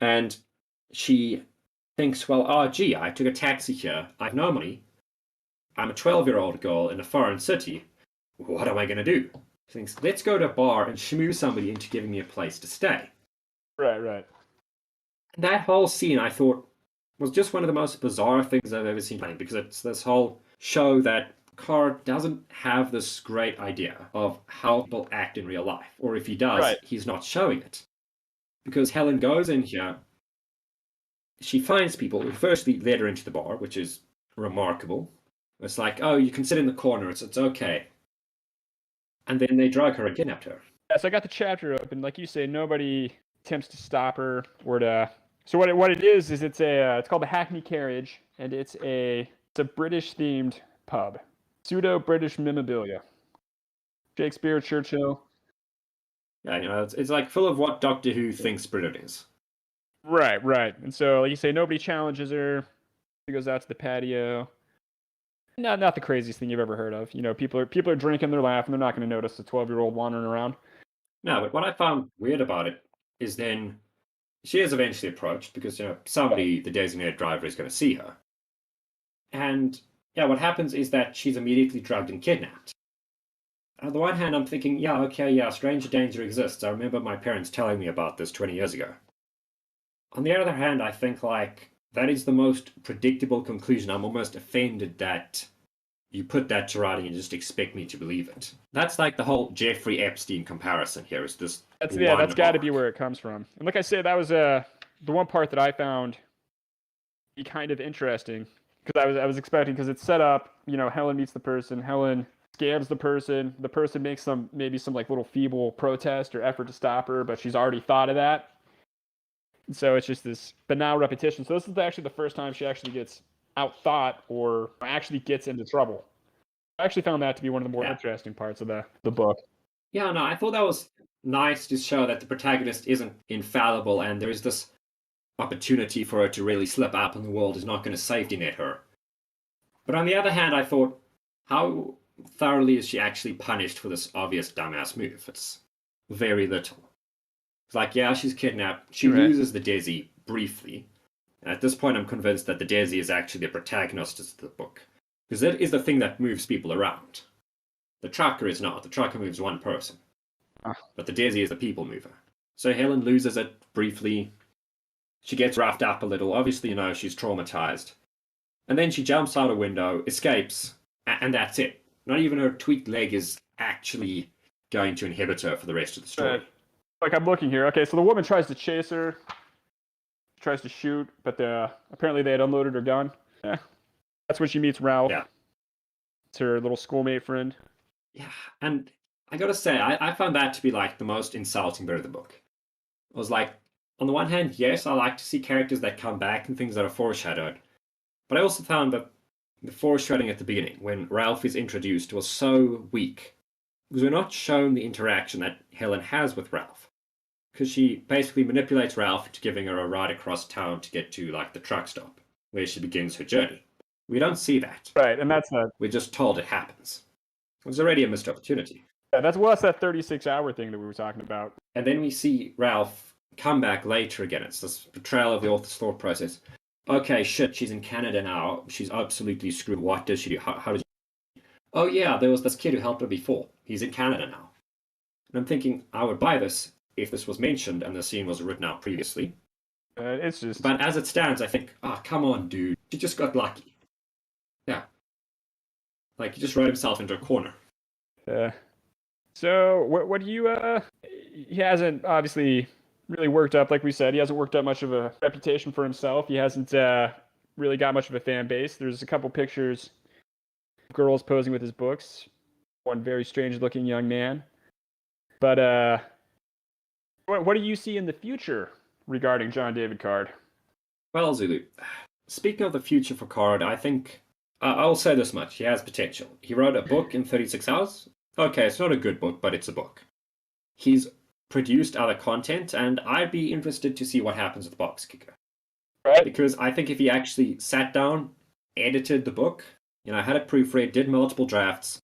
And she thinks, well, I took a taxi here. I have no money. I'm a 12-year-old girl in a foreign city. What am I going to do? She thinks, let's go to a bar and schmoo somebody into giving me a place to stay. Right. And that whole scene, I thought, was just one of the most bizarre things I've ever seen playing, because it's this whole show that Card doesn't have this great idea of how people act in real life. Or if he does, He's not showing it. Because Helen goes in here, she finds people who firstly let her into the bar, which is remarkable. It's like, oh, you can sit in the corner, it's okay. And then they drug her and kidnapped her. Yeah, so I got the chapter open. Like you say, nobody attempts to stop her or to So what it is it's it's called the Hackney Carriage, and it's a British themed pub, pseudo British memorabilia, Shakespeare, Churchill. Yeah, it's like full of what Doctor Who thinks Britain is. Right. And so, like you say, nobody challenges her. She goes out to the patio. Not the craziest thing you've ever heard of. People are drinking, they're laughing, they're not going to notice a 12-year-old wandering around. No, but what I found weird about it is then she is eventually approached because somebody, the designated driver, is going to see her. And yeah, what happens is that she's immediately drugged and kidnapped. On the one hand, I'm thinking, yeah, okay, yeah, stranger danger exists. I remember my parents telling me about this 20 years ago. On the other hand, I think, like, that is the most predictable conclusion. I'm almost offended that you put that to writing and just expect me to believe it. That's like the whole Jeffrey Epstein comparison here. Is this That's got to be where it comes from. And like I said, that was the one part that I found kind of interesting, because I was expecting, because it's set up, Helen meets the person, Helen scams the person makes maybe some like little feeble protest or effort to stop her, but she's already thought of that. And so it's just this banal repetition. So this is actually the first time she actually gets outthought or actually gets into trouble. I actually found that to be one of the more interesting parts of the book. Yeah, no, I thought that was nice to show that the protagonist isn't infallible and there is this opportunity for her to really slip up and the world is not going to safety net her. But on the other hand, I thought, how thoroughly is she actually punished for this obvious dumbass move? It's very little. It's like, yeah, she's kidnapped. She loses the Desi briefly. And at this point, I'm convinced that the Desi is actually the protagonist of the book. Because that is the thing that moves people around. The trucker is not. The trucker moves one person. But the Desi is the people mover. So Helen loses it briefly. She gets roughed up a little. Obviously, she's traumatized. And then she jumps out a window, escapes, and that's it. Not even her tweaked leg is actually going to inhibit her for the rest of the story. Like, I'm looking here. Okay, so the woman tries to chase her, tries to shoot, but apparently they had unloaded her gun. Yeah. That's when she meets Ralph. Yeah. It's her little schoolmate friend. Yeah, and I gotta say, I found that to be like the most insulting bit of the book. I was like, on the one hand, yes, I like to see characters that come back and things that are foreshadowed. But I also found that the foreshadowing at the beginning, when Ralph is introduced, was so weak. Because we're not shown the interaction that Helen has with Ralph. Because she basically manipulates Ralph into giving her a ride across town to get to, like, the truck stop, where she begins her journey. We don't see that. Right, and that's not... We're just told it happens. It was already a missed opportunity. Yeah, that's that 36-hour thing that we were talking about. And then we see Ralph come back later again. It's this betrayal of the author's thought process. Okay, shit, she's in Canada now. She's absolutely screwed. What does she do? How does she... Oh yeah, there was this kid who helped her before. He's in Canada now. And I'm thinking, I would buy this if this was mentioned and the scene was written out previously. It's just... But as it stands, I think, come on, dude. She just got lucky. Yeah. Like, he just wrote himself into a corner. So, what do you... He hasn't, obviously, really worked up, like we said. He hasn't worked up much of a reputation for himself. He hasn't really got much of a fan base. There's a couple pictures of girls posing with his books. One very strange-looking young man. But, what do you see in the future regarding John David Card? Well, Zulu, speaking of the future for Card, I think... I'll say this much. He has potential. He wrote a book in 36 hours. Okay, it's not a good book, but it's a book. He's produced other content, and I'd be interested to see what happens with Box Kicker. Right. Because I think if he actually sat down, edited the book, had it proofread, did multiple drafts,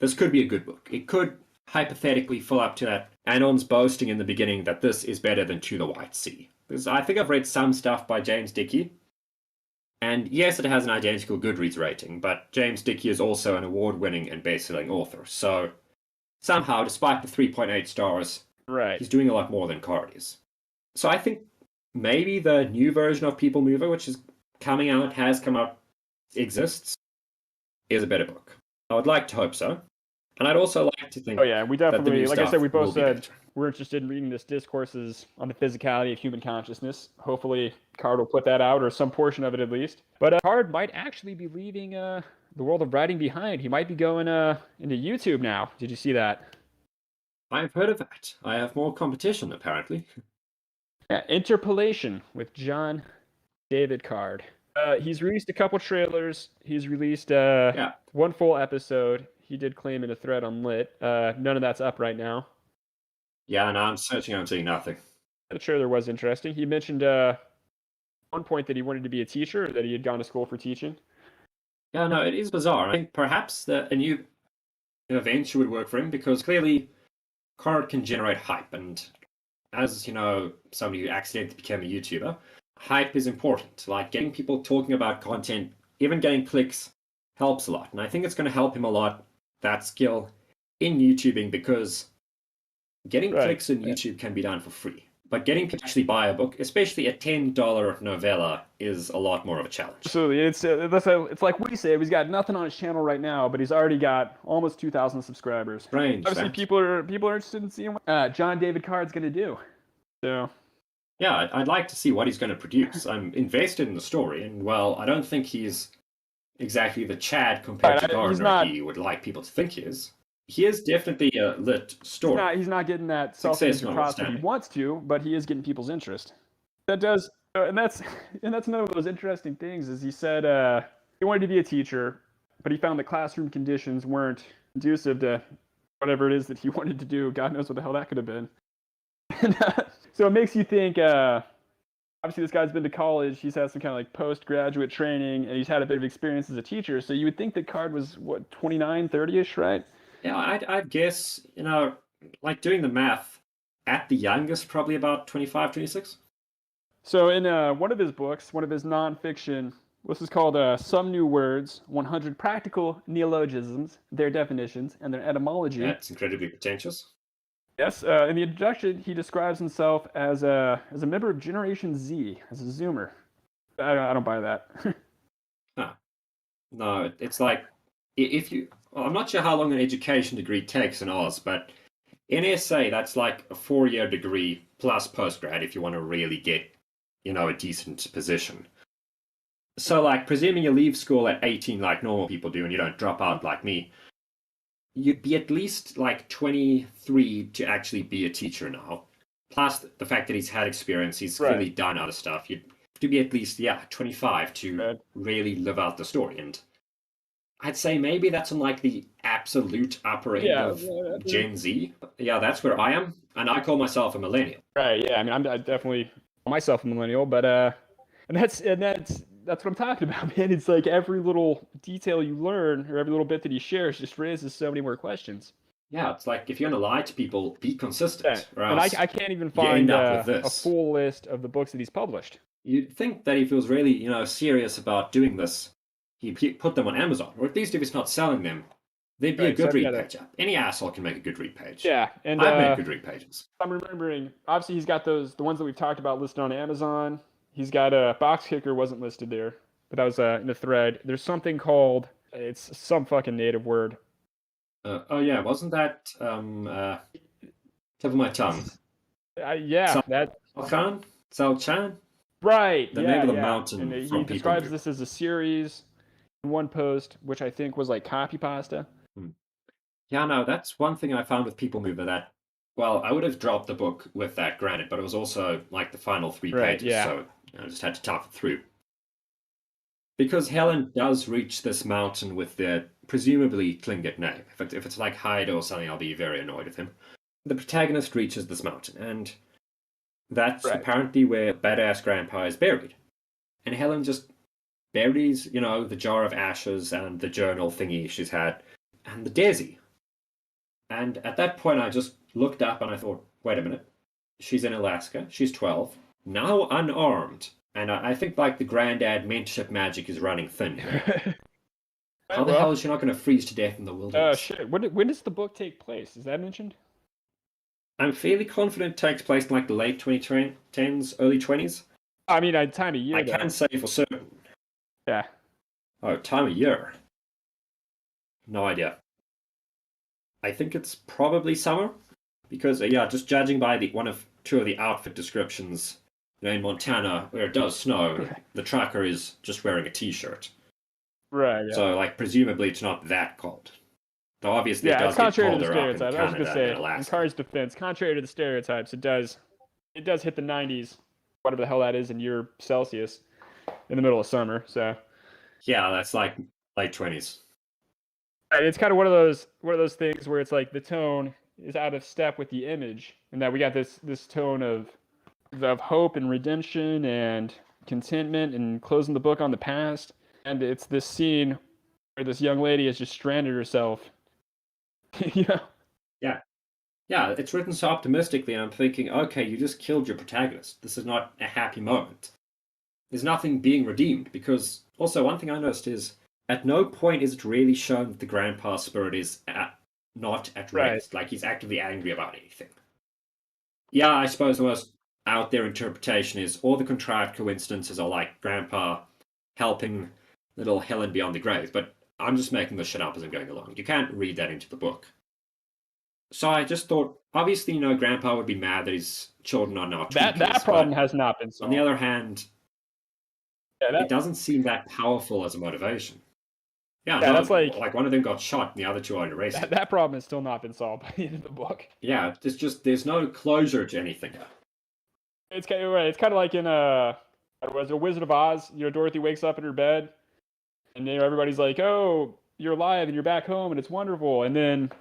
this could be a good book. It could hypothetically fill up to that Anon's boasting in the beginning that this is better than To the White Sea. Because I think I've read some stuff by James Dickey, and yes, it has an identical Goodreads rating, but James Dickey is also an award-winning and best-selling author, so somehow, despite the 3.8 stars, right, he's doing a lot more than Card is. So I think maybe the new version of People Mover, which is has come out, exists, is a better book. I would like to hope so. And I'd also like to think... Oh yeah, we definitely, like I said, we both said better. We're interested in reading this Discourses on the Physicality of Human Consciousness. Hopefully Card will put that out, or some portion of it at least. But Card might actually be leaving the world of writing behind. He might be going into YouTube now. Did you see that? I've heard of that. I have more competition, apparently. Yeah, Interpolation with John David Card. He's released a couple trailers. He's released one full episode. He did claim in a thread on Lit. None of that's up right now. Yeah, no, I'm searching, I'm seeing nothing. The trailer was interesting. He mentioned one point that he wanted to be a teacher, that he had gone to school for teaching. Yeah, no, it is bizarre. I think perhaps a new venture would work for him because clearly Card can generate hype. And as, somebody who accidentally became a YouTuber, hype is important. Like getting people talking about content, even getting clicks, helps a lot. And I think it's going to help him a lot, that skill, in YouTubing because getting clicks in YouTube can be done for free. But getting people to actually buy a book, especially a $10 novella, is a lot more of a challenge. Absolutely. It's like we say, he's got nothing on his channel right now, but he's already got almost 2,000 subscribers. Strange. Obviously, people are interested in seeing what John David Card's going to do. So, yeah, I'd like to see what he's going to produce. I'm invested in the story, and well, I don't think he's exactly the Chad compared to Gardner he would like people to think he is. He is definitely a lit story. He's not getting that self-image across that he wants to, but he is getting people's interest. That does, and that's another of those interesting things. Is he said he wanted to be a teacher, but he found that classroom conditions weren't conducive to whatever it is that he wanted to do. God knows what the hell that could have been. And, so it makes you think. Obviously, this guy's been to college. He's had some kind of like postgraduate training, and he's had a bit of experience as a teacher. So you would think that Card was, 29, 30-ish, right? Yeah, I'd guess, like doing the math, at the youngest, probably about 25, 26. So in one of his books, one of his nonfiction, this is called Some New Words, 100 Practical Neologisms, Their Definitions, and Their Etymology. That's incredibly pretentious. Yes, in the introduction, he describes himself as a member of Generation Z, as a Zoomer. I don't buy that. Huh. No, it's like, if you... Well, I'm not sure how long an education degree takes in Oz, but in SA, that's like a 4-year degree plus postgrad if you want to really get, a decent position. So, like, presuming you leave school at 18 like normal people do and you don't drop out like me, you'd be at least like 23 to actually be a teacher now. Plus the fact that he's had experience, he's clearly done other stuff. You'd have to be at least, 25 to really live out the story. And I'd say maybe that's on like the absolute upper end of Gen Z. Yeah, that's where I am. And I call myself a millennial. Right, yeah. I mean, I definitely call myself a millennial, but and that's what I'm talking about, man. It's like every little detail you learn or every little bit that he shares just raises so many more questions. Yeah, it's like if you're going to lie to people, be consistent. Yeah. And I can't even find a full list of the books that he's published. You'd think that he feels really, serious about doing this. He put them on Amazon, or at least if he's not selling them, they'd be a Goodread page up. Any asshole can make a Goodread page. Yeah, and I've made Goodread pages. I'm remembering, obviously he's got the ones that we've talked about listed on Amazon. He's got a Box Kicker wasn't listed there, but that was in the thread. There's something called, it's some fucking native word. Oh yeah, wasn't that tip of my tongue? Salchan? Right. The name of the mountain. And he describes this as a series in one post, which I think was like copy pasta. Yeah, no, that's one thing I found with People Mover that, well, I would have dropped the book with that, granted, but it was also like the final 3 pages, so I just had to tough it through. Because Helen does reach this mountain with the presumably Tlingit name. If it's like Hyde or something, I'll be very annoyed with him. The protagonist reaches this mountain, and that's apparently where Badass Grandpa is buried. And Helen just buries, the jar of ashes and the journal thingy she's had, and the Desi. And at that point, I just looked up and I thought, wait a minute. She's in Alaska. She's 12. Now unarmed. And I think like the granddad mentorship magic is running thin here. How the hell is she not going to freeze to death in the wilderness? Shit. When does the book take place? Is that mentioned? I'm fairly confident it takes place in like the late 2010s, early 20s. I mean, time of year. I can't say for certain. Yeah. Oh, time of year. No idea. I think it's probably summer. Because, just judging by two of the outfit descriptions, in Montana, where it does snow, the trucker is just wearing a t-shirt. Right, yeah. So, presumably it's not that cold. Though obviously it does get colder up in Canada and Alaska. In Card's defense, contrary to the stereotypes, it does it does hit the 90s, whatever the hell that is in year Celsius, in the middle of summer. So Yeah, that's like late 20s. it's kind of one of those things where it's like the tone is out of step with the image, and that we got this tone of hope and redemption and contentment and closing the book on the past. And it's this scene where this young lady has just stranded herself. you know? Yeah, it's written so optimistically, and I'm thinking, okay, you just killed your protagonist. This is not a happy moment. There's nothing being redeemed, because also one thing I noticed is at no point is it really shown that the grandpa's spirit is not at rest, like he's actively angry about anything. Yeah, I suppose the most out there interpretation is all the contrived coincidences are like grandpa helping little Helen beyond the grave, but I'm just making this shit up as I'm going along. You can't read that into the book. So I just thought, obviously, grandpa would be mad that his children are not That problem has not been solved. On the other hand, it doesn't seem that powerful as a motivation. Yeah, that's like one of them got shot and the other two are arrested. That problem has still not been solved by the end of the book. Yeah, there's no closure to anything. It's kind of like in was it Wizard of Oz? Dorothy wakes up in her bed, and everybody's like, "Oh, you're alive and you're back home and it's wonderful." And then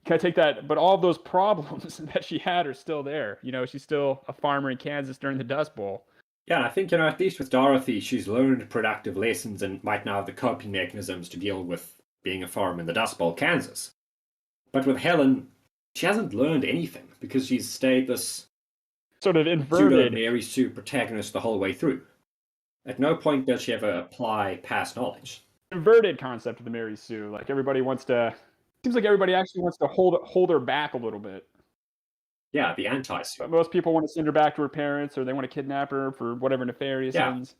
kind of take that, but all of those problems that she had are still there. She's still a farmer in Kansas during the Dust Bowl. Yeah, I think, at least with Dorothy, she's learned productive lessons and might now have the coping mechanisms to deal with being a farmer in the Dust Bowl, Kansas. But with Helen, she hasn't learned anything because she's stayed this sort of inverted Mary Sue protagonist the whole way through. At no point does she ever apply past knowledge. Inverted concept of the Mary Sue. Like seems like everybody actually wants to hold her back a little bit. Yeah, the anti-Sue. But most people want to send her back to her parents, or they want to kidnap her for whatever nefarious ends.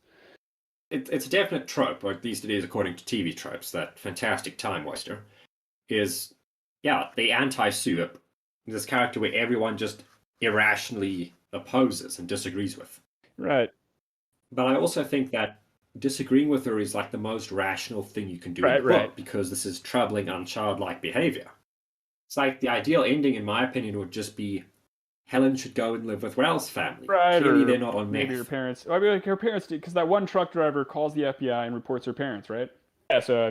It's a definite trope, or at least it is according to TV tropes, that fantastic time waster is, the anti-Sue, this character where everyone just irrationally opposes and disagrees with. Right. But I also think that disagreeing with her is like the most rational thing you can do in the book, because this is troubling, unchildlike behavior. It's like the ideal ending, in my opinion, would just be Helen should go and live with Ralph's family. Right. Clearly, they're not on meth. Maybe her parents. I mean, like her parents did, because that one truck driver calls the FBI and reports her parents, right? Yeah. So.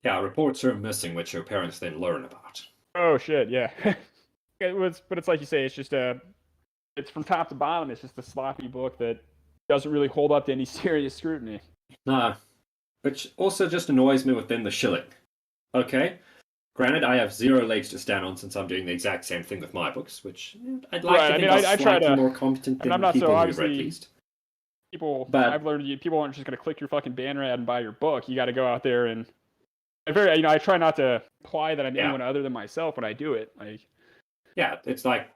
Yeah. Reports her missing, which her parents then learn about. Oh shit! Yeah. But it's like you say, it's just it's from top to bottom. It's just a sloppy book that doesn't really hold up to any serious scrutiny. No, which also just annoys me within the shilling. Okay, granted, I have zero legs to stand on since I'm doing the exact same thing with my books, which I'd like to think are slightly more competent than people who read, at least. I've learned people aren't just going to click your fucking banner ad and buy your book. You got to go out there and I try not to imply that I'm anyone other than myself when I do it. It's like,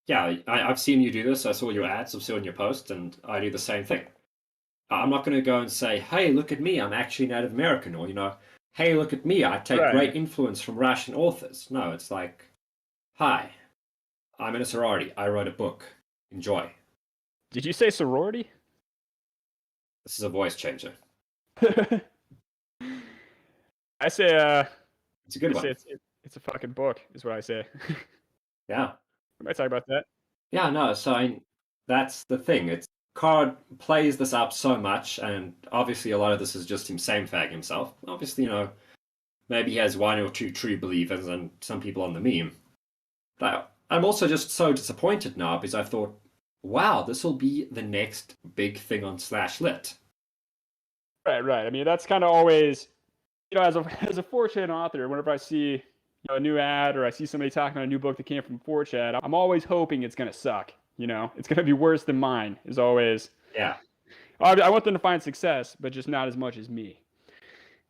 I've seen you do this. I saw your ads, I've seen your posts, and I do the same thing. I'm not going to go and say, hey, look at me, I'm actually Native American, or, hey, look at me, I take great influence from Russian authors. No, it's like, hi, I'm in a sorority, I wrote a book, enjoy. Did you say sorority? This is a voice changer. I say, it's a good one. It's a fucking book, is what I say. Yeah. We might talk about that. Yeah, no, so that's the thing. Card plays this up so much, and obviously a lot of this is just him same-fag himself. Obviously, maybe he has one or two true believers and some people on the meme. But I'm also just so disappointed now because I thought, wow, this will be the next big thing on /lit. Right. I mean, that's kind of always, as a 4chan author, whenever I see a new ad or I see somebody talking about a new book that came from 4chan, I'm always hoping it's going to suck. It's going to be worse than mine, is always. Yeah. I want them to find success, but just not as much as me.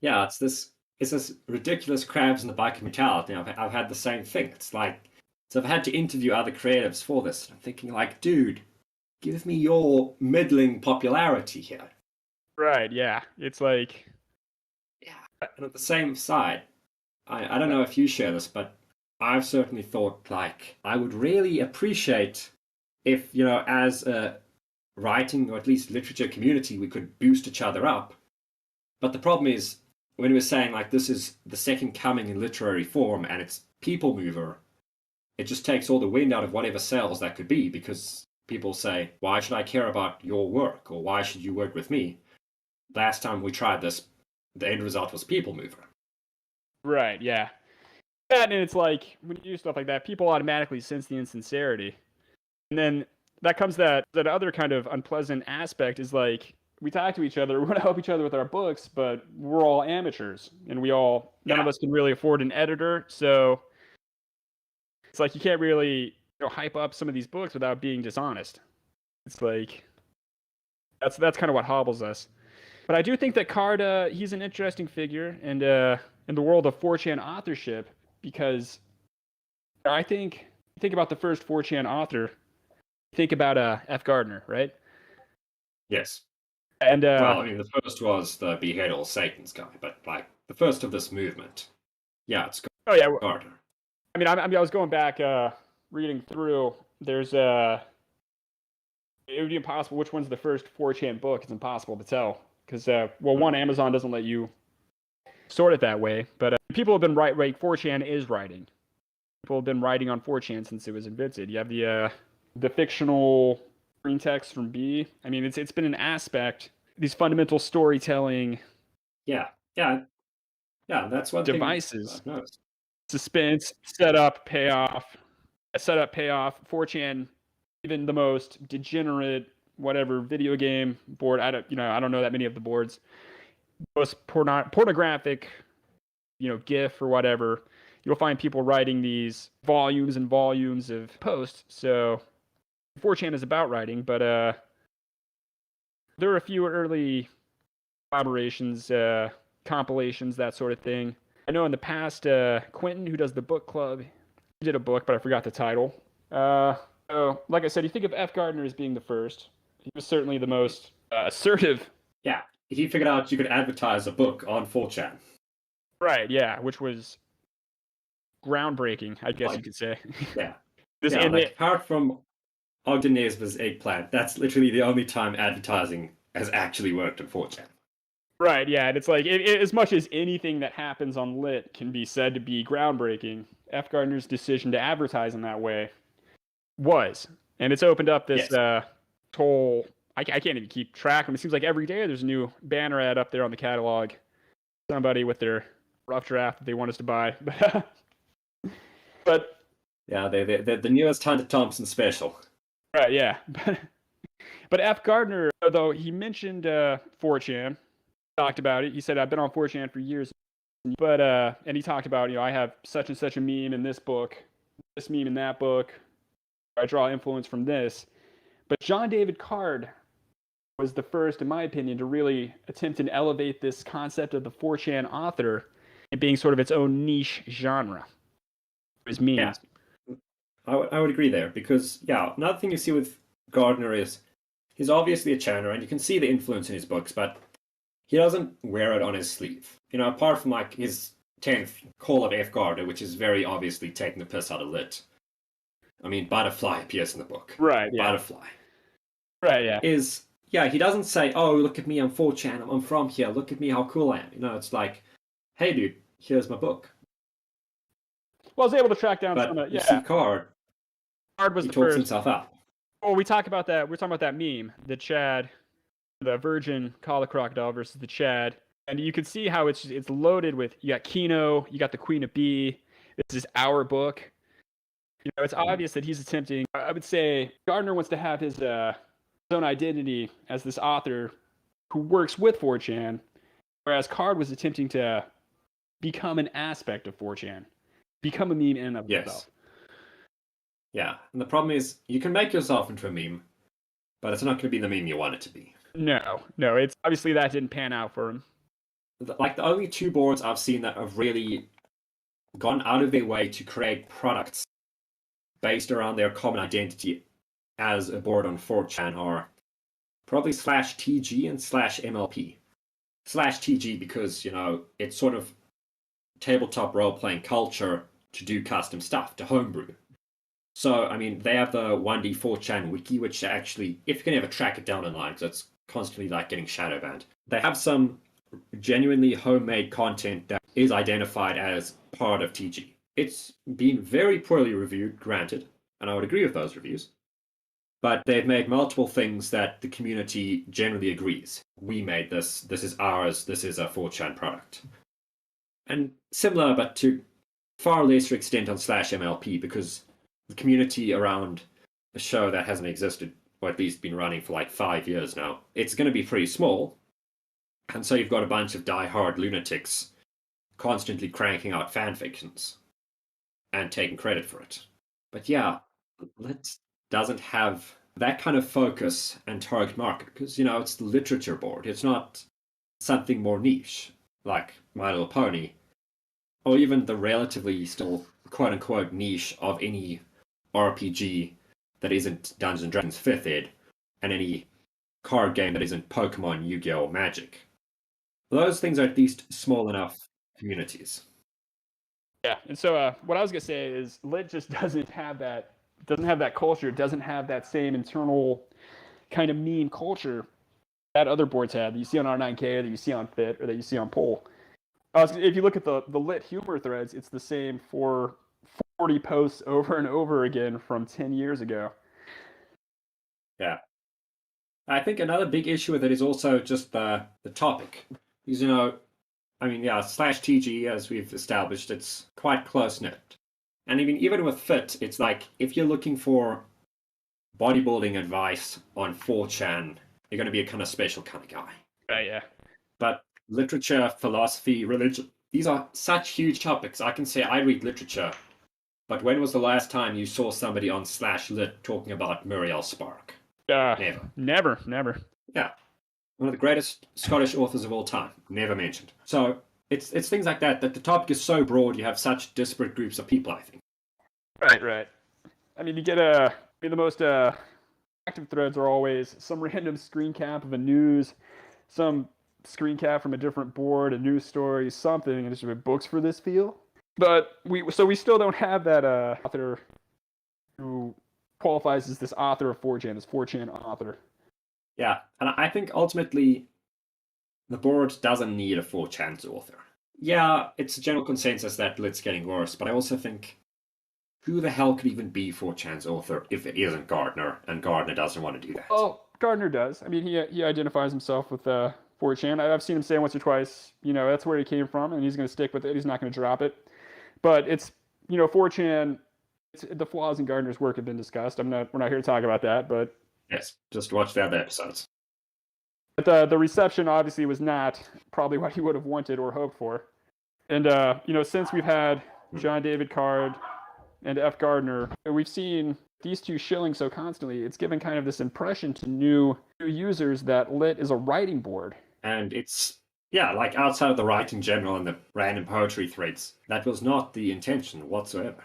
Yeah, it's this ridiculous crabs in the bucket mentality. I've had the same thing. It's like, so I've had to interview other creatives for this. I'm thinking like, dude, give me your middling popularity here. Right, yeah. It's like... Yeah, and at the same side, I don't know if you share this, but I've certainly thought, like, I would really appreciate if, as a writing or at least literature community, we could boost each other up. But the problem is, when we're saying, like, this is the second coming in literary form and it's people mover, it just takes all the wind out of whatever sales that could be, because people say, why should I care about your work, or why should you work with me? Last time we tried this, the end result was People Mover. Right, yeah. And it's like, when you do stuff like that, people automatically sense the insincerity. And then that comes that other kind of unpleasant aspect is like, we talk to each other, we want to help each other with our books, but we're all amateurs, and none of us can really afford an editor, so it's like you can't really hype up some of these books without being dishonest. It's like, that's kind of what hobbles us. But I do think that Card, he's an interesting figure in the world of 4chan authorship, because I think about the first 4chan author, think about F. Gardner, right? Yes. And well, I mean, the first was the Beheadal Satan's guy, but like the first of this movement, yeah, it's Gardner. I mean, I was going back, reading through. There's it would be impossible. Which one's the first 4chan book? It's impossible to tell because, one, Amazon doesn't let you sort it that way. But people have been writing. 4chan is writing. People have been writing on 4chan since it was invented. You have the fictional green text from B. I mean, it's been an aspect. These fundamental storytelling. Yeah. That's one devices. Thing Suspense, setup, payoff. 4chan, even the most degenerate whatever video game board. I don't know that many of the boards. Most pornographic, GIF or whatever. You'll find people writing these volumes and volumes of posts. So 4chan is about writing, but there were a few early collaborations, compilations, that sort of thing. I know in the past, Quentin, who does the book club, he did a book, but I forgot the title. So, like I said, you think of F. Gardner as being the first. He was certainly the most assertive. Yeah, he figured out you could advertise a book on 4chan. Right, yeah, which was groundbreaking, I guess you could say. Yeah. Apart from Ogden Nesbitt's Eggplant, that's literally the only time advertising has actually worked on 4chan. Right, yeah, and it's like, as much as anything that happens on Lit can be said to be groundbreaking, F. Gardner's decision to advertise in that way was. And it's opened up this whole, I can't even keep track of it. It seems like every day there's a new banner ad up there on the catalog. Somebody with their rough draft that they want us to buy. But yeah, the newest Hunter Thompson special. Right, yeah. But F. Gardner, though, he mentioned 4chan, talked about it. He said, I've been on 4chan for years. But, and he talked about, I have such and such a meme in this book, this meme in that book. I draw influence from this. But John David Card was the first, in my opinion, to really attempt and elevate this concept of the 4chan author and being sort of its own niche genre. His memes. Yeah. I would agree there, because, another thing you see with Gardner is he's obviously a channer, and you can see the influence in his books, but he doesn't wear it on his sleeve. Apart from like his 10th Call of F. Gardner, which is very obviously taking the piss out of Lit. I mean, Butterfly appears in the book. Right, yeah. Butterfly. Right, yeah. He doesn't say, oh, look at me, I'm 4chan, I'm from here, look at me, how cool I am. It's like, hey, dude, here's my book. Well, I was able to track down some of it. See Card was he the talks first. himself up. Well, we're talking about that meme, the Chad, the virgin collar crocodile versus the Chad. And you can see how it's loaded with, you got Kino, you got the Queen of B, this is our book. It's obvious that he's attempting, I would say, Gardner wants to have his own identity as this author who works with 4chan, whereas Card was attempting to become an aspect of 4chan, become a meme in and of itself. Yeah, and the problem is, you can make yourself into a meme, but it's not going to be the meme you want it to be. No, it's obviously that didn't pan out for him. Like, the only two boards I've seen that have really gone out of their way to create products based around their common identity as a board on 4chan are probably /TG and /MLP. /TG because, it's sort of tabletop role-playing culture to do custom stuff, to homebrew. So, I mean, they have the 1D 4chan wiki, which actually, if you can ever track it down online, because it's constantly like getting shadow banned, they have some genuinely homemade content that is identified as part of TG. it's been very poorly reviewed, granted, and I would agree with those reviews. But they've made multiple things that the community generally agrees. We made this. This is ours. This is a 4chan product. And similar, but to far lesser extent on /MLP, because the community around a show that hasn't existed, or at least been running for like 5 years now, it's going to be pretty small. And so you've got a bunch of die-hard lunatics constantly cranking out fan fictions and taking credit for it. But yeah, Lit doesn't have that kind of focus and target market because, you know, it's the literature board. It's not something more niche like My Little Pony, or even the relatively still quote-unquote niche of any RPG that isn't Dungeons & Dragons 5th Ed, and any card game that isn't Pokemon, Yu-Gi-Oh, or Magic. Those things are at least small enough communities. Yeah, and so what I was gonna say is Lit just doesn't have that culture, doesn't have that same internal kind of mean culture that other boards have, that you see on R9K, or that you see on Fit, or that you see on Poll. If you look at the Lit humor threads, it's the same for 40 posts over and over again from 10 years ago. Yeah. I think another big issue with it is also just the topic. Because, you know, I mean, yeah, /TG, as we've established, it's quite close-knit. And even with Fit, it's like, if you're looking for bodybuilding advice on 4chan, you're going to be a kind of special kind of guy. Yeah. But literature, philosophy, religion, these are such huge topics. I can say I read literature, but when was the last time you saw somebody on /Lit talking about Muriel Spark? Never. Yeah. One of the greatest Scottish authors of all time. Never mentioned. So it's things like that the topic is so broad, you have such disparate groups of people, I think. Right. I mean, you get the most active threads are always some random screen cap of a news, some screen cap from a different board, a news story, something, and it's just books for this feel. But we still don't have that author who qualifies as this author of 4chan, this 4chan author. Yeah, and I think ultimately the board doesn't need a 4chan's author. Yeah, it's a general consensus that Lit's getting worse, but I also think who the hell could even be 4chan's author if it isn't Gardner, and Gardner doesn't want to do that? Oh, Gardner does. I mean, he identifies himself with 4chan. I've seen him say once or twice, you know, that's where he came from, and he's going to stick with it. He's not going to drop it. But it's, you know, 4chan, the flaws in Gardner's work have been discussed. We're not here to talk about that, but yes, just watch the other episodes. But the reception obviously was not probably what he would have wanted or hoped for. And, you know, since we've had John David Card and F. Gardner, we've seen these two shilling so constantly, it's given kind of this impression to new users that Lit is a writing board. And it's, yeah, like outside of the writing general and the random poetry threads, that was not the intention whatsoever.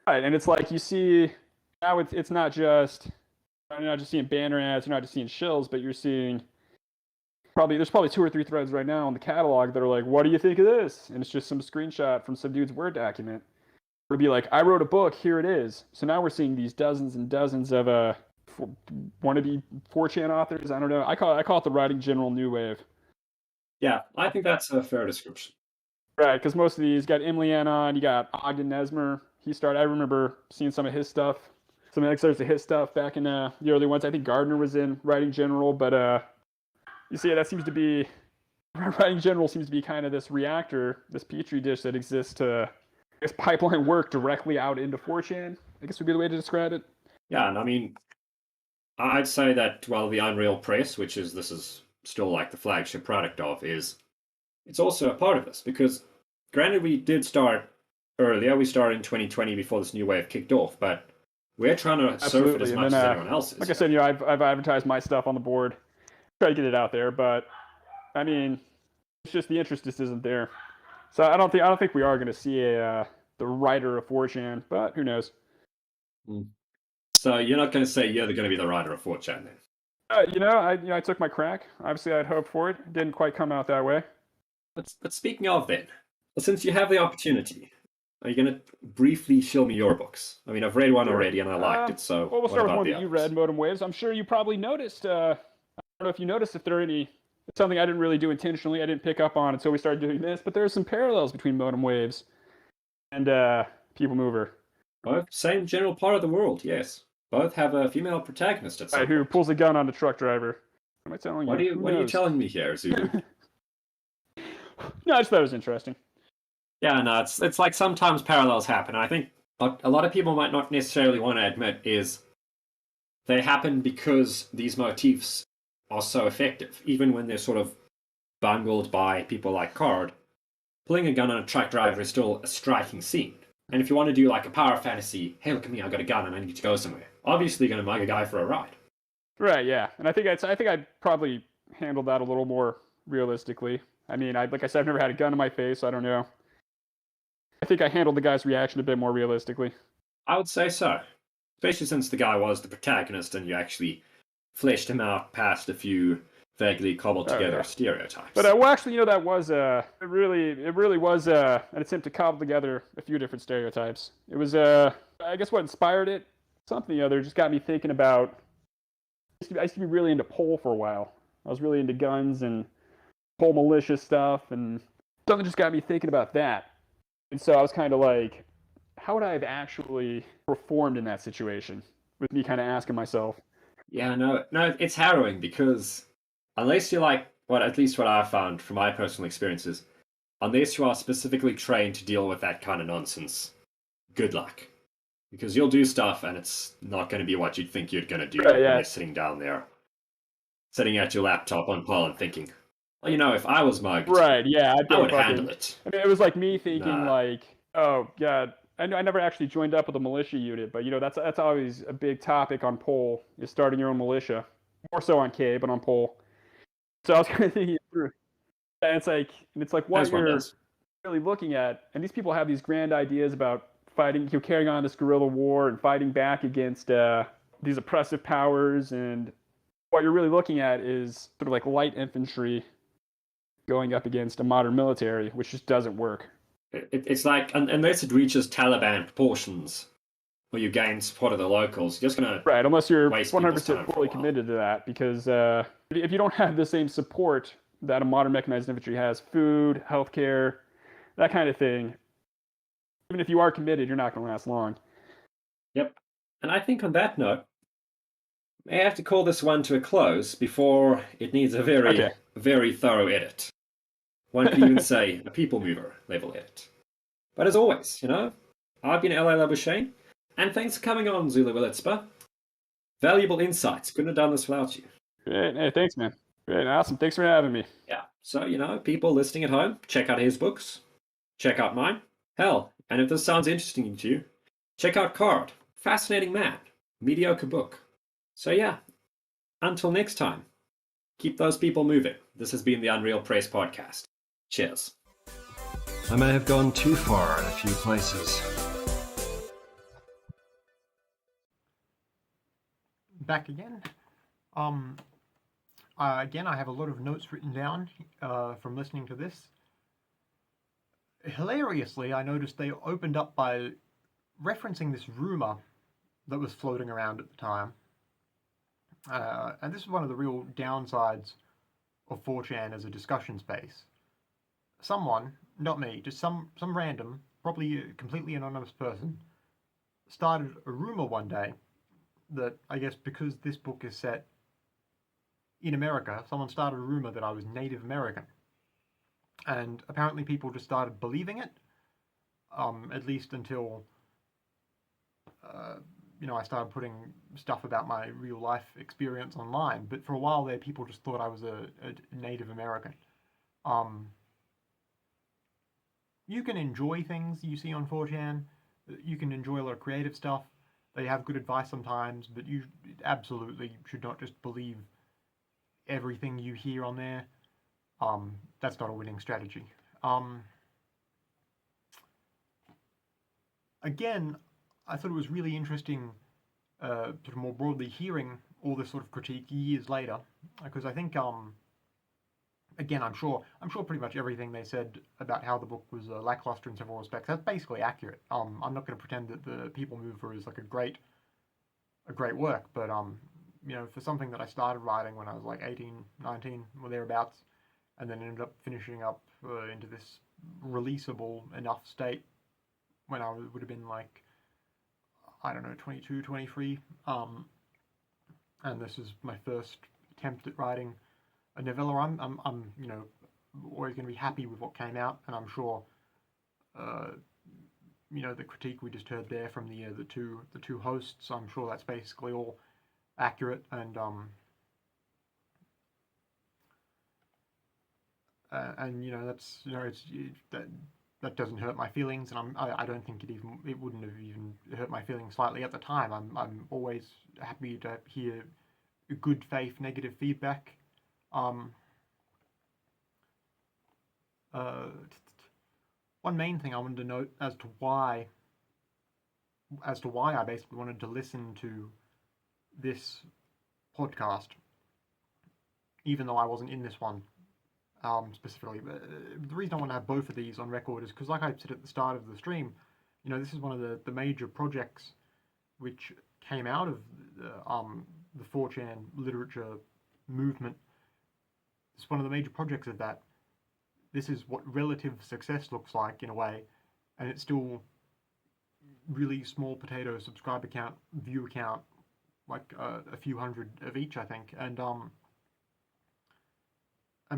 Right, and it's like you see, now it's not just, you're not just seeing banner ads, you're not just seeing shills, but you're seeing there's probably 2 or 3 threads right now in the catalog that are like, what do you think of this? And it's just some screenshot from some dude's Word document. It'll be like, I wrote a book, here it is. So now we're seeing these dozens and dozens of wannabe 4chan authors. I don't know. I call it the writing general new wave. Yeah, I think that's a fair description. Right, because most of these, got Emily Ann on, you got Ogden Nesmer. I remember seeing some of his stuff, some excerpts of his stuff back in the early ones. I think Gardner was in writing general, but you see, that seems to be, writing general seems to be kind of this reactor, this petri dish that exists to, I guess, pipeline work directly out into 4chan, I guess would be the way to describe it. Yeah, and I mean, I'd say that, well, the Unreal Press, this is still like the flagship product of, it's also a part of this, because granted we did start earlier, we started in 2020 before this new wave kicked off, but we're trying to surf it as much as anyone else is. Like I said, you know, I've advertised my stuff on the board, try to get it out there, but I mean, it's just the interest just isn't there. So I don't think we are going to see the writer of 4chan, but who knows? So you're not going to say you're going to be the writer of 4chan then? You know, I took my crack. Obviously, I'd hoped for it. Didn't quite come out that way. But speaking of then, since you have the opportunity, are you going to briefly show me your books? I mean, I've read one already and I liked it, so well, we'll start with one that others? you read, Modem Waves. I'm sure you probably noticed, I don't know if you noticed if there are any, it's something I didn't really do intentionally, I didn't pick up on until we started doing this, but there are some parallels between Modem Waves and People Mover. Both same general part of the world, yes. Both have a female protagonist at some Right, who point. pulls a gun on the truck driver. What am I telling What you? are you telling me here, Zulu? No, I just thought it was interesting. Yeah, no, it's like sometimes parallels happen. I think what a lot of people might not necessarily want to admit is they happen because these motifs are so effective, even when they're sort of bungled by people like Card. Pulling a gun on a truck driver is still a striking scene. And if you want to do like a power fantasy, hey, look at me, I got a gun and I need to go somewhere. Obviously, you're going to mug a guy for a ride. Right, yeah, and I think I probably handled that a little more realistically. I mean, like I said, I've never had a gun in my face, so I don't know. I think I handled the guy's reaction a bit more realistically. I would say so. Especially since the guy was the protagonist and you actually fleshed him out past a few vaguely cobbled together stereotypes. But well, actually, that was it really was an attempt to cobble together a few different stereotypes. It was I guess what inspired it, something or other, just got me thinking about. I used to be really into pole for a while. I was really into guns and pole militia stuff, and something just got me thinking about that. And so I was kind of like, how would I have actually performed in that situation? With me kind of asking myself. Yeah, no, it's harrowing because unless you're like, at least what I've found from my personal experiences, unless you are specifically trained to deal with that kind of nonsense, good luck. Because you'll do stuff and it's not going to be what you'd think you're going to do when you're sitting down there, sitting at your laptop on pole and thinking, well, if I was mugged, right, yeah, I would handle it. I mean, it was like me thinking like, oh, God, I never actually joined up with a militia unit, but that's always a big topic on pole, is starting your own militia. More so on K, but on pole. So I was kind of thinking through. And it's like what you're really looking at, and these people have these grand ideas about fighting, carrying on this guerrilla war and fighting back against these oppressive powers, and what you're really looking at is sort of like light infantry going up against a modern military, which just doesn't work. It's like, unless it reaches Taliban proportions, where you gain support of the locals, you're just going to right, unless you're 100% fully committed to that, because if you don't have the same support that a modern mechanized infantry has, food, healthcare, that kind of thing, even if you are committed, you're not going to last long. Yep. And I think on that note, may I have to call this one to a close before it needs a very, very thorough edit. One could even say a people mover level edit. But as always, I've been L.A. Labuschagne, and thanks for coming on, Zulu Alitspa. Valuable insights. Couldn't have done this without you. Great. Hey, thanks, man. Great. Awesome. Thanks for having me. Yeah. So, people listening at home, check out his books. Check out mine. Hell, and if this sounds interesting to you, check out Card. Fascinating man. Mediocre book. So yeah, until next time, keep those people moving. This has been the Unreal Press Podcast. Cheers. I may have gone too far in a few places. Back again. Again, I have a lot of notes written down from listening to this. Hilariously, I noticed they opened up by referencing this rumor that was floating around at the time. And this is one of the real downsides of 4chan as a discussion space. Someone, not me, just some random, probably a completely anonymous person, started a rumor one day that, I guess because this book is set in America, someone started a rumor that I was Native American. And apparently people just started believing it, at least until, I started putting stuff about my real life experience online. But for a while there, people just thought I was a Native American. You can enjoy things you see on 4chan. You can enjoy a lot of creative stuff. They have good advice sometimes, but you absolutely should not just believe everything you hear on there. That's not a winning strategy. Again, I thought it was really interesting, sort of more broadly, hearing all this sort of critique years later, because I think, again, I'm sure pretty much everything they said about how the book was lackluster in several respects, that's basically accurate. I'm not going to pretend that the People Mover is like a great work, but for something that I started writing when I was like 18, 19, or thereabouts, and then ended up finishing up into this releasable enough state when I would have been like, I don't know, 22, 23. And this is my first attempt at writing a novella. I'm you know, always going to be happy with what came out, and I'm sure, you know, the critique we just heard there from the two hosts, I'm sure that's basically all accurate, and you know, that's, you know, that doesn't hurt my feelings, and I don't think it wouldn't have even hurt my feelings slightly at the time. I'm always happy to hear good faith negative feedback. One main thing I wanted to note as to why I basically wanted to listen to this podcast, even though I wasn't in this one specifically. But the reason I want to have both of these on record is because, like I said at the start of the stream, you know, this is one of the major projects which came out of the 4chan literature movement. It's one of the major projects of that. This is what relative success looks like in a way, and it's still really small potato subscriber count, view count, like a few hundred of each, I think, and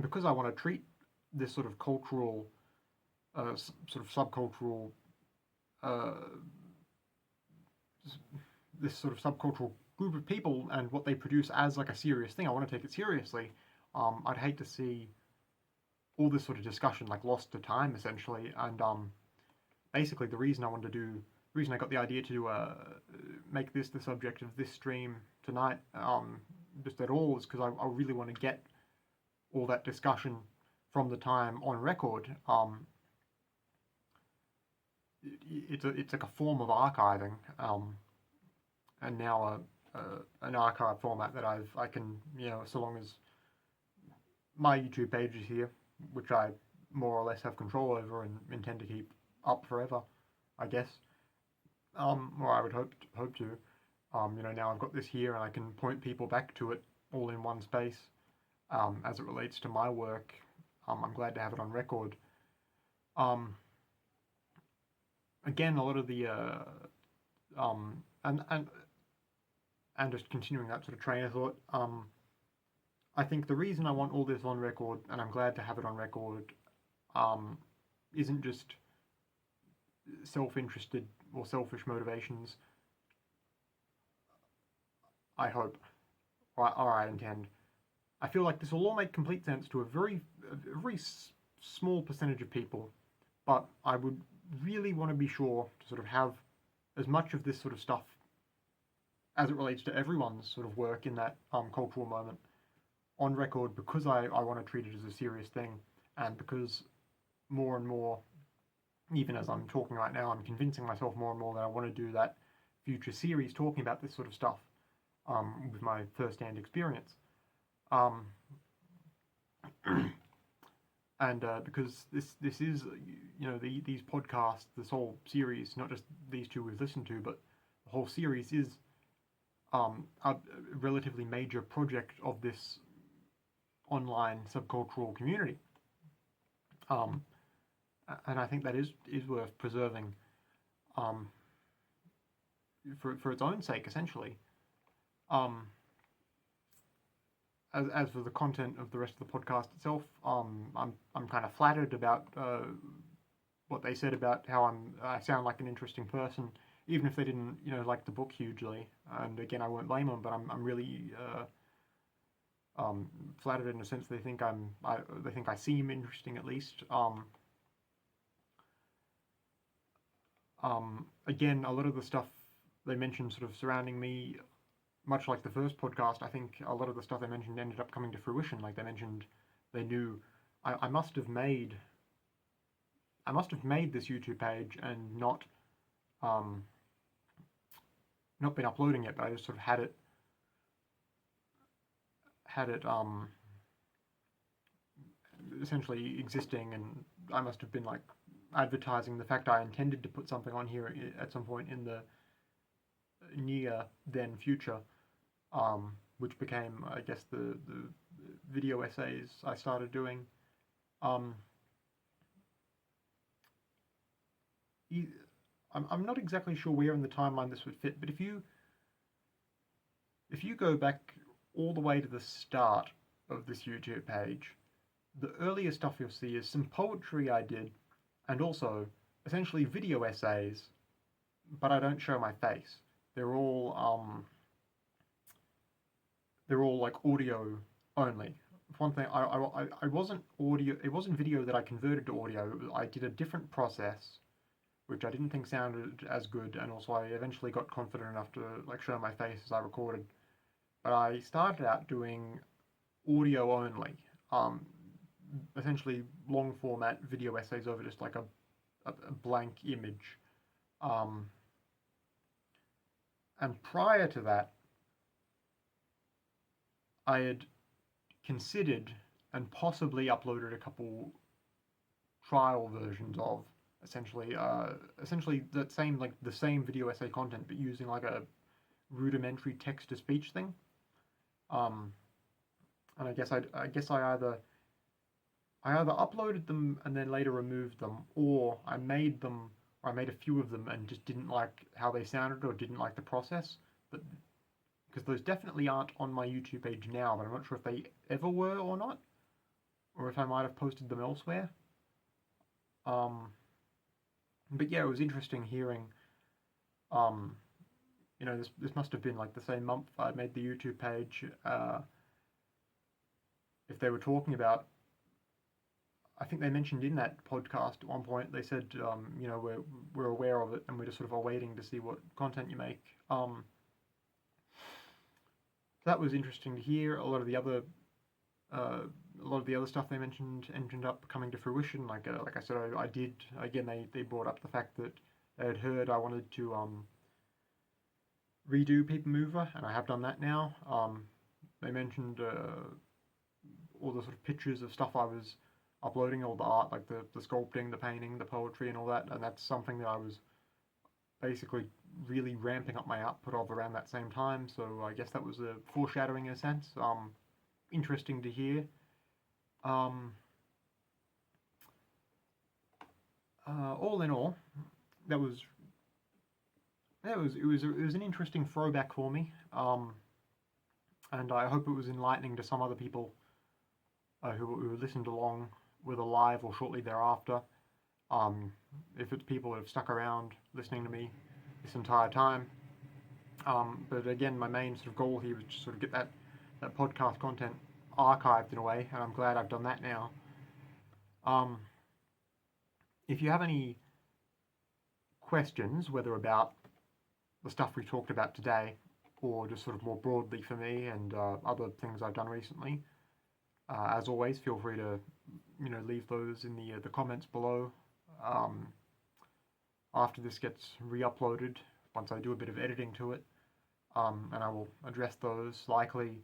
because I want to treat this sort of cultural, sort of subcultural, this sort of subcultural group of people and what they produce as like a serious thing. I want to take it seriously. I'd hate to see all this sort of discussion like lost to time, essentially. And basically the reason I got the idea to make this the subject of this stream tonight, just at all, is because I really want to get all that discussion from the time on record. It's like a form of archiving, and now an archive format that I can, you know, so long as my YouTube page is here, which I more or less have control over and intend to keep up forever, I guess. Or I would hope to. You know, now I've got this here and I can point people back to it all in one space. As it relates to my work, I'm glad to have it on record. Again, a lot of the and just continuing that sort of train of thought. I think the reason I want all this on record, and I'm glad to have it on record, isn't just self-interested or selfish motivations. I hope, or I intend. I feel like this will all make complete sense to a very small percentage of people, but I would really want to be sure to sort of have as much of this sort of stuff as it relates to everyone's sort of work in that cultural moment on record, because I want to treat it as a serious thing, and because more and more, even as I'm talking right now, I'm convincing myself more and more that I want to do that future series talking about this sort of stuff with my first-hand experience. And because this is, you know, these podcasts, this whole series, not just these two we've listened to, but the whole series is a relatively major project of this online subcultural community. And I think that is worth preserving for its own sake, essentially. As for the content of the rest of the podcast itself, I'm kind of flattered about what they said about how I sound like an interesting person, even if they didn't, you know, like the book hugely. And again, I won't blame them, but I'm really flattered in a sense. They think they think I seem interesting, at least. Again, a lot of the stuff they mentioned sort of surrounding me, much like the first podcast, I think a lot of the stuff they mentioned ended up coming to fruition. Like they mentioned, they knew I must have made this YouTube page and not been uploading it, but I just sort of had it essentially existing, and I must have been like advertising the fact I intended to put something on here at some point in the near then future, which became, I guess, the video essays I started doing. I'm not exactly sure where in the timeline this would fit, but if you go back all the way to the start of this YouTube page, the earlier stuff you'll see is some poetry I did, and also essentially video essays, but I don't show my face. They're all like audio only. One thing, I wasn't audio. It wasn't video that I converted to audio. I did a different process, which I didn't think sounded as good, and also I eventually got confident enough to like show my face as I recorded. But I started out doing audio only, essentially long format video essays over just like a blank image. And prior to that, I had considered and possibly uploaded a couple trial versions of essentially the same video essay content, but using like a rudimentary text to speech thing. And I guess I either uploaded them and then later removed them, or I made them, or I made a few of them and just didn't like how they sounded or didn't like the process. But because those definitely aren't on my YouTube page now, but I'm not sure if they ever were or not, or if I might have posted them elsewhere. But yeah, it was interesting hearing. This must have been like the same month I made the YouTube page. If they were talking about, I think they mentioned in that podcast at one point, they said, we're aware of it and we're just sort of waiting to see what content you make. That was interesting to hear. A lot of the other stuff they mentioned ended up coming to fruition. Like I said, I did again. They brought up the fact that they had heard I wanted to redo Paper Mover, and I have done that now. They mentioned all the sort of pictures of stuff I was uploading, all the art, like the sculpting, the painting, the poetry, and all that. And that's something that I was basically really ramping up my output of around that same time. So I guess that was a foreshadowing in a sense. Interesting to hear. All in all, it was an interesting throwback for me, and I hope it was enlightening to some other people who listened along, whether live or shortly thereafter. If it's people that have stuck around listening to me this entire time. But again, my main sort of goal here was to sort of get that podcast content archived in a way, and I'm glad I've done that now. If you have any questions, whether about the stuff we talked about today, or just sort of more broadly for me and other things I've done recently, as always, feel free to leave those in the comments below. After this gets re-uploaded, once I do a bit of editing to it, and I will address those likely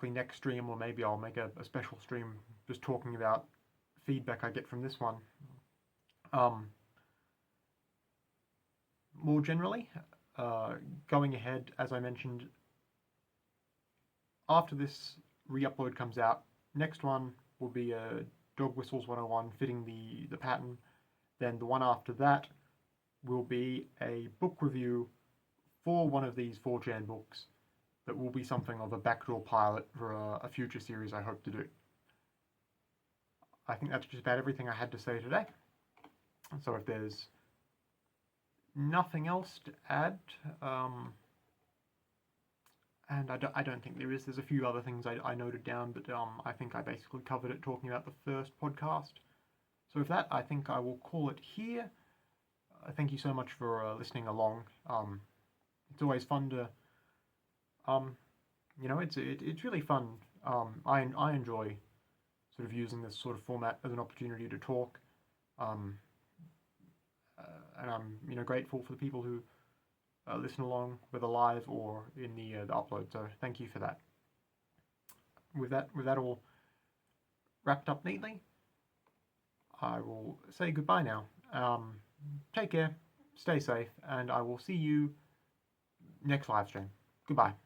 next stream, or maybe I'll make a special stream just talking about feedback I get from this one. More generally, going ahead, as I mentioned, after this re-upload comes out, next one will be a Dog Whistles 101 fitting the pattern. Then the one after that will be a book review for one of these 4chan books that will be something of a backdoor pilot for a future series I hope to do. I think that's just about everything I had to say today. So if there's nothing else to add, and I don't think there is. There's a few other things I noted down, but I think I basically covered it talking about the first podcast. So with that, I think I will call it here. Thank you so much for listening along. It's always fun to, it's really fun. I enjoy sort of using this sort of format as an opportunity to talk. And I'm grateful for the people who listen along, whether live or in the upload. So thank you for that. With that all wrapped up neatly, I will say goodbye now. Take care, stay safe, and I will see you next live stream. Goodbye.